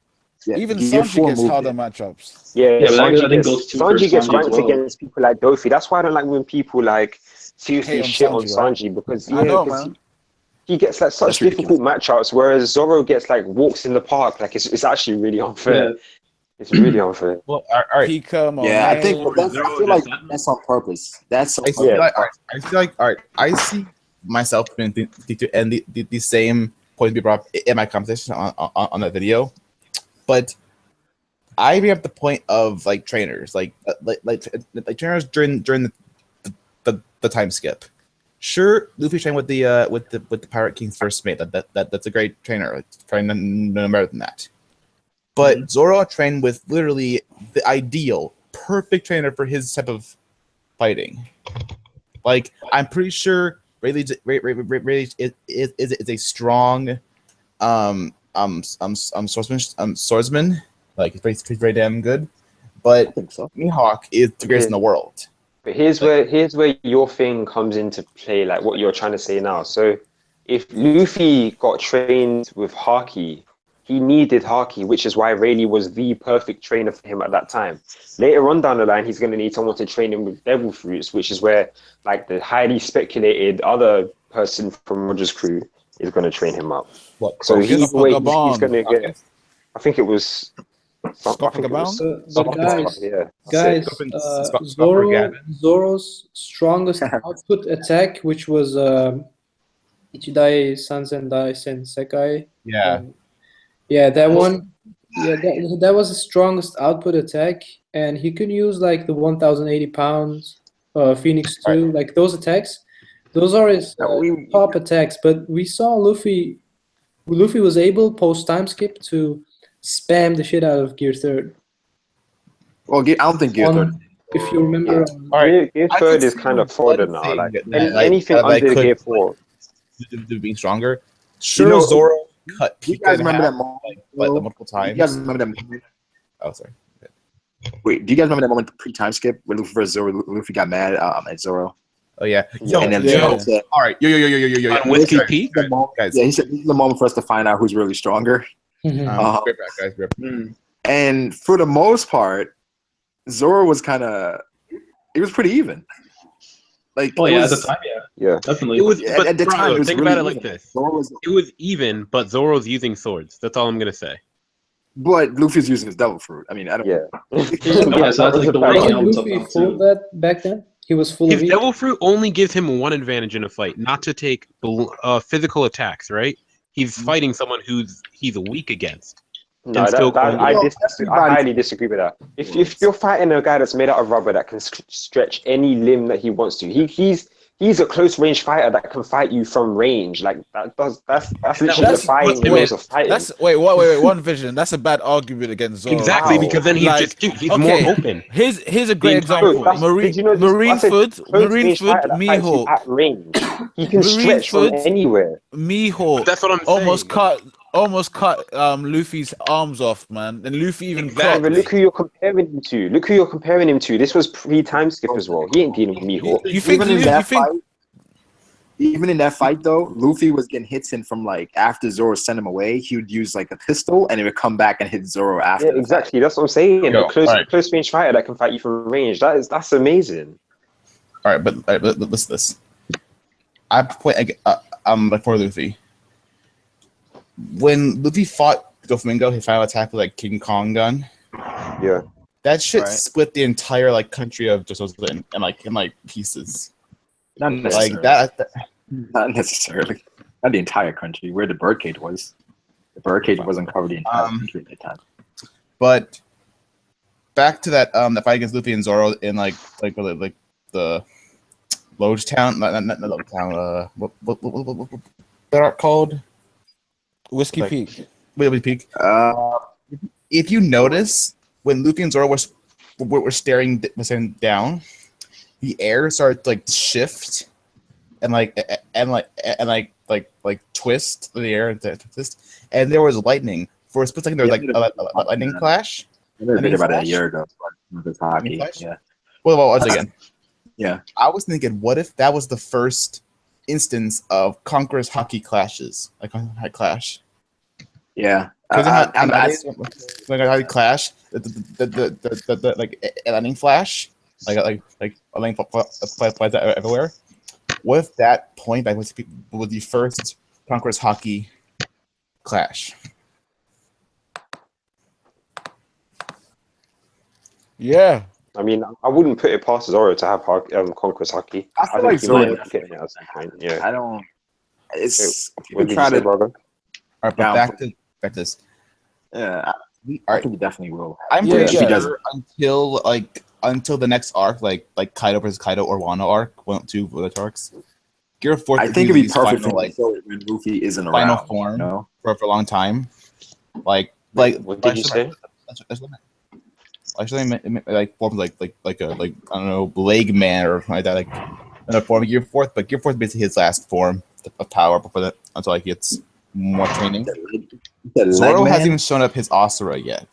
Yeah, Even Gear Sanji 4 gets moved harder it. matchups. Yeah, Yeah, but I Sanji think gets, goes to Sanji for gets Sanji ranked as well. against people like Dofi. That's why I don't like when people like seriously Hate on shit on Sanji, right? Sanji because I know, 'cause man. he gets like such That's ridiculous. difficult matchups, whereas Zoro gets like walks in the park. Like it's actually really unfair. Yeah. It's really unfair. well, all right. Pika, Yeah, I think Monet. that's, I feel like that's on purpose. That's on I feel purpose. like, I feel like, all right, I see myself in the same point to be brought up in my conversation on that video, but I bring up the point of like trainers, like trainers during the time skip. Sure, Luffy trained with the Pirate King's first mate. That's a great trainer. Like, trained no better than that. But Zoro trained with literally the ideal, perfect trainer for his type of fighting. Like, I'm pretty sure Rayleigh is a strong swordsman. Like, he's very damn good. But I think so. Mihawk is the greatest in the world. But here's where your thing comes into play, like what you're trying to say now. So if Luffy got trained with Haki, he needed Haki, which is why Rayleigh was the perfect trainer for him at that time. Later on down the line, he's going to need someone to train him with devil fruits, which is where like the highly speculated other person from Roger's crew is going to train him up. What? So he's Gabon. going to get. I think it was. Guys, Zoro's strongest output attack, which was Ichidai Sanzendai Sensekai. Yeah. Yeah, that one. Yeah, that was the strongest output attack, and he could use like the 1,080 pounds Phoenix 2, like those attacks. Those are his top attacks. But we saw Luffy was able post time skip to spam the shit out of Gear 3rd. Well, I don't think Gear 3rd. If you remember, Gear 3rd is kind of fodder now. Like anything under Gear 4, being stronger. Sure, Zoro cut. You guys remember that moment? Multiple times. You guys remember that moment? Oh, sorry. Wait, do you guys remember that moment pre-time skip where Luffy versus Zoro? Luffy got mad at Zoro. Oh yeah. And then Zoro said, "All right, yo." On Whiskey Peak, guys. Yeah, he said this is the moment for us to find out who's really stronger. Great back, guys. Great back. And for the most part, Zoro was it was pretty even. Like, at the time, yeah, definitely. It was, but at the time, it was think really about it like even. this: Zoro it was even, but Zoro's using swords. That's all I'm gonna say. But Luffy's using his devil fruit. I mean, I don't. Yeah. Yeah, so that's like the way Luffy full that back then. He was full His of devil fruit only gives him one advantage in a fight, not to take physical attacks. Right? He's fighting someone he's weak against. No, I highly disagree with that. If you're fighting a guy that's made out of rubber that can stretch any limb that he wants to, he's a close range fighter that can fight you from range. Like that's literally defying rules of fighting. Wait, one vision. That's a bad argument against Zoro. Exactly, because then he's more open. Here's a great example. Marine Foot, Mihawk. At range, he can stretch from anywhere. Mihawk. That's what I'm saying. Almost cut Luffy's arms off, man. And Luffy even But look who you're comparing him to. This was pre-time skip as well. He ain't dealing with Mihawk. Even in that fight, though, Luffy was getting hits in from like after Zoro sent him away. He would use like a pistol, and it would come back and hit Zoro after. Yeah, exactly. That's what I'm saying. A close range fighter that can fight you from range. That's amazing. All right, but listen to this. I point before Luffy. When Luffy fought Doflamingo, his final attack with like King Kong gun. Yeah. That shit split the exentire like country of Joseon in pieces. Not necessarily. Like that. Not necessarily. Not the entire country. Where the birdcage was. The birdcage wasn't covered the entire country at that time. But back to that the fight against Luffy and Zoro in like the Loge Town, not Loge Town. What that called? Whiskey Peak. Whiskey Peak. If you notice, when Luffy and Zoro were staring down, the air started to like shift and twist the air and twist, and there was lightning for a split second. There was like a lightning flash. I never heard about that a year ago. This hockey. Yeah. Well, once again. Yeah. I was thinking, what if that was the first instance of Conqueror's hockey clashes, like a clash? Yeah. Because like a clash, the like a lightning flash, like a lightning flies everywhere. What if that point back was the first Conqueror's hockey clash? Yeah. I mean, I wouldn't put it past Zoro to have Conqueror's hockey. I feel like Zoro might fit in at some point. Yeah. I don't. It's What did you say, brother? All right, but back to this. Yeah, I think he definitely will. I'm pretty sure until the next arc, like Kaido versus Kaido or Wano arc, 1, 2 bullet arcs. Gear 4. I think it'd be perfect for like when Luffy isn't around. Final form for a long time. Like what did you say? Actually, like forms like I don't know, leg man or something like that, like another form of Gear 4. But Gear 4 is basically his last form of power before that, until he gets more training. Zoro hasn't even shown up his Asura yet.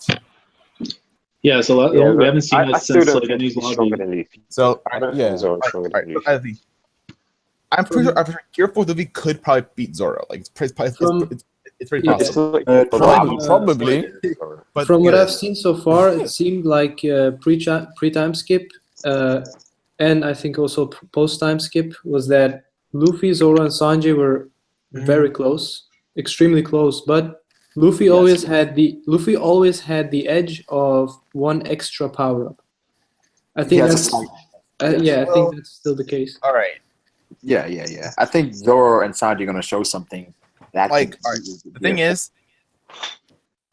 Yeah, so we haven't seen it since like a news lobby. So I don't think Zoro's stronger than Luffy. I'm pretty sure Gear 4 Luffy could probably beat Zoro. Like it's pretty possible. Probably. But from what I've seen so far, it seemed like pre-time skip, and I think also post-time skip was that Luffy, Zoro, and Sanji were very close, extremely close. But Luffy always had the edge of one extra power up. I think that's I think that's still the case. All right. Yeah. I think Zoro and Sanji are gonna show something. The thing is,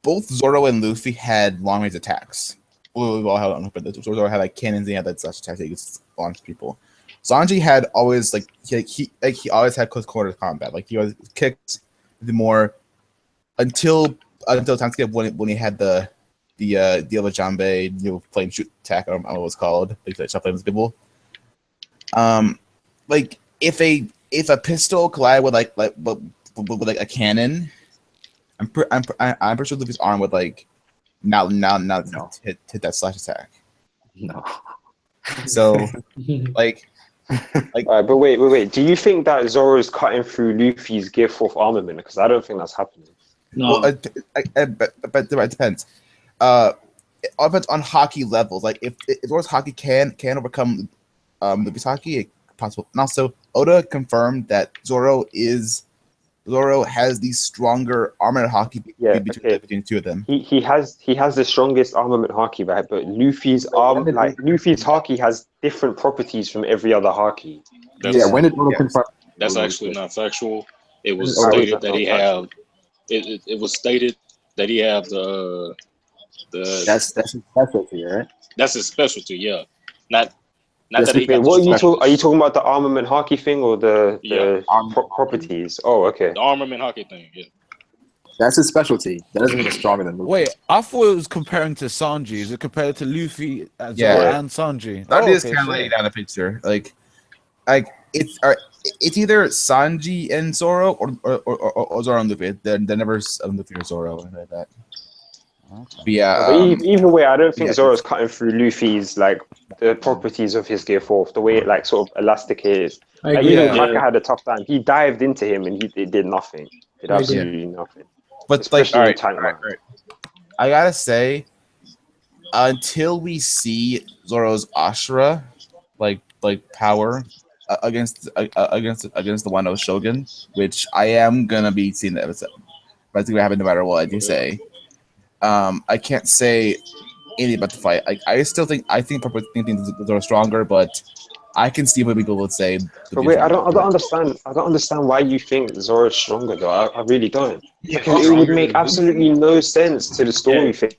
both Zoro and Luffy had long range attacks. But Zoro had like cannons and he had that such attacks that he could launch people. Sanji had always he always had close quarters combat. Like he always kicked the more until time skip when he had the deal with Janbei, flame shoot attack. I don't know what it was called. Like shot flames people. Like if a pistol collided with with a cannon, I'm pretty sure Luffy's arm would now hit that slash attack. No. So but wait. Do you think that Zoro's cutting through Luffy's Gear 4th armament? Because I don't think that's happening. No. Well, but it depends. It all depends on hockey levels. Like if Zoro's hockey can overcome Luffy's hockey, it's possible. And also, Oda confirmed that Zoro has the stronger armored hockey between the two of them. He has the strongest armament hockey, right? But Luffy's Luffy's hockey has different properties from every other hockey. When did Oda confirm? That's actually not factual. It was stated that he have. It was stated that he have the. That's his specialty, right? That's his specialty, yeah. Not that he. What are you talking about? The armament hockey thing or the properties? Oh, okay. The armament hockey thing, yeah. That's his specialty. That doesn't mean it's stronger than Luffy. Wait, I thought it was comparing to Sanji. Is it compared to Luffy and Sanji? That is kind of laying down the picture. Like it's either Sanji and Zoro or Zoro and Luffy. They're never Luffy or Zoro or anything like that. Okay. But either way, I don't think Zoro's cutting through Luffy's the properties of his Gear 4th, the way it sort of elasticates. Even Cracker had a tough time. He dived into him and he did nothing. Did absolutely nothing. But all right. I gotta say, until we see Zoro's Ashura, like power against the Wano Shogun, which I am gonna be seeing that episode. But it's gonna happen no matter what I do say. I can't say anything about the fight. I still think Zoro's stronger, but I can see where people would say. But wait, I don't understand. I don't understand why you think Zoro's stronger, though. I really don't. Because it would make absolutely no sense to the story thing.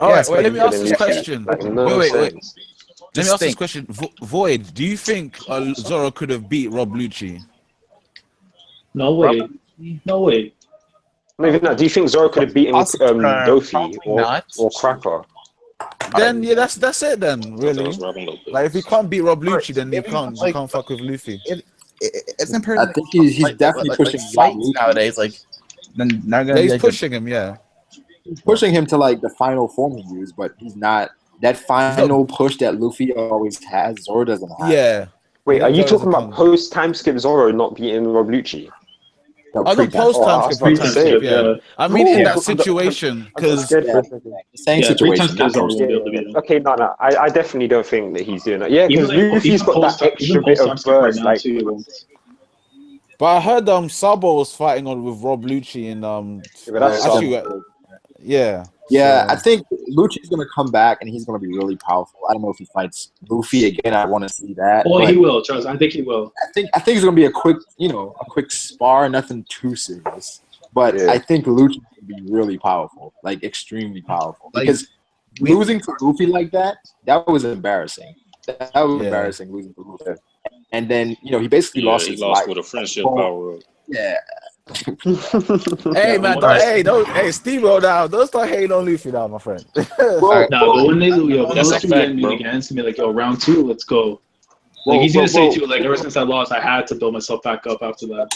All right, wait, let me ask this question. Like, no wait. sense. Let me ask this question. Void, do you think Zoro could have beat Rob Lucci? No way. No way. Not even that. Do you think Zoro could have beaten Dofi or Cracker? Then yeah, that's it then. Really, like if he can't beat Rob Lucci, then you can't fuck with Luffy. It's imperative. I think he's definitely pushing fights nowadays. Like, then now he's pushing him. Yeah, he's pushing him to like the final form he used, but he's not. That final push that Luffy always has, Zoro doesn't have. Yeah. Wait, are you talking about post time skip Zoro not beating Rob Lucci? No, post time skip. Yeah. I mean, in that situation, because same situation. Okay, no. I definitely don't think that he's doing that. Yeah, because Luffy's got that extra bit of burst. Like, but I heard Sabo was fighting on with Rob Lucci and yeah. Yeah, I think Lucci's gonna come back and he's gonna be really powerful. I don't know if he fights Luffy again. I want to see that. Oh, he will, Charles. I think he will. I think it's gonna be a quick spar, nothing too serious. But I think Lucci's gonna be really powerful, like extremely powerful. Because losing to Luffy like that was embarrassing. That was embarrassing losing to Luffy. And then he basically lost his life. With a friendship power up. Yeah. Hey man, hey Stebo now, don't start hating on Luffy now, my friend. But when they those two meet again, it's gonna be like, round 2, let's go. Like he's gonna say too, like ever since I lost, I had to build myself back up after that.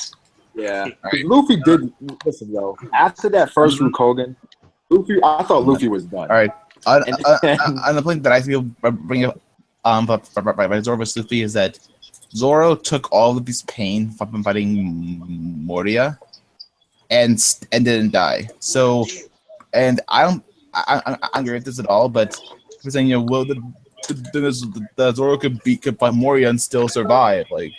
Yeah, Luffy did. Listen, after that first Rukogen, I thought Luffy was done. All right, on the point that I feel bring up by Zoro vs Luffy is that Zoro took all of this pain from fighting Moria and didn't die. So, and I'm agree with this at all, but we're saying, the Zoro could fight Moria and still survive. Like,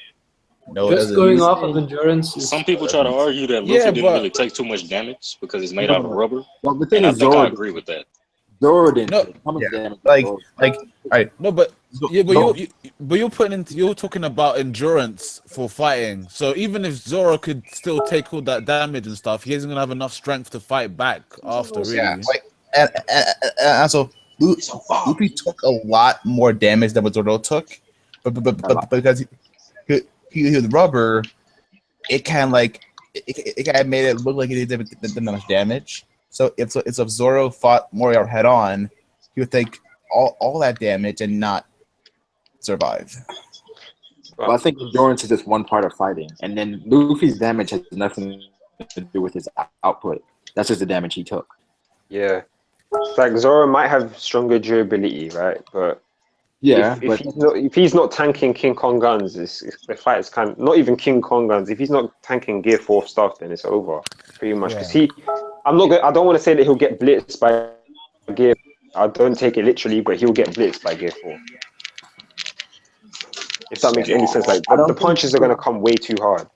just going off of endurance. Some people try to argue that Luffy didn't really take too much damage because it's made out of rubber. Well, the thing is, I agree with that. Zoro didn't. How much damage? All right. No, but you're talking about endurance for fighting. So even if Zoro could still take all that damage and stuff, he isn't gonna have enough strength to fight back after. Really. Yeah. And also, Luffy took a lot more damage than what Zoro took, but because he was rubber, it kind of made it look like he didn't that much damage. So if Zoro fought Moria head on, he would take all that damage and not survive. Well, I think endurance is just one part of fighting, and then Luffy's damage has nothing to do with his output. That's just the damage he took. Yeah, it's like Zoro might have stronger durability, right? But if he's not tanking King Kong guns, the fight is kind of not even King Kong guns. If he's not tanking Gear 4 stuff, then it's over pretty much. Because I don't want to say that he'll get blitzed by Gear. I don't take it literally, but he'll get blitzed by Gear 4. If that makes any sense, like the punches are gonna come way too hard.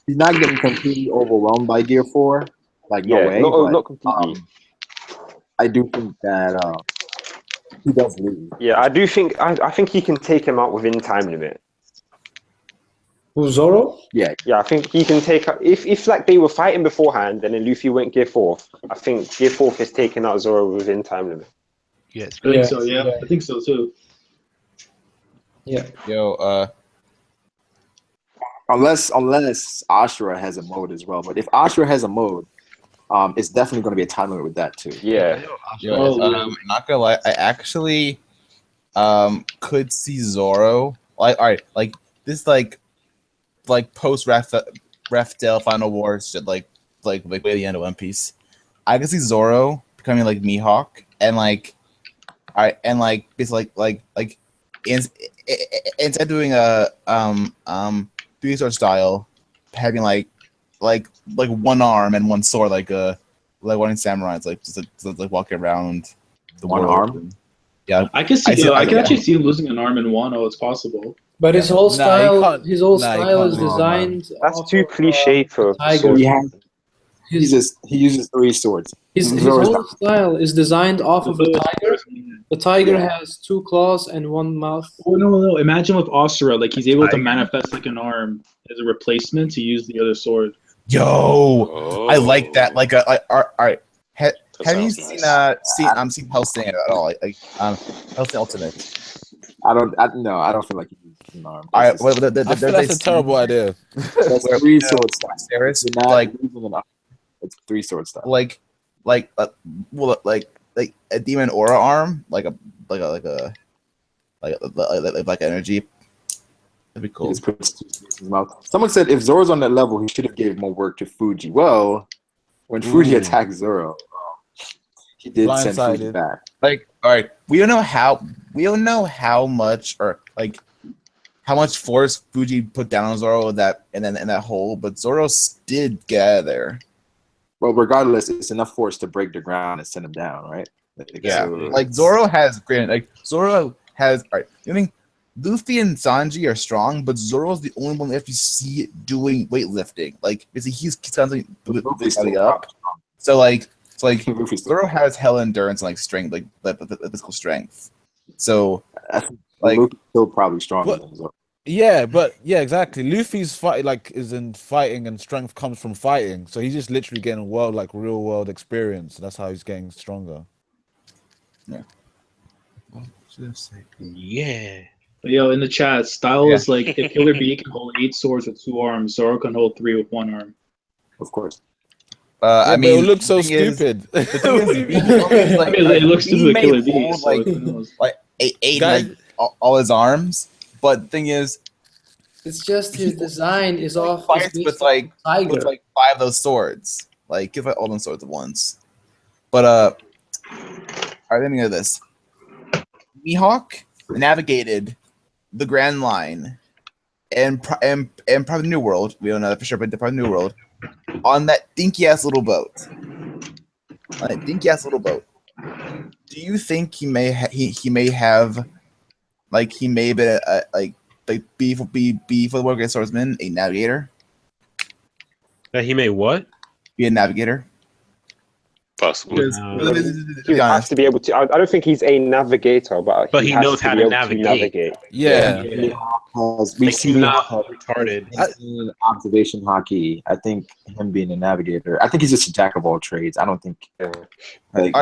He's not getting completely overwhelmed by Gear 4. Like no way. Not completely. I do think that he does lose. Yeah, I do think I think he can take him out within time limit. Who, Zoro? Yeah, I think he can take out if like they were fighting beforehand and then Luffy went Gear 4. I think Gear 4 is taking out Zoro within time limit. Yes, I think so. Yeah, I think so too. Yeah. Unless Ashura has a mode as well, but if Ashura has a mode, it's definitely going to be a time limit with that too. Yeah. Not gonna lie, I actually could see Zoro like post Raftel Final War shit like way at the end of One Piece. I could see Zoro becoming like Mihawk and basically instead of doing a 3-sword style, having like one arm and one sword, like one in samurais, just walking around the one world. arm. Yeah, I can see. I can actually see him losing an arm in Wano. It's possible. But his whole style, is designed. That's too cliche for Tiger. He uses 3 swords. His whole style is designed off of a tiger, The tiger has 2 claws and 1 mouth. Oh no! Imagine with Asura, like he's able to manifest like an arm as a replacement to use the other sword. Yo, I like that. Like, all right. Have you seen seen Hellsing at all? Hellsing Ultimate. I don't feel like he uses an arm. I feel that's a terrible idea. That's 3 sword styles. Like it's 3 sword styles. Like a demon aura arm, like energy. That'd be cool. Someone said if Zoro's on that level, he should have gave more work to Fuji. Well, when Fuji attacked Zoro, he did send Fuji back. Like, all right, we don't know how much or like how much force Fuji put down on Zoro in that hole, but Zoro did get out of there. Well, regardless, it's enough force to break the ground and send him down, right? Like Zoro has great. Like Zoro has. All right, I mean, Luffy and Sanji are strong, but Zoro's the only one that you see it doing weightlifting. Like, he's constantly up. So Zoro has hell endurance and like strength, like physical strength. So like Luffy's still probably stronger than Zoro. Yeah, exactly. Luffy's is in fighting, and strength comes from fighting. So he's just literally getting real world experience. That's how he's getting stronger. Yeah. Yeah. But yo, in the chat, Style is like, if Killer Bee can hold 8 swords with 2 arms, Zoro can hold 3 with 1 arm. Of course. I mean, it looks so stupid. It looks stupid with Killer Bee. Like eight all his arms. But the thing is, it's just his design is off. Fights with like 5 of those swords. Like give all them swords at once. But all right, let me know this. Mihawk navigated the Grand Line and probably the New World. We don't know that for sure, but probably the New World on that dinky ass little boat. Do you think he may have be for the Warrior Swordsman a navigator? That he may what? Be a navigator. Possibly. He has to be able to. I don't think he's a navigator, but he knows how to navigate. Yeah. We see not retarded. Observation hockey. I think him being a navigator. I think he's just a jack of all trades. I don't think. All right.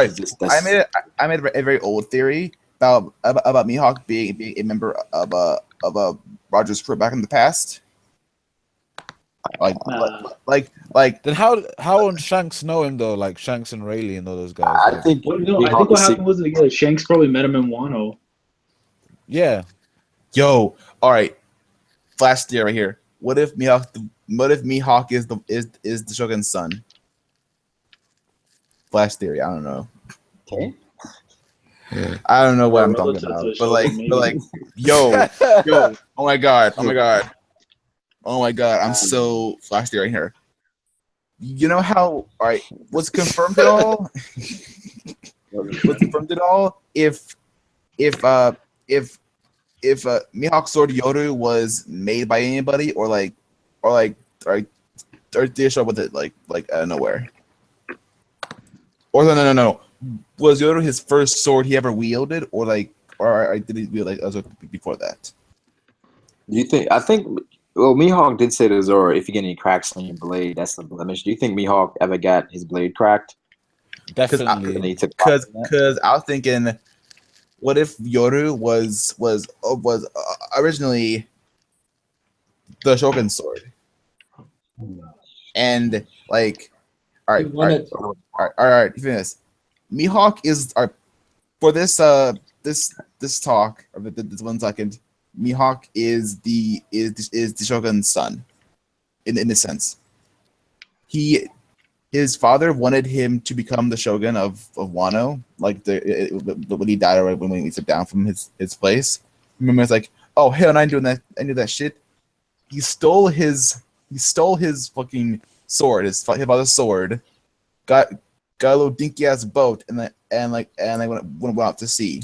I made a very old theory about Mihawk being a member of a Roger's crew back in the past. Then how Shanks know him though? Like Shanks and Rayleigh and all those guys. I think what happened was Shanks probably met him in Wano. Yeah. Yo, all right. Flash theory right here. What if Mihawk is the Shogun's son? Flash theory. I don't know. Okay. I don't know what I'm talking about, but like, yo, oh my god, I'm so flash theory here. You know how? All right, what's confirmed at all? If Mihawk's sword Yoru was made by anybody, or did they show up with it like out of nowhere? Or no. Was Yoru his first sword he ever wielded, or did he wield before that? Do you think? I think. Well, Mihawk did say to Zoro, "If you get any cracks on your blade, that's the blemish." Do you think Mihawk ever got his blade cracked? Definitely. Because I was thinking, what if Yoru was originally the Shogun's sword, and like, all right. You finish. Mihawk is for this talk or this 1 second. Mihawk is the Shogun's son, in a sense. His father wanted him to become the Shogun of Wano, when he died or when he stepped down from his place. Remember, it's like, oh hell, I knew that shit. He stole his fucking sword, his father's sword, got a little dinky ass boat, and went out to sea.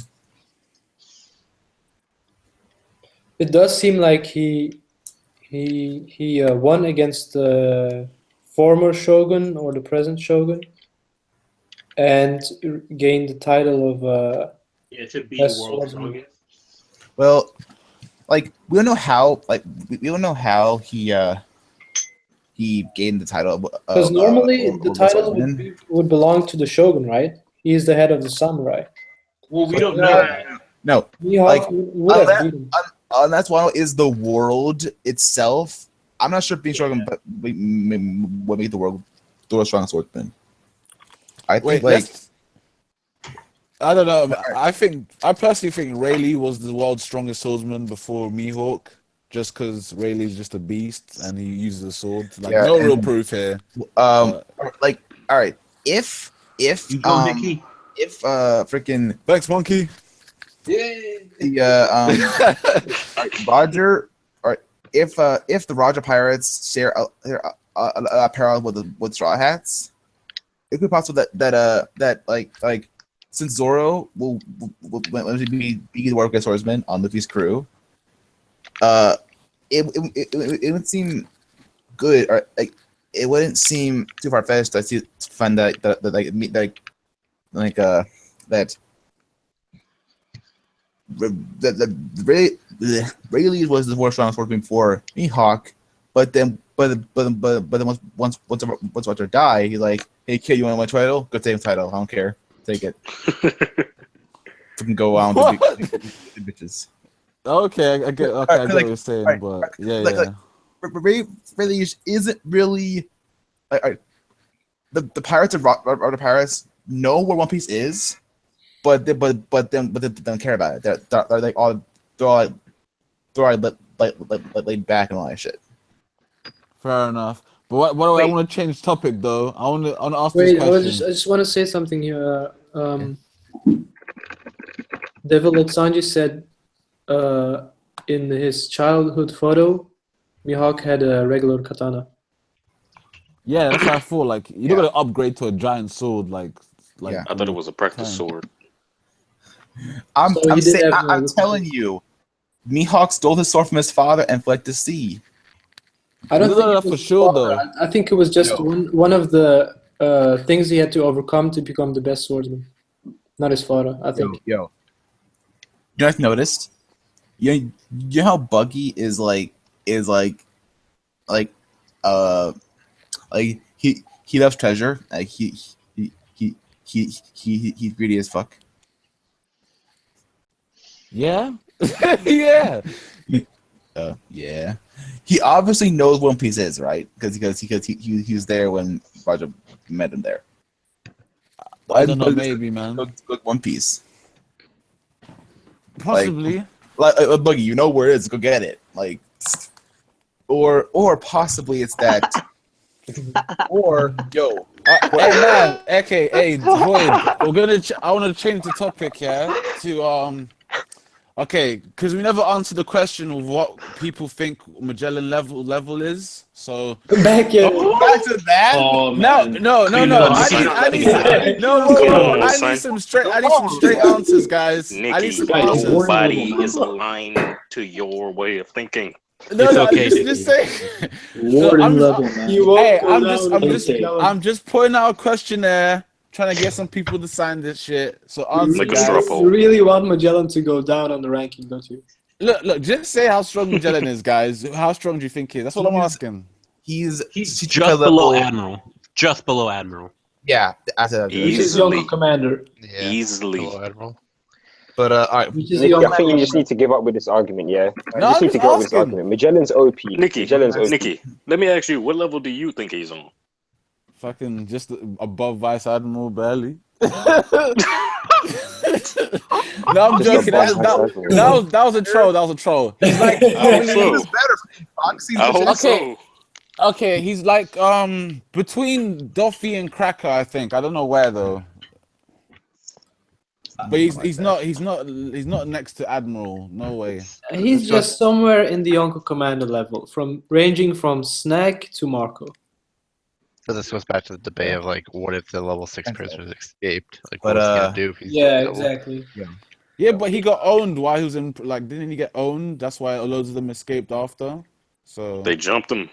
It does seem like he won against the former shogun or the present shogun, and gained the title of Yeah, to be Best world's swordsman. strongest. Well, like we don't know how. Like we don't know how he gained the title. Because normally the title swordsman. would belong to the shogun, right? He is the head of the samurai. Well, we don't know that. No, Mihawk like would have beat him. unless Wano is the world itself. I'm not sure if being shogun, but would make the world strongest swordsman. I think I don't know. I personally think Rayleigh was the world's strongest swordsman before Mihawk, just because Rayleigh's just a beast and he uses a sword. Like no real proof here. Like all right, if freaking thanks, monkey. Roger, or if the Roger pirates share a parallel with Straw Hats, it could be possible that like since Zoro will be the world swordsman on Luffy's crew, it would seem good, or like it wouldn't seem too far fetched to find that Rayleigh was the worst strongest swordsman for Mihawk, but then once Roger die, he's like, hey kid, you want my title? Go take the title. I don't care. Take it. Fucking go on with the bitches. Okay, I get what you're saying, right, but Rayleigh isn't really like the pirates of Roger Pirates know where One Piece is. But they don't care about it. They're like all laid back and all that shit. Fair enough. But what I want to change topic though. I want to ask this question. I just want to say something here. Devil like Sanji said in his childhood photo, Mihawk had a regular katana. Yeah, that's what I thought. Like you're not gonna upgrade to a giant sword, like. I thought it was a practice sword. I'm telling you, Mihawk stole his sword from his father and fled to sea. I don't think that for sure though. I think it was just one of the things he had to overcome to become the best swordsman. Not his father, I think. You know what I've noticed? You know how Buggy is like he loves treasure. Like he's greedy as fuck. Yeah. Yeah. Yeah. He obviously knows One Piece is, right? Because he was there when Roger met him there. I don't know, maybe, man. Look, One Piece. Possibly. Like Buggy, you know where it is. Go get it. Like, or possibly it's that. Or yo. Hey man. Okay. Hey, Void. I want to change the topic here to Okay, because we never answered the question of what people think Magellan level is. So back to that. Oh, no. I need some straight answers, guys. Nikki, nobody is aligned to your way of thinking. No, just say. I'm just putting out a questionnaire. Trying to get some people to sign this shit. So answer, guys. You really want Magellan to go down on the ranking, don't you? Look. Just say how strong Magellan is, guys. How strong do you think he is? That's what I'm asking. He's just below Admiral. Just below Admiral. Yeah, he's Yonko commander. Yeah, easily. Admiral. But all right. Nikki, I think you just need to give up with this argument. Yeah, you just need to give up with this argument. Magellan's OP. Nikki, let me ask you, what level do you think he's on? Fucking just above Vice Admiral, barely. No, I'm joking. That was a troll. He's like, okay. He's like between Duffy and Cracker, I think. I don't know where though. But he's not next to Admiral. No way. He's just somewhere in the Yonko commander level, ranging from Snag to Marco. So this goes back to the debate of like, what if the level 6 prisoners escaped? Like, what was he gonna do? If he's exactly. Yeah, but he got owned while he was in. Like, didn't he get owned? That's why loads of them escaped after. So they jumped him.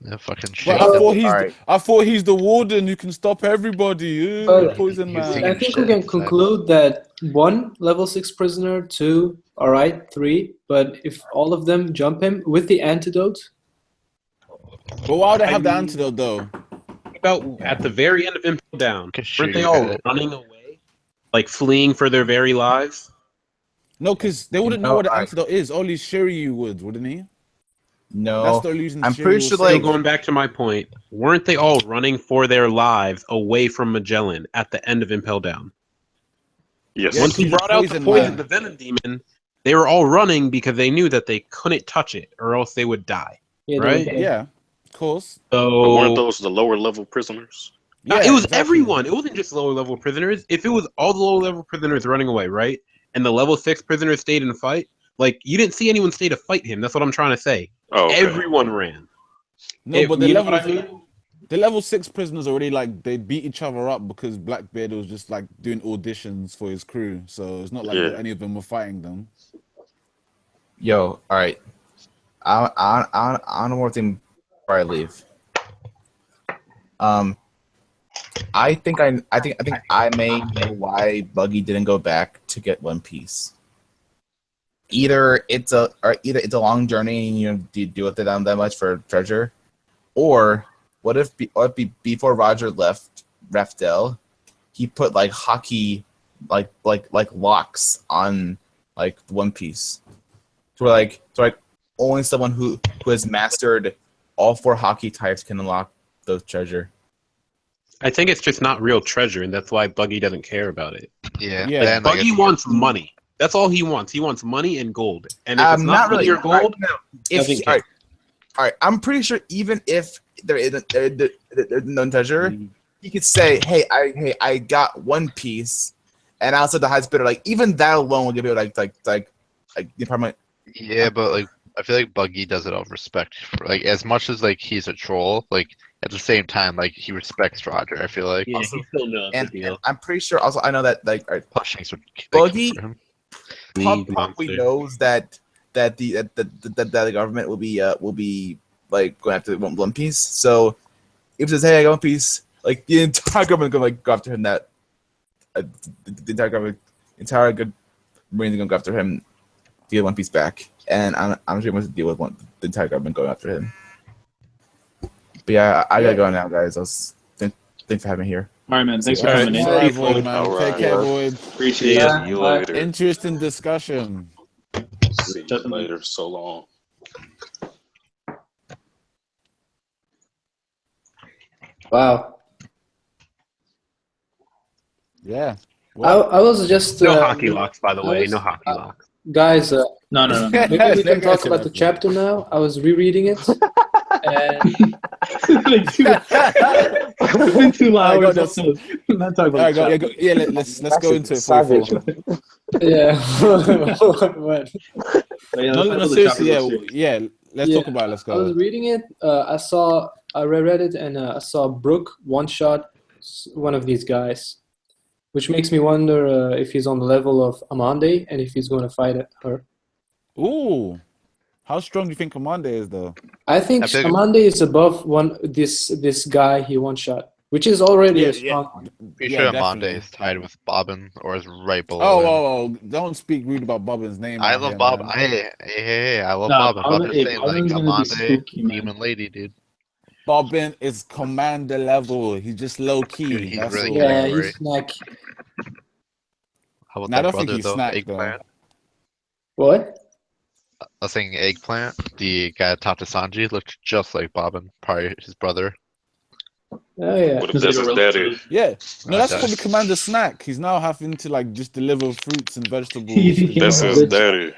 Yeah, fucking shit. But I thought he's the warden who can stop everybody. Poison man. I think we can conclude that 1 level 6 prisoner, 2, all right, 3. But if all of them jump him with the antidote. But why would they have the antidote though? About at the very end of Impel Down, weren't they all running away, like fleeing for their very lives? No, because they wouldn't know what the antidote is. Only Shiryu would, wouldn't he? No, that's the illusion. I'm pretty sure. Like, going back to my point, weren't they all running for their lives away from Magellan at the end of Impel Down? Yes. Once he brought out the poison, the venom demon, they were all running because they knew that they couldn't touch it, or else they would die. Right? Yeah, of course. So but weren't those the lower level prisoners? No, it was everyone. It wasn't just lower level prisoners. If it was all the lower level prisoners running away, right, and the level 6 prisoners stayed in the fight, like you didn't see anyone stay to fight him. That's what I'm trying to say. Oh, okay. Everyone ran. No, but the level 6 prisoners already like they beat each other up because Blackbeard was just like doing auditions for his crew. So it's not like any of them were fighting them. Yo, all right. I don't know more thing before I leave. I think I may know why Buggy didn't go back to get One Piece. Either it's a long journey and you deal with it on that much for treasure, or what if before Roger left Raftel, he put like hockey like locks on like One Piece, so like only someone who has mastered all 4 hockey types can unlock those treasure. I think it's just not real treasure, and that's why Buggy doesn't care about it. Yeah. Like, Buggy wants money. That's all he wants. He wants money and gold. And if it's not money or gold, all right. I'm pretty sure even if there's no treasure, he could say, "Hey, I got One Piece," and outside the highest bidder, like even that alone will give you like the apartment. Yeah, but like I feel like Buggy does it out of respect. Like as much as like he's a troll, like at the same time, like he respects Roger. I feel like. Yeah, also, he still knows the deal. And I'm pretty sure. Also, I know that like Pushings would Buggy probably knows that the government will be like going after One Piece. So if it says, "Hey, I got One Piece," like the entire government gonna like go after him. That the entire good Marines gonna go after him to get One Piece back. And I'm sure he wants to deal with the entire government going after him. But yeah, I gotta go now, guys. Thanks for having me here. All right, man. Thanks for coming in. Take care, Void. Appreciate it. See you later. Interesting discussion. See you later. So long. Wow. Yeah. I was just no hockey locks, by the way. No hockey locks. Guys, no. Maybe we can talk about the chapter now. I was rereading it. And it's been 2 hours. Let's not talk about let's go into it. Savage. Yeah. What? No, seriously, yeah. Let's talk about it. Let's go. I was reading it. I reread it, and I saw Brooke one-shot one of these guys, which makes me wonder if he's on the level of Amande and if he's going to fight her. Ooh. How strong do you think Amande is, though? I think Amande is above this guy he one-shot, which is already a strong. Pretty sure Amande is tied with Bobbin or is right below. Oh! Don't speak rude about Bobbin's name. I love Bobbin. Hey, I love Bobbin. I'm just saying, like Amande, demon lady, dude. Bobbin is commander level. He's just low key. Dude, he's That's really all. He's snacky. How about I that don't brother, think he's though? snack, Eggplant. What? I was saying Eggplant, the guy that talked to Sanji, looked just like Bobbin, probably his brother. Oh yeah. What if that's his daddy? Yeah. No, that's probably Commander Snack. He's now having to like just deliver fruits and vegetables. That's his daddy.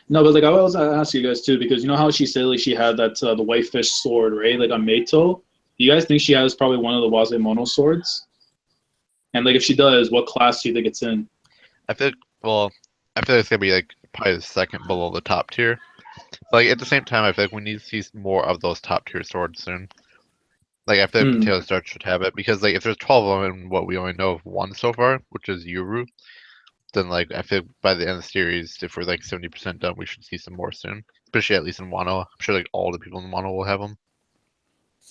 No, but like I was ask you guys too, because you know how she said like she had that the white fish sword, right? Like on Meito. Do you guys think she has probably one of the Wazemono swords? And like if she does, what class do you think it's in? I feel it's gonna be like probably the second below the top tier. Like at the same time, I feel like we need to see more of those top tier swords soon. Like I feel like Taylor Stark should have it because like if there's 12 of them, and what we only know of one so far, which is Yuru, then like I feel by the end of the series, if we're like 70% done, we should see some more soon. Especially at least in Wano. I'm sure like all the people in Wano will have them.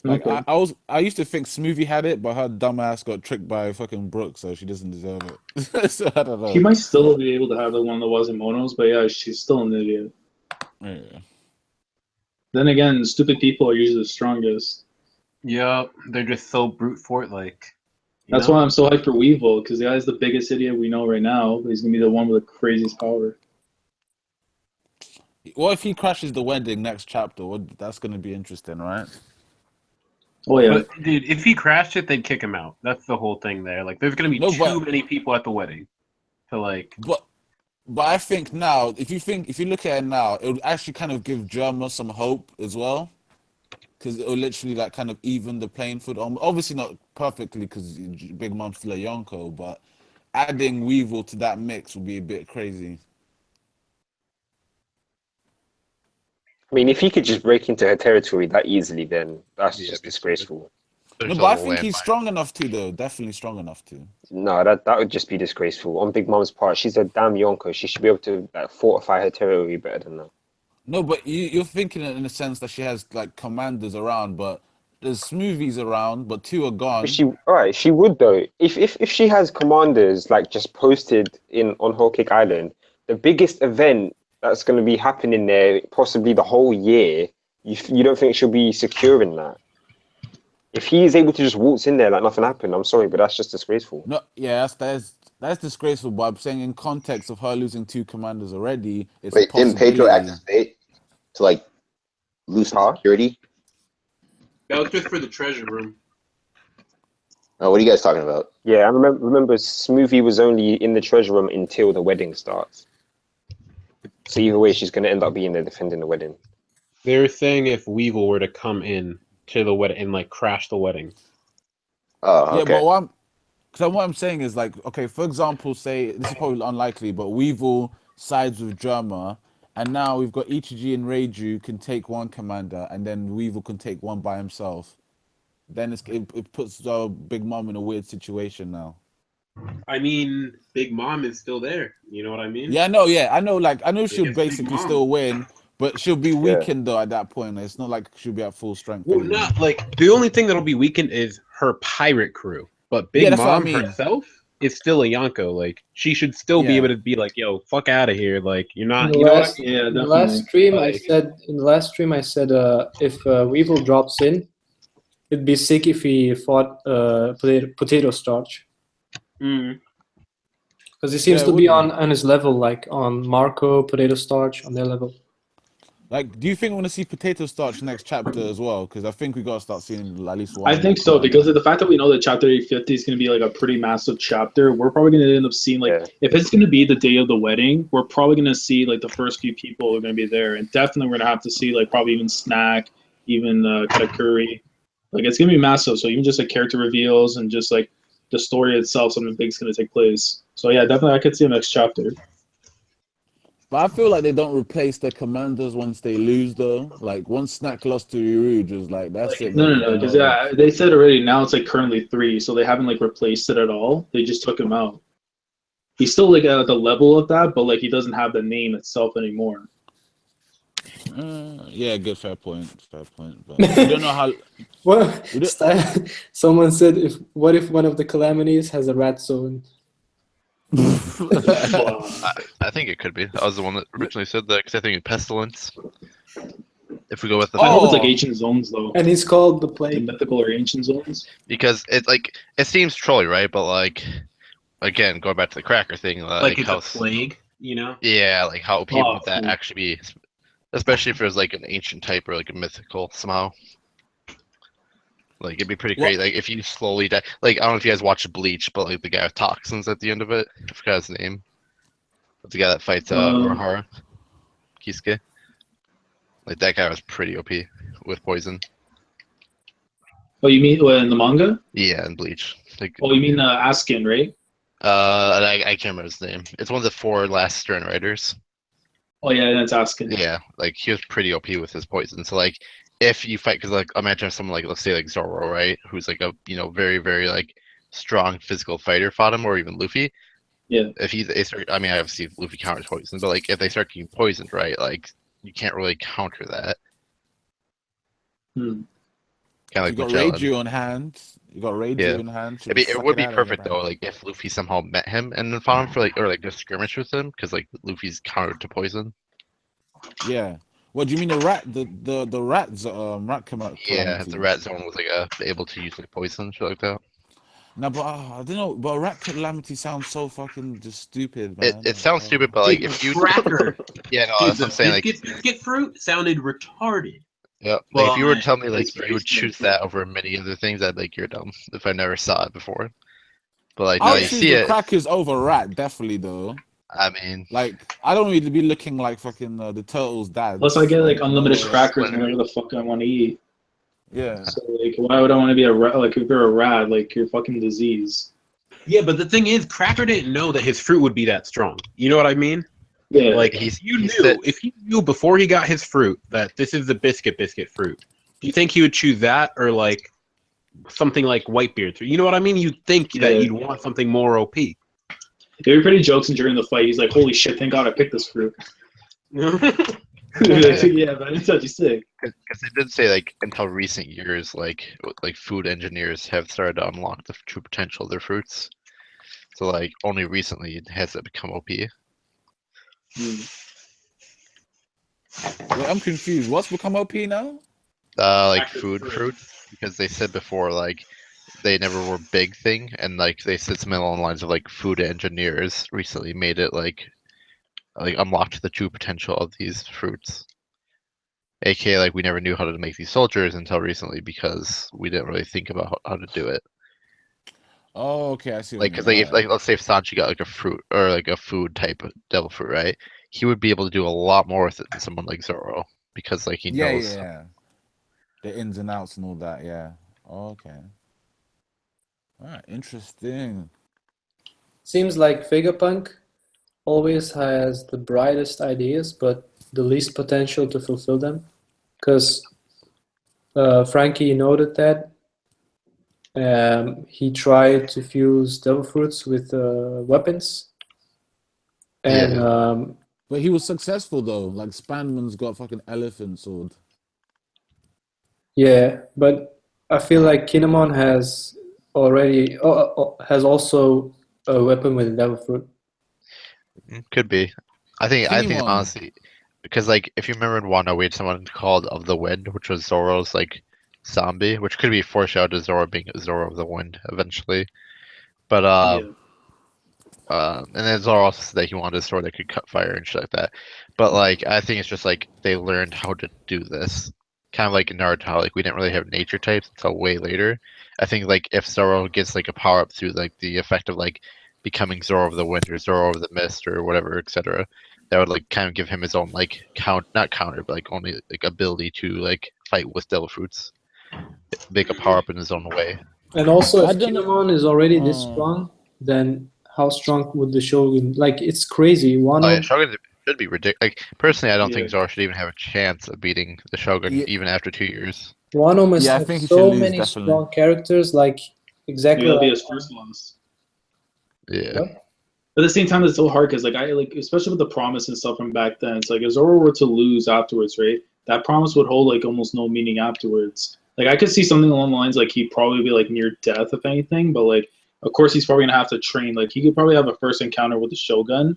Like Okay. I used to think Smoothie had it, but her dumbass got tricked by fucking Brooke, so she doesn't deserve it. So I don't know. She might still be able to have the one that wasn't Mono's, but yeah, she's still an idiot. Yeah. Then again, stupid people are usually the strongest. Yep, they're just so brute force like. That's why I'm so hyped for Weevil, because the guy's the biggest idiot we know right now, but he's gonna be the one with the craziest power. What if he crashes the wedding next chapter? That's gonna be interesting, right? Oh yeah, But, dude, if he crashed it, they'd kick him out. That's the whole thing there. Like, there's gonna be too many people at the wedding to like. But I think now, if you look at it now, it would actually kind of give Germa some hope as well, because it will literally like kind of even the playing field. Obviously not perfectly, because Big Mom's still a Yonko, but adding Weevil to that mix would be a bit crazy. I mean, if he could just break into her territory that easily, then that's just disgraceful. No, but I think he's strong enough to, though. Definitely strong enough to. No, that would just be disgraceful. On Big Mom's part, she's a damn Yonko. She should be able to like, fortify her territory better than that. No, but you're thinking it in the sense that she has like commanders around, but there's Smoothies around, but 2 are gone. But she would though. If she has commanders like just posted on Whole Cake Island, the biggest event that's going to be happening there, possibly the whole year, you don't think she'll be securing that? If he is able to just waltz in there like nothing happened, I'm sorry, but that's just disgraceful. No, yeah, that's disgraceful. But I'm saying in context of her losing 2 commanders already, it's Wait, didn't Pedro activate to like lose security? That was just for the treasure room. Oh, what are you guys talking about? Yeah, I remember Smoothie was only in the treasure room until the wedding starts. So either way, she's going to end up being there defending the wedding. They were saying if Weevil were to come in to the wedding and like crash the wedding. Oh, okay. Yeah, but what I'm saying is like, okay, for example, say this is probably unlikely, but Weevil sides with Germa, and now we've got Ichiji and Reiju can take 1 commander, and then Weevil can take 1 by himself. Then it puts Big Mom in a weird situation now. I mean, Big Mom is still there. You know what I mean? Yeah, I know she'll basically still win, but she'll be weakened though at that point. It's not like she'll be at full strength. Well, not like the only thing that'll be weakened is her pirate crew, but Big Mom herself is still a Yonko. Like she should still be able to be like, "Yo, fuck out of here!" Like you're not. You know what I mean? Yeah, in the last stream, I said if Weevil drops in, it'd be sick if he fought potato starch. Because he seems to be on his level, like on Marco, potato starch, on their level. Like, do you think we're gonna see potato starch next chapter as well? Because I think we gotta start seeing at least 1. I think so, because of the fact that we know that chapter 850 is going to be like a pretty massive chapter. We're probably going to end up seeing like if it's going to be the day of the wedding, we're probably going to see like the first few people are going to be there, and definitely we're going to have to see like probably even Snack, even Katakuri. Like it's going to be massive. So even just like character reveals and just like the story itself, something big's going to take place. So yeah, definitely I could see the next chapter. But I feel like they don't replace their commanders once they lose, though. Like, once Snack lost to Uruj, was like, that's it. No, because they said already now it's like currently 3, so they haven't like replaced it at all. They just took him out. He's still like at the level of that, but like he doesn't have the name itself anymore. Yeah, good, fair point. But we don't know how. Well, someone said, what if one of the calamities has a rat zone? I think it could be. I was the one that originally said that because I think pestilence. If we go with the, I hope it's like ancient zones though. And he's called the plague. The mythical or ancient zones. Because it's like it seems trolly, right? But like again, going back to the cracker thing, like it's how a plague, you know? Yeah, like how people would that actually be, especially if it was like an ancient type or like a mythical somehow. Like it'd be pretty great. Like if you slowly die. Like I don't know if you guys watched Bleach, but like the guy with toxins at the end of it. I forgot his name. But the guy that fights Urahara, Kisuke. Like that guy was pretty OP with poison. Oh, you mean in the manga? Yeah, in Bleach. Like, oh, you mean Askin, right? I can't remember his name. It's one of the 4 last Stern Riders. Oh yeah, that's Askin. Yeah, like he was pretty OP with his poison. So like, if you fight, because like imagine someone like let's say like Zoro, right, who's like a very very like strong physical fighter fought him, or even Luffy. Yeah. If they start, I mean, obviously Luffy counters poison, but like if they start getting poisoned, right, like you can't really counter that. Kind of You like got Magellan. Reiju on hand. You got Reiju in hand. I mean, it would be perfect though, like if Luffy somehow met him and then found him for like, or like just skirmish with him, because like Luffy's counter to poison. Yeah. What do you mean the rat? The rat rat calamity? Yeah, the rat zone was like able to use like poison, shit like that. No, but I don't know. But rat calamity sounds so fucking just stupid, man. It sounds stupid, but like if you cracker, yeah, no, dude, that's what I'm saying. Like, biscuit fruit sounded retarded. yeah, like if you were to tell me like you would choose that over many other things, I'd like you're dumb if I never saw it before. But like now you see it. Crackers over rat, definitely though. I mean, like I don't need to be looking like fucking the turtles' dad. Plus, I get like unlimited crackers whenever the fuck I want to eat. Yeah. So like, why would I want to be a rat? Like, if you're a rat, like you're fucking disease. Yeah, but the thing is, Cracker didn't know that his fruit would be that strong. You know what I mean? Yeah. Like if he knew before he got his fruit that this is the biscuit fruit, do you think he would choose that or like something like Whitebeard fruit? You know what I mean? You'd think that you'd want something more OP. Everybody jokes during the fight. He's like, "Holy shit! Thank God I picked this fruit." Yeah, but it's actually sick. Because it did say like until recent years, like food engineers have started to unlock the true potential of their fruits. So like only recently has it become OP. Wait, I'm confused. What's become OP now? Like food fruit, because they said before like they never were big thing, and like they said something along the lines of like food engineers recently made it like unlocked the true potential of these fruits. AKA like we never knew how to make these soldiers until recently because we didn't really think about how to do it. Oh, okay, I see. Like, because like if like let's say if Sanji got like a fruit or like a food type of devil fruit, right? He would be able to do a lot more with it than someone like Zoro because like he knows. Yeah. The ins and outs and all that. Yeah. Okay. All right. Interesting. Seems like Vegapunk always has the brightest ideas, but the least potential to fulfill them. Because Frankie noted that he tried to fuse devil fruits with weapons, and but he was successful though. Like Spanman's got fucking elephant sword. Yeah, but I feel like Kinemon has already has also a weapon with devil fruit. Could be. I think honestly, because like if you remember in Wano, we had someone called of the Wind, which was Zoro's like zombie, which could be foreshadowed to Zoro being Zoro of the Wind eventually. But and then Zoro also said that he wanted a sword that could cut fire and shit like that. But like I think it's just like they learned how to do this. Kind of like in Naruto, like we didn't really have nature types until way later. I think like if Zoro gets like a power up through like the effect of like becoming Zoro of the Wind or Zoro of the Mist or whatever, etc., that would like kind of give him his own like not counter, but like only like ability to like fight with devil fruits, make a power up in his own way. And also, if Kinemon is already this strong, then how strong would the Shogun? Like it's crazy. Wano. Oh, yeah, Shogun should be ridiculous. Like personally, I don't think Zoro should even have a chance of beating the Shogun even after 2 years. Wano must have so many strong characters. Like exactly. That'll be his first loss. Yeah. But at the same time, it's so hard because, like, especially with the promise and stuff from back then, it's like if Zoro were to lose afterwards, right? That promise would hold like almost no meaning afterwards. Like, I could see something along the lines like he'd probably be like near death if anything, but like, of course, he's probably gonna have to train. Like, he could probably have a first encounter with the Shogun.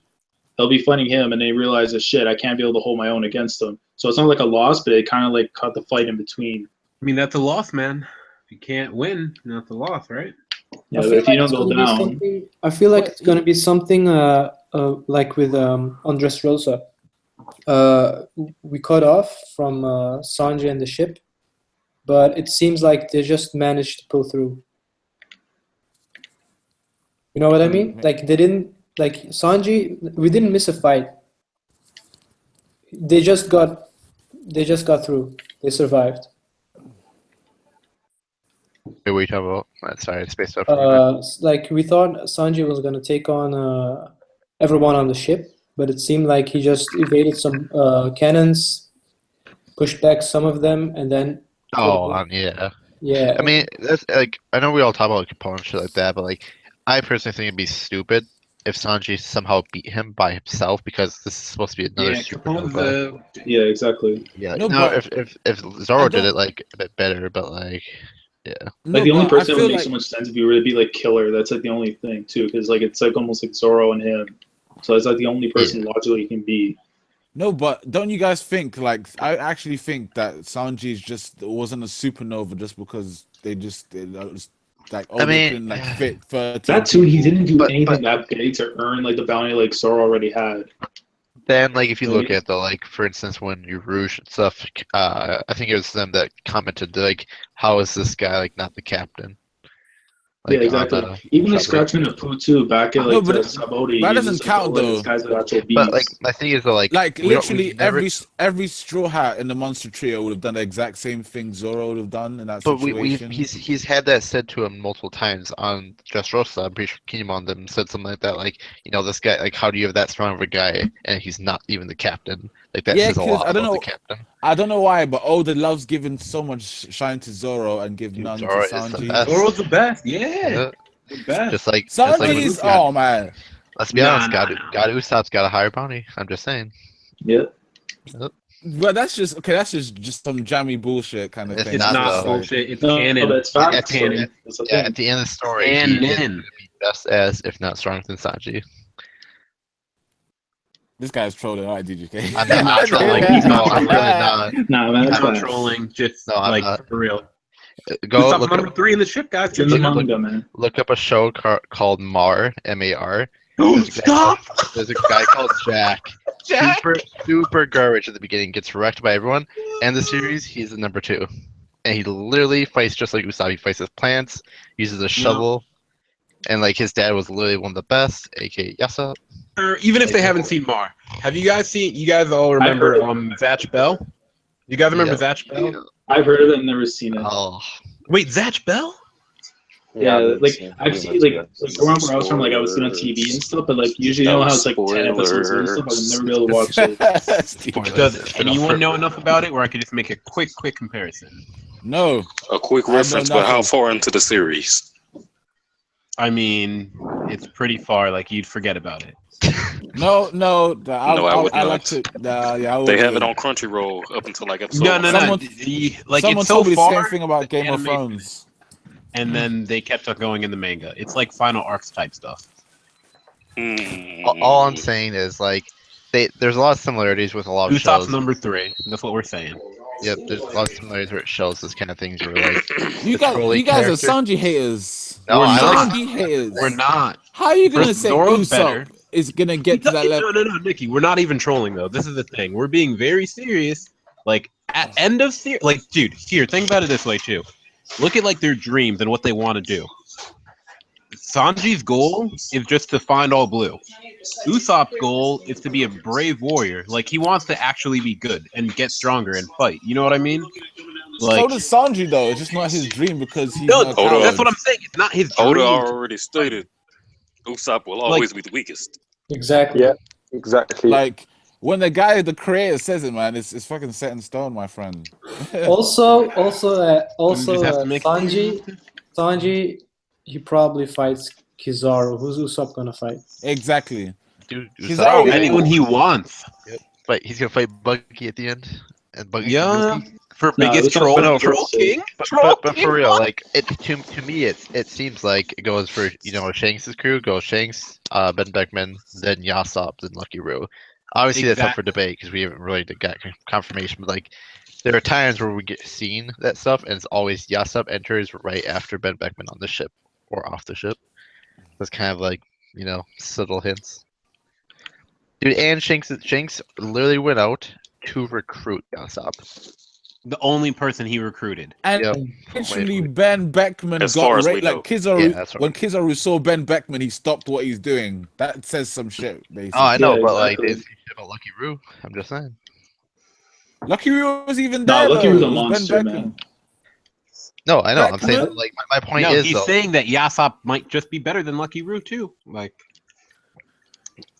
They'll be fighting him, and then he realizes, shit, I can't be able to hold my own against him. So it's not like a loss, but it kind of like cut the fight in between. I mean, that's a loss, man. If you can't win, that's a loss, right? Yeah, but if you don't go down, I feel like it's going to be something like with Andres Rosa. We cut off from Sanji and the ship, but it seems like they just managed to pull through. You know what I mean? Like they didn't like Sanji. We didn't miss a fight. They just got through. They survived. Wait, what are you talking about? Sorry, I spaced out. Like we thought Sanji was gonna take on everyone on the ship, but it seemed like he just evaded some cannons, pushed back some of them, and then. Yeah. Yeah. I mean, that's like I know we all talk about like Capone and shit like that, but like I personally think it'd be stupid if Sanji somehow beat him by himself, because this is supposed to be another supernova. Yeah, exactly. Yeah. No, No, but if Zoro did it like a bit better, but like, yeah. no, Like the only but I person that feel would make like so much sense if you were to be like Killer. That's like the only thing too, because like it's like almost like Zoro and him. So it's like the only person logically he can be. no, but don't you guys think like I actually think that Sanji's just wasn't a supernova just because they like I they mean, couldn't like fit 13 That too, he people. didn't do But- anything that big to earn like the bounty like Zoro already had. Then, like, if you look Right. at the, like, for instance, when you Rouge and stuff, I think it was them that commented, like, how is this guy, like, not the captain? Like, Yeah, exactly. on, Even like Chopper. Scratchman and Pooh too, back at No, like but Saboti, that he doesn't was, like, count, oh, like, though. this guy's an actual beast. But, like, my thing is, that, like we literally never, every straw hat in the monster trio would have done the exact same thing Zoro would have done in that but situation. he's had that said to him multiple times on Dressrosa. I'm pretty sure Kinemon them said something like that, like, you know, this guy, like, how do you have that strong of a guy and he's not even the captain? Like, that says a lot about the captain. I don't know why, but Oda loves giving so much shine to Zoro and give none to Zoro is the Sanji. best. Zoro's the best. Yeah. The best. Just like Sanji's, oh man. Let's be honest, God Usopp's got a higher bounty. I'm just saying. Yeah. Well, that's just some jammy bullshit kind of thing. It's not bullshit. It's canon. It's facts. At the end of the story, he is going to be just as, if not stronger than Sanji. This guy's trolling. All right, DGK. I'm not trolling. No, I'm really not. Nah, man, that's I'm not fine. trolling. Just No, I'm like not. for real. Go Usopp's look number up, 3 in the ship, guys. It's in the manga, man. look up a show called Mar, M-A-R. Stop! There's a guy called Jack. Super garbage at the beginning. Gets wrecked by everyone. And the series, he's the number 2. And he literally fights just like Usopp. He fights with plants, uses a shovel. And like his dad was literally one of the best, aka Yasa. Or even if they haven't seen Mar, have you guys seen? You guys all remember Zatch Bell? You guys remember Zatch Bell? I've heard of it and never seen it. Oh, wait, Zatch Bell? Yeah, like I've seen like growing up where I was from, like I was seeing on TV and stuff, but like usually you know how it's like 10 episodes and stuff. I would never be able to watch it. Does anyone know enough about it where I could just make a quick comparison? No. A quick reference, but how far into the series? I mean, it's pretty far. Like you'd forget about it. No, I would I not. like to. Yeah, They have it on Crunchyroll up until like episode. No. Like someone it's so told me the far. same thing about Game of Thrones. And then they kept on going in the manga. It's like final arcs type stuff. all I'm saying is like there's a lot of similarities with a lot of Usopp's shows. number 3. That's what we're saying. Yep, there's a lot of similarities where it shows this kind of things where like You guys are Sanji haters. No, We're not. Sanji haters. We're not. How are you gonna First, say Zoro's Usopp better. is gonna get to that level? No, Nikki. We're not even trolling though. This is the thing. We're being very serious. Like at end of series, like dude, here, think about it this way too. Look at like their dreams and what they want to do. Sanji's goal is just to find all blue. Usopp's goal is to be a brave warrior. Like he wants to actually be good and get stronger and fight. You know what I mean? Like, so does Sanji though. It's just not his dream because he's no, not a coward. that's what I'm saying. It's not his dream. Oda already stated Usopp will always be the weakest. Exactly. Yeah, exactly. Like when the creator says it, man, it's fucking set in stone, my friend. Also, Sanji. Sanji, he probably fights Kizaru. Who's Usopp gonna fight? Exactly. Dude, Kizaru, anyone he wants. Yep. But he's gonna fight Buggy at the end, and Buggy. For biggest troll, troll king. But for real, like it to me, it seems like it goes for Shanks' crew. Goes Shanks, Ben Beckman, then Yasop, then Lucky Roo. Obviously, that's up for debate because we haven't really got confirmation. But like, there are times where we get seen that stuff, and it's always Yasop enters right after Ben Beckman on the ship or off the ship. That's kind of like subtle hints. Dude, and Shanks literally went out to recruit Yasop. The only person he recruited. And actually, Ben Beckman as got far as we raped. know. Like Kizaru, when Kizaru saw Ben Beckman, he stopped what he's doing. That says some shit, basically. Oh, I know, but like they say shit about Lucky Roo. I'm just saying. Lucky Roo was even there. Lucky though. Roo's a It was monster, Ben Beckman. man. No, I know. I'm saying like my point is he's though. saying that Yasop might just be better than Lucky Roo too. Like,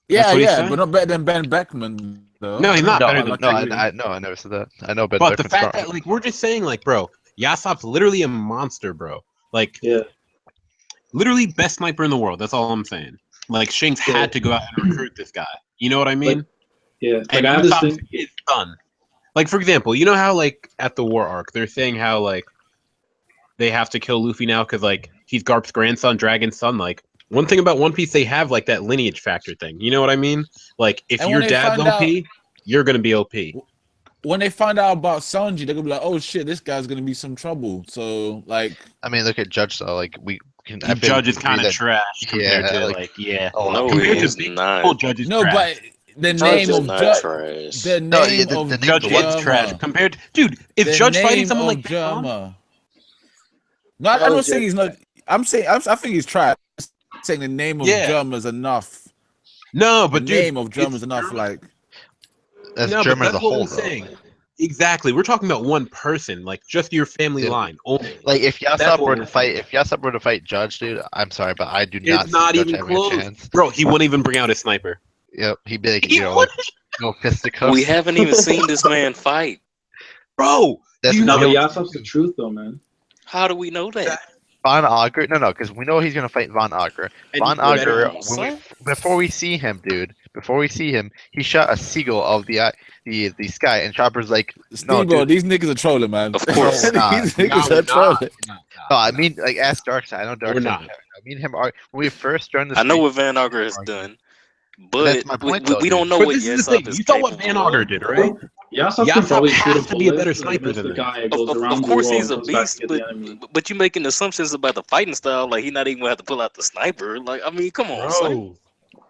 yeah, but not better than Ben Beckman. Though. No, he's not better than Lucky Roo. I never said that. I know Ben. But the Beckman's fact that like we're just saying like, bro, Yasop's literally a monster, bro. Like, yeah, literally best sniper in the world. That's all I'm saying. Like Shanks had to go out and recruit this guy. You know what I mean? Yeah. And I have this Usopp's thing. his son. Like for example, you know how like at the war arc they're saying how like they have to kill Luffy now because like he's Garp's grandson, Dragon's son. Like one thing about One Piece, they have like that lineage factor thing. You know what I mean? Like if your dad's OP, you're gonna be OP. When they find out about Sanji, they're gonna be like, "Oh shit, this guy's gonna be some trouble." So, like, I mean, look at Judge though. Like, we can. Judge is kind of trash compared to Oh no, he's not. Judge is no, trash. but the name of Judge, the name of Judge is trash compared. Dude, if Judge fighting someone like Germa, no, I'm not saying he's not. I'm saying I think he's trash. I'm saying the name of Germa is enough. No, but the name of Germa is enough. Like. That's German as a whole, saying. Exactly, we're talking about one person, like just your family line. Only. Like if Usopp were to fight, Judge, dude, I'm sorry, but I do not. It's not even close, bro. He wouldn't even bring out a sniper. Yep, he'd be like, no fisticuffs. We haven't even seen this man fight, bro. That's not Usopp's the truth, though, man. How do we know that? Von Augur, no, because we know he's gonna fight Von Augur. Von Augur, before we see him, dude. Before we see him, he shot a seagull of the sky, and Chopper's like, "No, Stebo, these niggas are trolling, man. Of course, these niggas are trolling." No, I mean, like, ask Darkseid. I know Darkseid. I mean him. When we first joined the. I know what Van Augur has done, but we don't know what Usopp is. You saw what Van Augur did, right? Usopp has to be a better sniper than the guy. Of course, he's a beast, but you're making assumptions about the fighting style. Like, he's not even gonna have to pull out the sniper. Like, I mean, come on, son.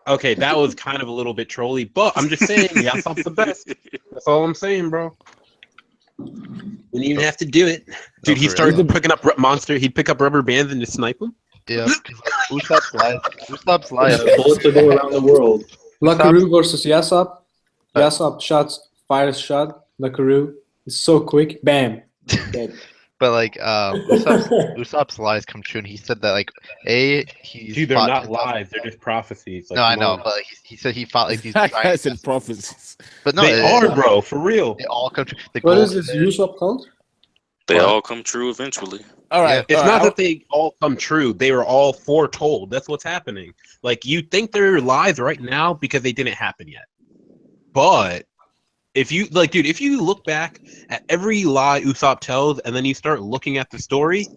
Okay, that was kind of a little bit trolly, but I'm just saying, Usopp's the best. That's all I'm saying, bro. Wouldn't even have to do it, dude. He started picking up monster. He'd pick up rubber bands and just snipe them. Yeah, Usopp's life. Usopp's life. Bullets to go around the world. Lakaru versus Usopp. Usopp fires shot. Lakaru is so quick. Bam. Dead. But like Usopp's lies come true, and he said that like he's dude, they're not lies, they're just prophecies. Like, no, I know, but he said he fought like these giants and prophecies. But no, they are, bro, for real. They all come true. What is this Usopp called? They all come true eventually. All right, it's not that they all come true. They were all foretold. That's what's happening. Like, you think they're lies right now because they didn't happen yet, but. If you dude, if you look back at every lie Usopp tells, and then you start looking at the story,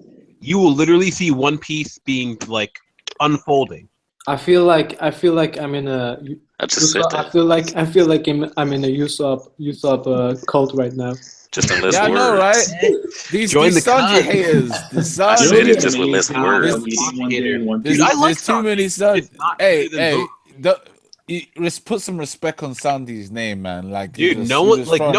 you will literally see One Piece being like unfolding. I feel like I'm in a. I feel like I'm in a Usopp cult right now. Just in less words. I know, right? These Sanji haters. I said it just with less words. Dude, I like too many Sanji. Hey. Let's put some respect on Sanji's name, man. Like, dude, no one's saying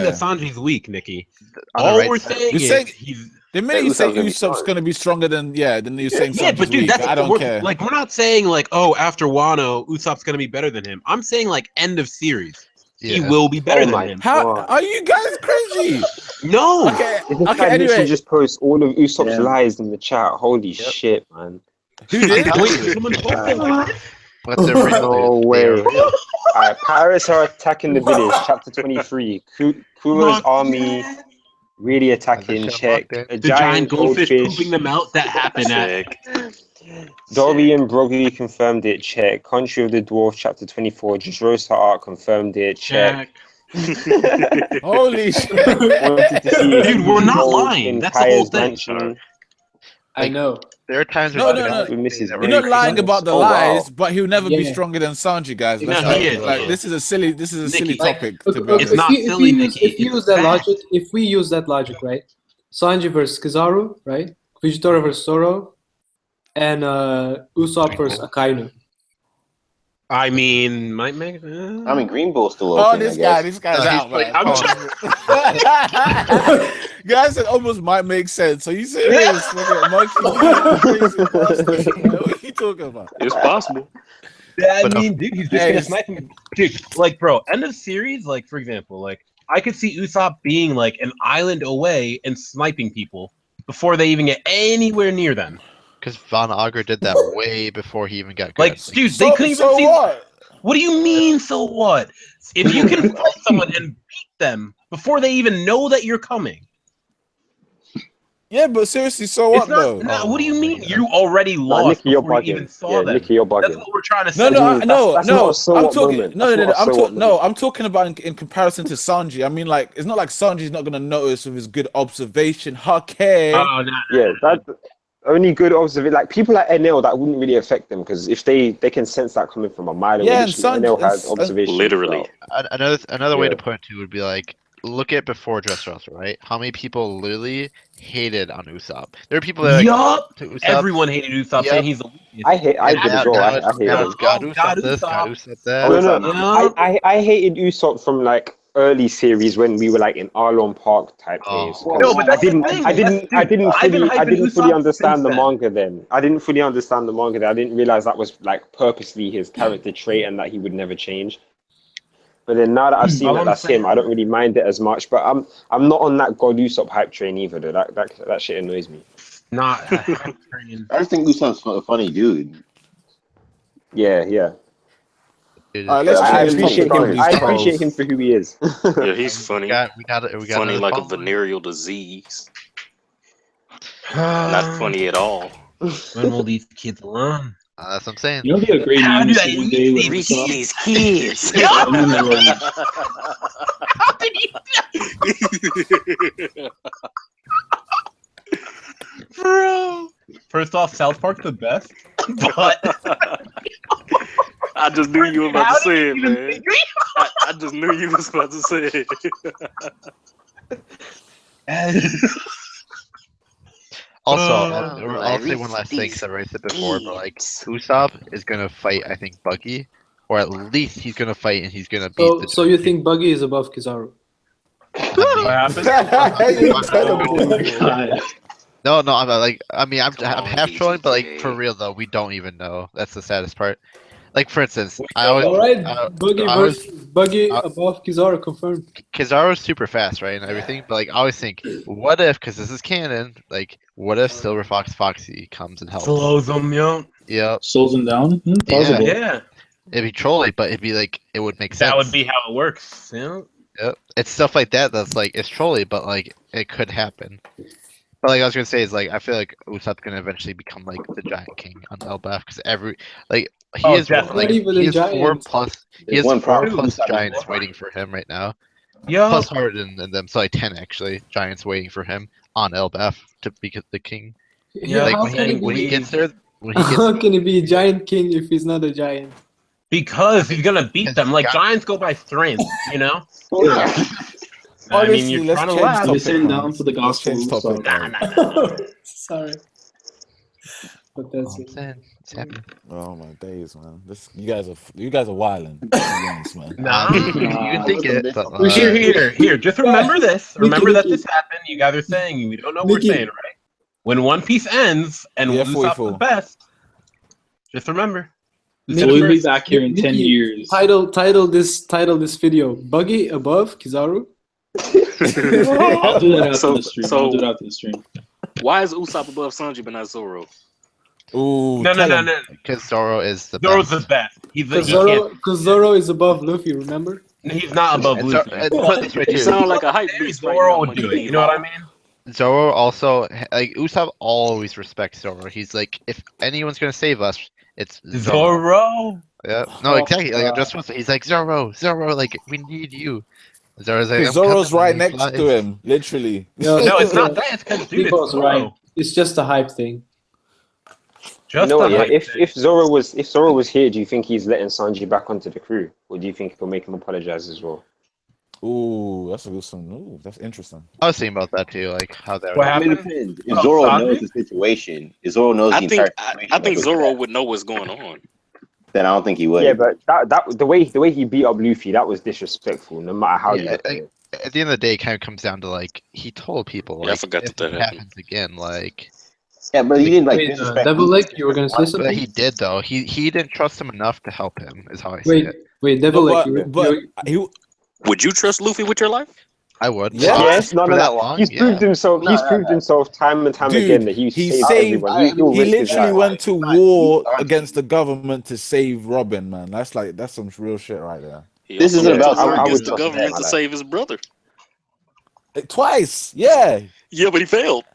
that Sanji's weak, Nikki. All we're saying is the minute you say Usopp's gonna be stronger than you're saying Sanji's but dude, weak. I don't care. Like, we're not saying like, oh, after Wano, Usopp's gonna be better than him. I'm saying like end of series. He will be better than him. How are you guys crazy? No. Okay. Anyway, just post all of Usopp's lies in the chat. Holy shit, man. No way. Alright, pirates are attacking the village. Chapter 23. Kuro's army really attacking. Check. A giant goldfish pooping them out. That happened at. Dory and Broggy confirmed it. Check. Country of the Dwarf. Chapter 24. Dressrosa Art confirmed it. Check. Holy shit. Dude, we're not lying. That's the whole thing. I know. There are times no. You're not lying about the lies, but he'll never be stronger than Sanji, guys. This is a silly topic. It's not silly, Nikki. If we use that logic, right? Sanji versus Kizaru, right? Fujitora versus Zoro, and Usopp versus Akainu. I mean, might make. I mean, Green Bull's still open. This guy's out, man. Guys, it almost might make sense. So you serious? What are you talking about? It's possible. Yeah, I mean, dude, he's just gonna snipe him. Dude, like, bro, end of series, like, for example, like, I could see Usopp being like an island away and sniping people before they even get anywhere near them. Because Von Augur did that way before he even got good. Like, dude, they couldn't even see. What do you mean, so what? If you can fight someone and beat them before they even know that you're coming. Yeah, but seriously, so what though? No, what do you mean? You already lost Nicky, you're before you bugging. even saw them. Nicky, you're bugging. That's what we're trying to say. No, that's not a so I'm what talking. moment. No, That's no, not a so what moment. I'm talking about in comparison to Sanji. I mean, like, it's not like Sanji's not gonna notice with his good observation. Okay. Oh, no. Yeah, that only good observation. Like people like Enel, that wouldn't really affect them because if they can sense that coming from a mile away. Yeah, and Enel has observation. Literally. Another way to put it too would be like, look at before Dressrosa, right? How many people literally hated on Usopp? There are people that Everyone hated Usopp, saying he's the weakest. I did as well. I hate him. God Usopp this, God Usopp that. No. I hated Usopp from like early series when we were like in Arlong Park type days. No, but I didn't fully understand the manga then. I didn't fully understand the manga then. I didn't realize that was like purposely his character trait and that he would never change. But then now that I've seen that that's him, I don't really mind it as much. But I'm not on that God Usopp hype train either. Though that shit annoys me. Not. I just think Usopp's a funny dude. Yeah. I appreciate him for who he is. Yeah, he's funny. We got funny like a venereal disease. Not funny at all. When will these kids learn? That's what I'm saying. You know, be a great How name do one day with reach these kids? How did you? Bro. First off, South Park's the best, but I just knew you were about to say it, man. I just knew you was about to say it. Also, I'll say one last thing because I already said before, but like Usopp is gonna fight, I think, Buggy, or at least he's gonna fight and he's gonna beat the. So you think Buggy is above Kizaru? What happened? No, I'm half trolling, but like for real though, we don't even know. That's the saddest part. Like for instance, Buggy above Kizaru confirmed. Kizaru's super fast, right, and everything. But like, I always think, what if? Because this is canon. Like, what if Silver Fox Foxy comes and helps? Slows him, Yep. Slows him down. Yeah. It'd be trolling, but it'd be like it would make sense. That would be how it works. Yeah. Yep. It's stuff like that that's like it's trolling, but like it could happen. But like I was gonna say is like I feel like Usopp's gonna eventually become like the Giant King on Elbaf because he is 4 plus. He has 4 plus giants waiting for him right now. Yeah. Plus Hart and them, so like 10 actually giants waiting for him on Elbaf to be the king. Yeah. Like when he gets there. How can he be a giant king if he's not a giant? Because he's gonna beat them. Like giants go by strength, you know. I mean, you're trying to laugh. Listen down for the gospel. Sorry. But that's it. It's happening. Oh my days, man! You guys are wilding, man. Nah, you can think it. But, here. Just remember this. Remember that this happened. You guys are saying we don't know what we're saying, right? When One Piece ends and Usopp's the best, just remember. So we'll be back here in 10 years. Title this video: Buggy above Kizaru. I'll do that after the stream. Why is Usopp above Sanji but not Zoro? Ooh, no. Because Zoro is the Zoro's best. the best. Because Zoro is above Luffy. Remember? He's not above Luffy. You sound like a hype beast. Zoro would do it. You know what I mean? Zoro also like Usopp always respects Zoro. He's like, if anyone's gonna save us, it's Zoro. Yeah. No, exactly. Like he's like Zoro, like we need you. Zoro's like, Zoro's right next to him, literally. No, it's not that. It's because dude, it's right. It's just a hype thing. If Zoro was here, do you think he's letting Sanji back onto the crew, or do you think he'll make him apologize as well? Ooh, that's a good one. Ooh, that's interesting. I was thinking about that too, like how that. What happened? If Zoro knows the situation, if Zoro knows the entire situation, I think Zoro would know what's going on. Then I don't think he would. Yeah, but that the way he beat up Luffy, that was disrespectful. No matter how. At the end of the day, it kind of comes down to like he told people. Like, I forgot that happens again. Like. Yeah, but he didn't like. Devil Lake, you were gonna say something. But he did though. He didn't trust him enough to help him. Is how I say it. Wait, Devil Lake. Would you trust Luffy with your life? I would. Yes, for that long. He's proved himself. He's proved himself time and time again that he saved everyone. He literally went to war against the government to save Robin, man. That's some real shit right there. This isn't about against the government to save his brother. Twice, yeah. Yeah, but he failed.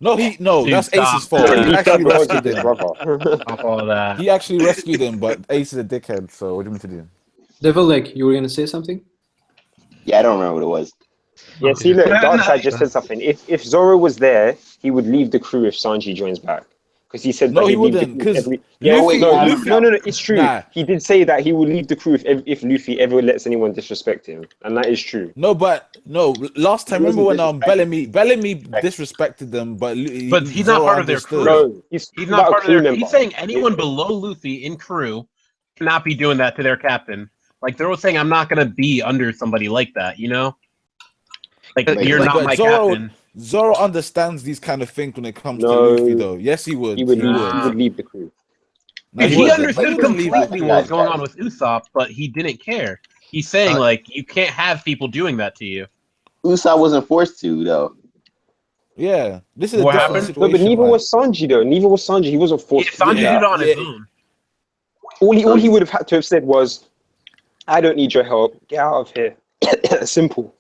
No, Dude, that's stop. Ace's fault. He actually rescued him. Stop all that. He actually rescued him, but Ace is a dickhead. So what do you mean to do? Devil Lake, you were gonna say something? Yeah, I don't remember what it was. Yeah, see, look, Darkseid just said something. If Zoro was there, he would leave the crew if Sanji joins back. Because he said No, that he he'd leave the wouldn't. crew Because no, it's true. Nah. He did say that he would leave the crew if Luffy ever lets anyone disrespect him, and that is true. No, last time, remember when Bellamy disrespected them, but he's not part of their crew. No, he's not part of their crew. He's saying anyone below Luffy in crew cannot be doing that to their captain. Like Zoro saying, I'm not gonna be under somebody like that, you know? Like you're not my captain. Zoro understands these kind of things when it comes to Luffy, though. Yes, he would. He would leave the crew. No, he understood completely what was going on with Usopp, but he didn't care. He's saying like you can't have people doing that to you. Usopp wasn't forced to though. Yeah, this is what a happened. situation. No, but neither was Sanji though. Neither was Sanji. He wasn't forced. Sanji did it on his own. All he would have had to have said was, "I don't need your help. Get out of here." Simple.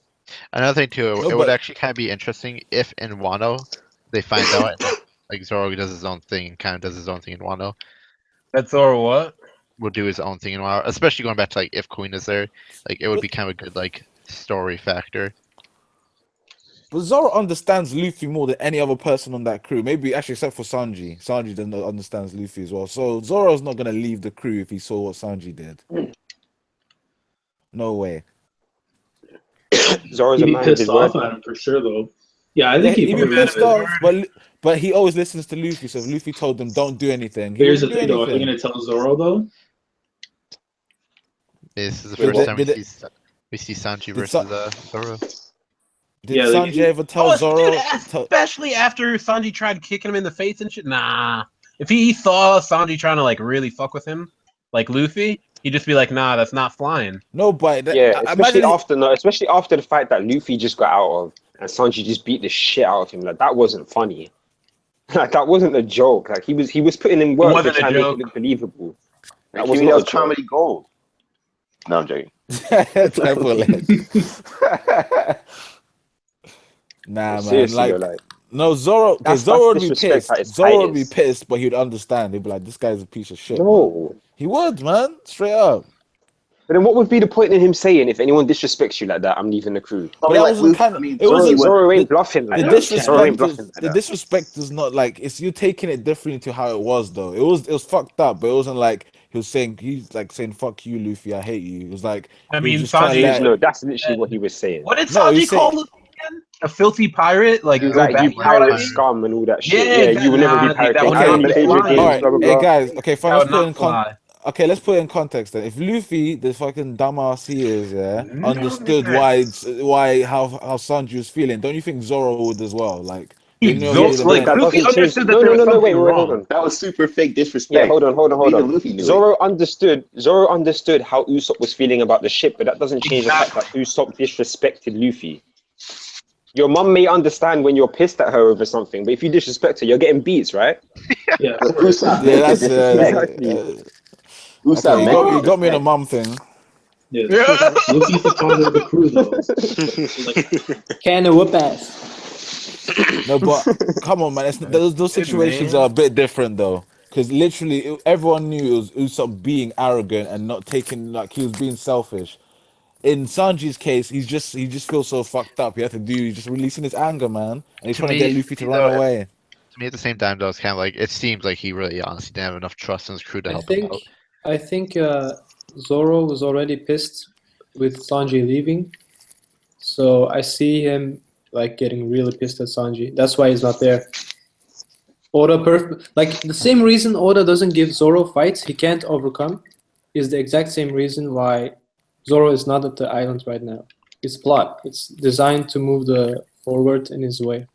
Another thing too, it would actually kind of be interesting if in Wano they find out like Zoro does his own thing and kind of does his own thing in Wano. That Zoro what? Will do his own thing in Wano, especially going back to like if Queen is there, like it would be kind of a good like story factor. But Zoro understands Luffy more than any other person on that crew. Maybe actually except for Sanji. Sanji understands Luffy as well. So Zoro's not gonna leave the crew if he saw what Sanji did. No way. Zoro's he'd be pissed off at him for sure, though. Yeah, I think he'd be pissed off, but he always listens to Luffy. So if Luffy told them don't do anything, here's the thing, though. Are they gonna tell Zoro though? This is the first time we see Sanji versus Zoro. Did Sanji ever tell Zoro? Especially after Sanji tried kicking him in the face and shit. Nah, if he saw Sanji trying to like really fuck with him, like Luffy, he'd just be like, "Nah, that's not flying." No, but especially after the fight that Luffy just got out of, and Sanji just beat the shit out of him. Like that wasn't funny. Like that wasn't a joke. Like he was putting in work to try and make it look believable. That was comedy gold. No, I'm joking. Nah, man. Like, no, Zoro. Because Zoro would be pissed. Zoro would be pissed, but he'd understand. He'd be like, "This guy's a piece of shit." No, he would, man. Straight up. But then, what would be the point in him saying, "If anyone disrespects you like that, I'm leaving the crew"? But that wasn't kind of. It wasn't. Zoro ain't bluffing like that. The disrespect is not like it's you taking it differently to how it was though. It was fucked up, but it wasn't like. He's saying "fuck you, Luffy, I hate you." It was like Sanji. No, that's literally what he was saying. What did Sanji call Luffy again? A filthy pirate? Like, you pirate scum and all that shit. Yeah, you will never be pirate. Hey guys, okay, fine. Let's put it in context then. If Luffy, the fucking dumbass he is, understood how Sanji was feeling, don't you think Zoro would as well? Like. Luffy understood that there was something wrong. That was super fake disrespect. Yeah, hold on. Zoro understood how Usopp was feeling about the ship, but that doesn't change the fact that Usopp disrespected Luffy. Your mum may understand when you're pissed at her over something, but if you disrespect her, you're getting beats, right? Yeah, that's Usopp. You got me in a mum thing. Yeah, Luffy's the father of the crew, though. Can of whoop ass. No, but come on, man. Those situations are a bit different though, because literally everyone knew it was Usopp being arrogant and not taking like he was being selfish. In Sanji's case, he just feels so fucked up. He's just releasing his anger, man, and he's trying to get Luffy to run away. To me, at the same time, though, it's kind of like it seems like he really honestly didn't have enough trust in his crew to help him out. I think Zoro was already pissed with Sanji leaving, so I see him. Like getting really pissed at Sanji. That's why he's not there. Oda like the same reason Oda doesn't give Zoro fights he can't overcome is the exact same reason why Zoro is not at the island right now. It's plot. It's designed to move the forward in his way.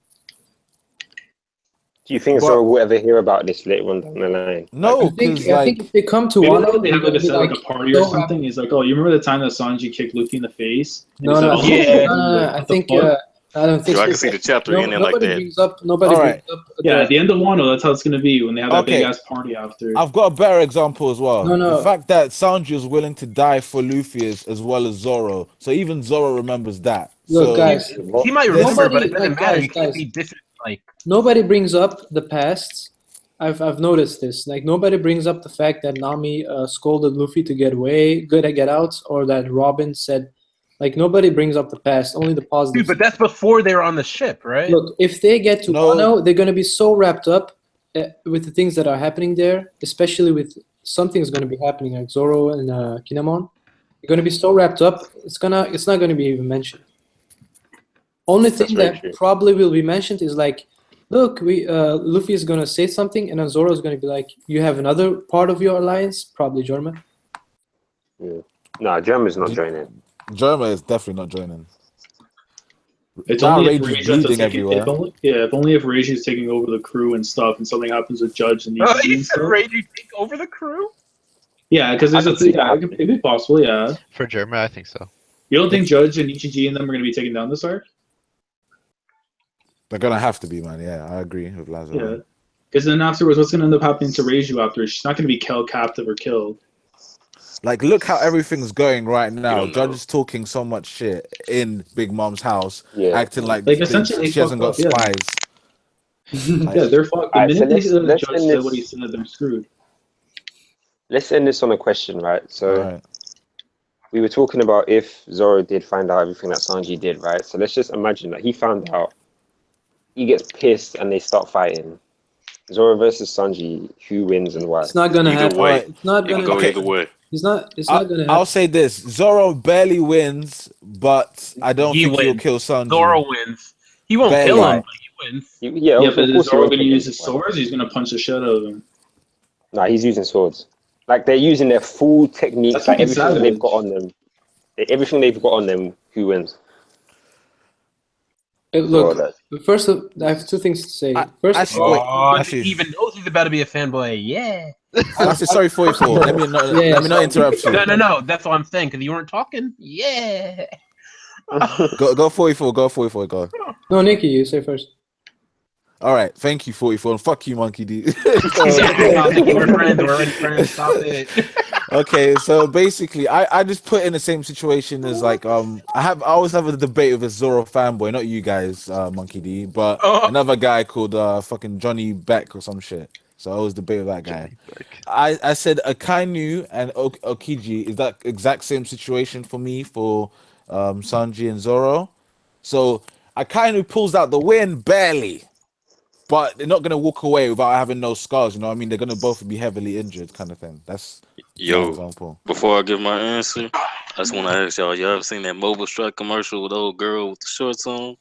Do you think Zoro will ever hear about this later on down the line? No, I think if they come to Wano, they have like a party or something. He's like, "Oh, you remember the time that Sanji kicked Luffy in the face?" No. I think. I don't think I can see the chapter ending like that. Nobody brings up. Yeah, at the end of Wano, that's how it's gonna be when they have that big ass party after. I've got a better example as well. No. The fact that Sanji is willing to die for Luffy as well as Zoro, so even Zoro remembers that. Look, guys, he might remember, but it doesn't matter. You can't be like nobody brings up the past. I've noticed this. Like nobody brings up the fact that Nami scolded Luffy to get out, or that Robin said, like nobody brings up the past, only the positive. Dude, but that's before they were on the ship, right? Look, if they get to Wano, they're gonna be so wrapped up with the things that are happening there, especially with something's gonna be happening like Zoro and Kinemon. They're gonna be so wrapped up, it's not gonna be even mentioned. Only thing that probably will be mentioned is like, look, Luffy is gonna say something, and then Zoro is gonna be like, "You have another part of your alliance, probably German." Yeah. No, German's not joining. German is definitely not joining. It's Now only if Rage is Reiji has to bleeding take everywhere. if only if Reiji is taking over the crew and stuff, and something happens with Judge and Ichigo You and said stuff. Reiji take over the crew? Yeah, because there's a thing. Yeah, it'd be possible. Yeah. For German, I think so. You don't think Judge and Ichiji and them are going to be taking down this arc? They're gonna have to be, man. Yeah, I agree with Lazaro. Yeah. Because then afterwards, what's going to end up happening to Reiju after? She's not going to be held captive or killed. Like, look how everything's going right now. Judge is talking so much shit in Big Mom's house, acting like essentially she hasn't got spies. Yeah, they're fucked. The minute they see the Judge said what he said, they're screwed. Let's end this on a question, right? So we were talking about if Zoro did find out everything that Sanji did, right? So let's just imagine that he found out, he gets pissed, and they start fighting. Zoro versus Sanji, who wins and why? It's not gonna happen. It's not gonna go either way. It's not gonna happen. I'll say this: Zoro barely wins, but I don't think he'll kill Sanji. Zoro wins. He won't kill him, but he wins. Yeah, but is Zoro going to use his swords? He's going to punch the shit out of him. Nah, he's using swords. Like, they're using their full techniques, like everything they've got on them. Everything they've got on them, who wins? Look, first, I have two things to say. First, he even knows he's about to be a fanboy. Yeah. Sorry, 44. Let me not interrupt you. No. That's what I'm saying, because you weren't talking. Yeah. Go 44. Go 44. Go. No, Nikki, you say first. All right, thank you, 44, and fuck you, Monkey D. We're friends. Stop it. Okay, so basically, I just put in the same situation as like I always have a debate with a Zoro fanboy, not you guys, Monkey D, but another guy called fucking Johnny Beck or some shit. So I always debate with that guy. I said Akainu and Okiji is that exact same situation for me for Sanji and Zoro. So Akainu pulls out the win barely. But they're not gonna walk away without having no scars, you know what I mean? They're gonna both be heavily injured, kind of thing. That's an example. Before I give my answer, I just want to ask y'all ever seen that Mobile Strike commercial with the old girl with the shorts on?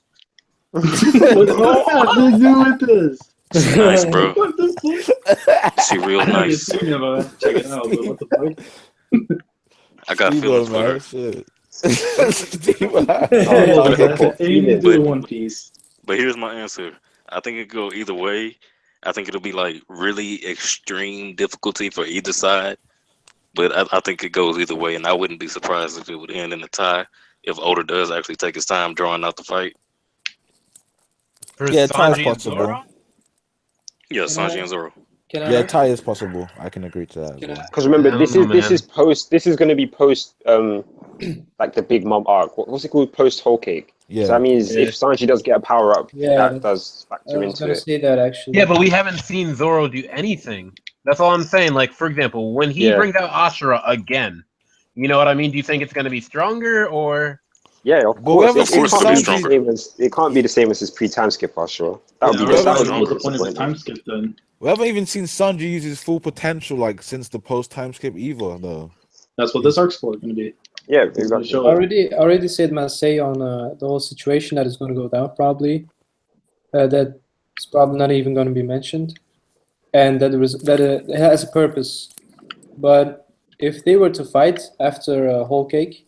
What to do with this? She's nice, bro. She real nice. Check it out, but what the fuck? I got feelings for her. Shit. Anything to do with One Piece. But here's my answer. I think it could go either way. I think it'll be like really extreme difficulty for either side. But I think it goes either way, and I wouldn't be surprised if it would end in a tie if Oda does actually take his time drawing out the fight. Yeah, tie is possible. Yeah, Sanji and Zoro. Yeah, tie is possible. I can agree to that. Because remember, this is going to be post like the Big Mom arc. What's it called? Post Whole Cake. Yeah. So that means if Sanji does get a power up, that does factor into it. I was going to say that actually. Yeah, but we haven't seen Zoro do anything. That's all I'm saying. Like, for example, when he brings out Ashura again, you know what I mean? Do you think it's going to be stronger or? Yeah, of course. It can't be the same as his pre-time skip Ashura. That would be the point of the time skip then. We haven't even seen Sanji use his full potential like since the post-time skip either, though. That's what this arc's for going to be. Yeah, exactly. I already said my say on the whole situation that is going to go down probably. That it's probably not even going to be mentioned, and that it has a purpose. But if they were to fight after Whole Cake,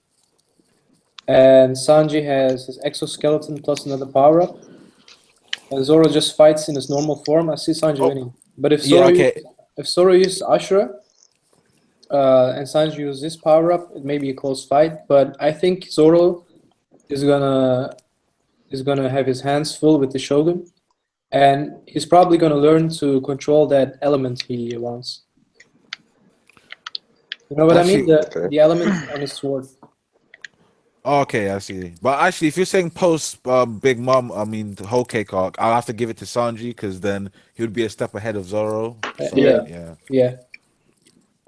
and Sanji has his exoskeleton plus another power up, and Zoro just fights in his normal form, I see Sanji winning. But if Zoro uses Ashura, and Sanji uses this power up, it may be a close fight. But I think Zoro is gonna have his hands full with the Shogun, and he's probably gonna learn to control that element he wants. You know what I mean? The element on his sword. Okay, I see. But actually, if you're saying post Big Mom, I mean the whole cake arc, I'll have to give it to Sanji because then he would be a step ahead of Zoro. So, yeah.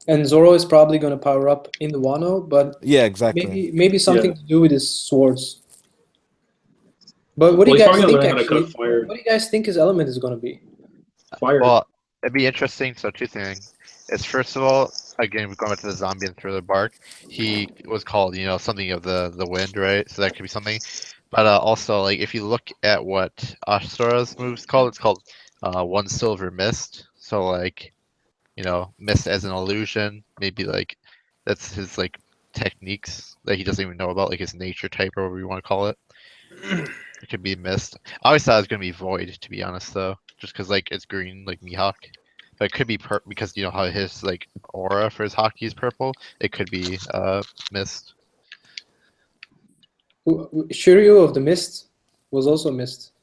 And Zoro is probably gonna power up in the Wano, but yeah, exactly. maybe something to do with his swords. But what do you he's guys probably gonna think? learn how to Actually, cut fire. what do you guys think his element is gonna be? Fire. Well, it'd be interesting. So two things. It's first of all, again, we're going back to the zombie and thriller bark. He was called, you know, something of the wind, right? So that could be something. But also, like, if you look at what Ashura's move's called, it's called One Silver Mist. So, like, you know, mist as an illusion. Maybe like that's his like techniques that he doesn't even know about, like his nature type or whatever you want to call it. It could be mist. I always thought it was gonna be void, to be honest, though, just because like it's green, like Mihawk. But it could be because you know how his like aura for his hockey is purple. It could be mist. Shiryu of the Mist was also Mist.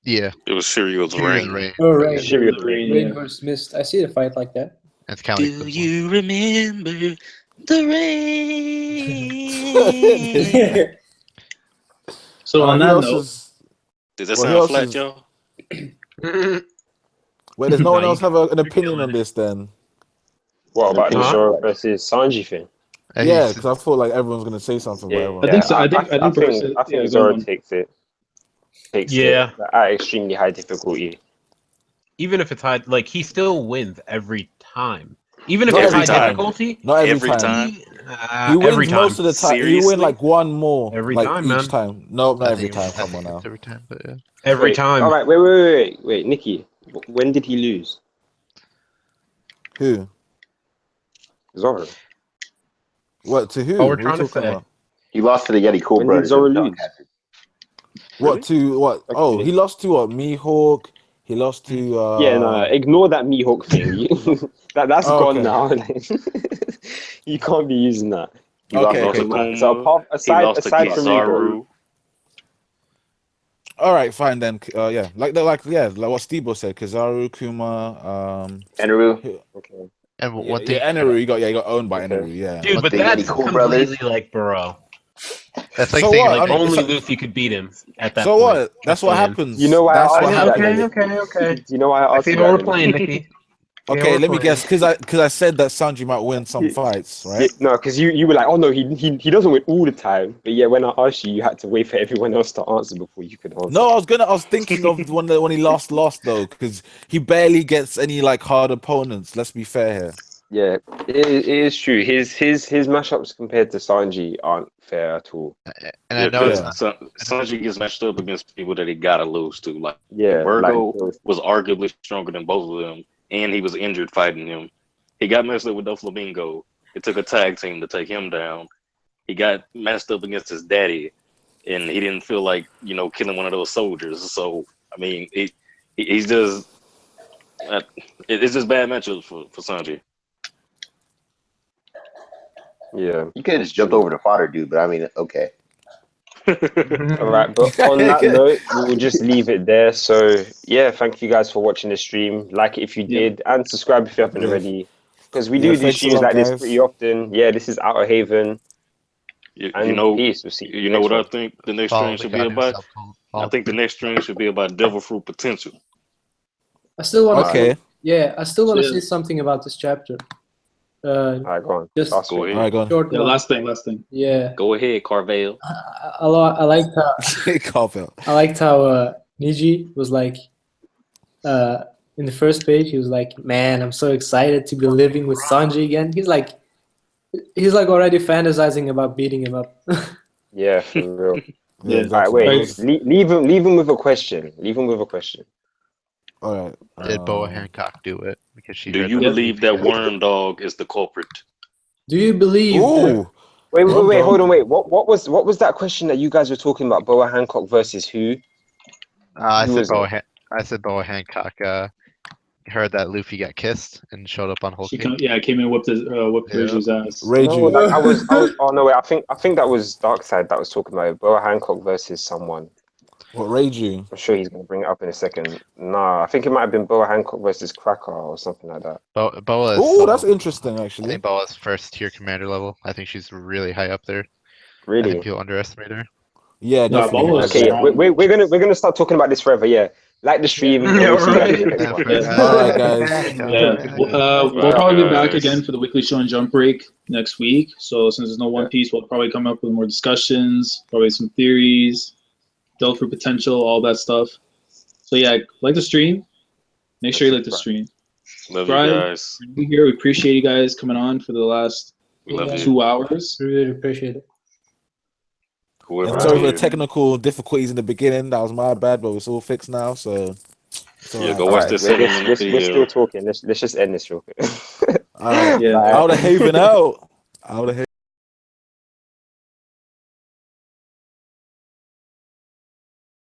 Yeah. It was Shiryu's rain. Oh, rain. Shiryu's rain. Rain versus Mist. I see the fight like that. That's kind of. Do you remember the rain? So on that note, does that sound flat, y'all? Wait, does no one else have an opinion on this then? What about the Zoro versus Sanji thing? Yeah, because I feel like everyone's gonna say something. Yeah, I think so. I think Zoro takes it. Takes it at extremely high difficulty. Even if it's high, like he still wins every time. Even if it's high difficulty, not every time. He wins most of the time. Seriously? He win like one more every like time, each man. time. No, not every time. Come on now. Every time, but yeah. Every time. All right, wait, Nikki. When did he lose? Who? Zoro. What to who? Oh, we're Who trying to talking say. about? He lost to the Yeti Cool When brothers. did Zoro lose? What to what? Okay. Oh, he lost to what? Mihawk. He lost to. Yeah, no, ignore that Mihawk thing. That's gone now. You can't be using that. Okay. So aside from Mihawk. All right, fine then. Yeah, like what Stebo said. Kizaru, Kuma, Eneru. Okay. And one thing, Eneru, he got owned by Eneru. Yeah, dude, but that's completely like bro. That's like so saying what? like only Luffy could beat him at that so point. what? That's what happens. You know why? That's I what happens. Okay. Do you know why I asked see how we're playing, Nikki. Okay, let me guess. Because I said that Sanji might win some fights, right? No, because you were like, oh no, he doesn't win all the time. But yeah, when I asked you, you had to wait for everyone else to answer before you could answer. No, I was thinking of when he lost though, because he barely gets any like hard opponents. Let's be fair here. Yeah, it is true. His matchups compared to Sanji aren't fair at all. And I know Sanji gets matched up against people that he gotta lose to. Like yeah, Brago was arguably stronger than both of them, and he was injured fighting him. He got messed up with Doflamingo. It took a tag team to take him down. He got matched up against his daddy, and he didn't feel like killing one of those soldiers. So I mean, he's just it's just bad matchups for Sanji. Yeah, you could have just jumped over the fodder, dude. But I mean, okay. All right, but on that note, we'll just leave it there. So yeah, thank you guys for watching the stream. Like it if you did, and subscribe if you haven't already, because we do these streams like this pretty often. Yeah, this is Outer Haven. Peace. We'll see you know what I think the next stream should be about? I think the next stream should be about Devil Fruit potential. I still want to. Okay. Yeah, I still want to say something about this chapter. All right, go on. Just go ahead. All right, go on. Short yeah, last thing. Yeah. Go ahead, Carvel. I liked how Carvel. I liked how Niji was like in the first page. He was like, "Man, I'm so excited to be living with Sanji again." He's like already fantasizing about beating him up. Yeah, for real. Yeah. All right, wait. Leave him with a question. Leave him with a question. All right. Did Boa Hancock do it? Because she. Do you believe that Worm Dog is the culprit? Do you believe? Ooh. Wait, hold on, wait. What was that question that you guys were talking about? Boa Hancock versus who? I said Boa Hancock. Heard that Luffy got kissed and showed up on Whole Cake. Came in and whipped Reiju's ass. Reiju. No, I was. Oh no, wait. I think that was Darkseid that was talking about it. Boa Hancock versus someone. What, Reiju? I'm sure he's going to bring it up in a second. Nah, I think it might have been Boa Hancock versus Cracker or something like that. Boa. Oh, that's interesting, actually. I think Boa's first tier commander level. I think she's really high up there. Really? think people underestimate her. Yeah, No, definitely. Bolo is Okay, strong. we're gonna start talking about this forever. Yeah, like the stream. And we'll see you guys in the next one. All right, guys. We'll probably be back again for the weekly show and jump break next week. So since there's no One Piece, we'll probably come up with more discussions, probably some theories, delve for potential, all that stuff. So yeah, like the stream. Make sure you like the stream. Love Brian, you guys. we're here. We appreciate you guys coming on for the last We love you. 2 hours. We really appreciate it. Whoever And sorry for the here. technical difficulties in the beginning. That was my bad, but it's all fixed now. So Yeah, go watch this We're 7-minute still video. talking. Let's just end this real quick. all right. Yeah. Out of Haven out. Out of Haven.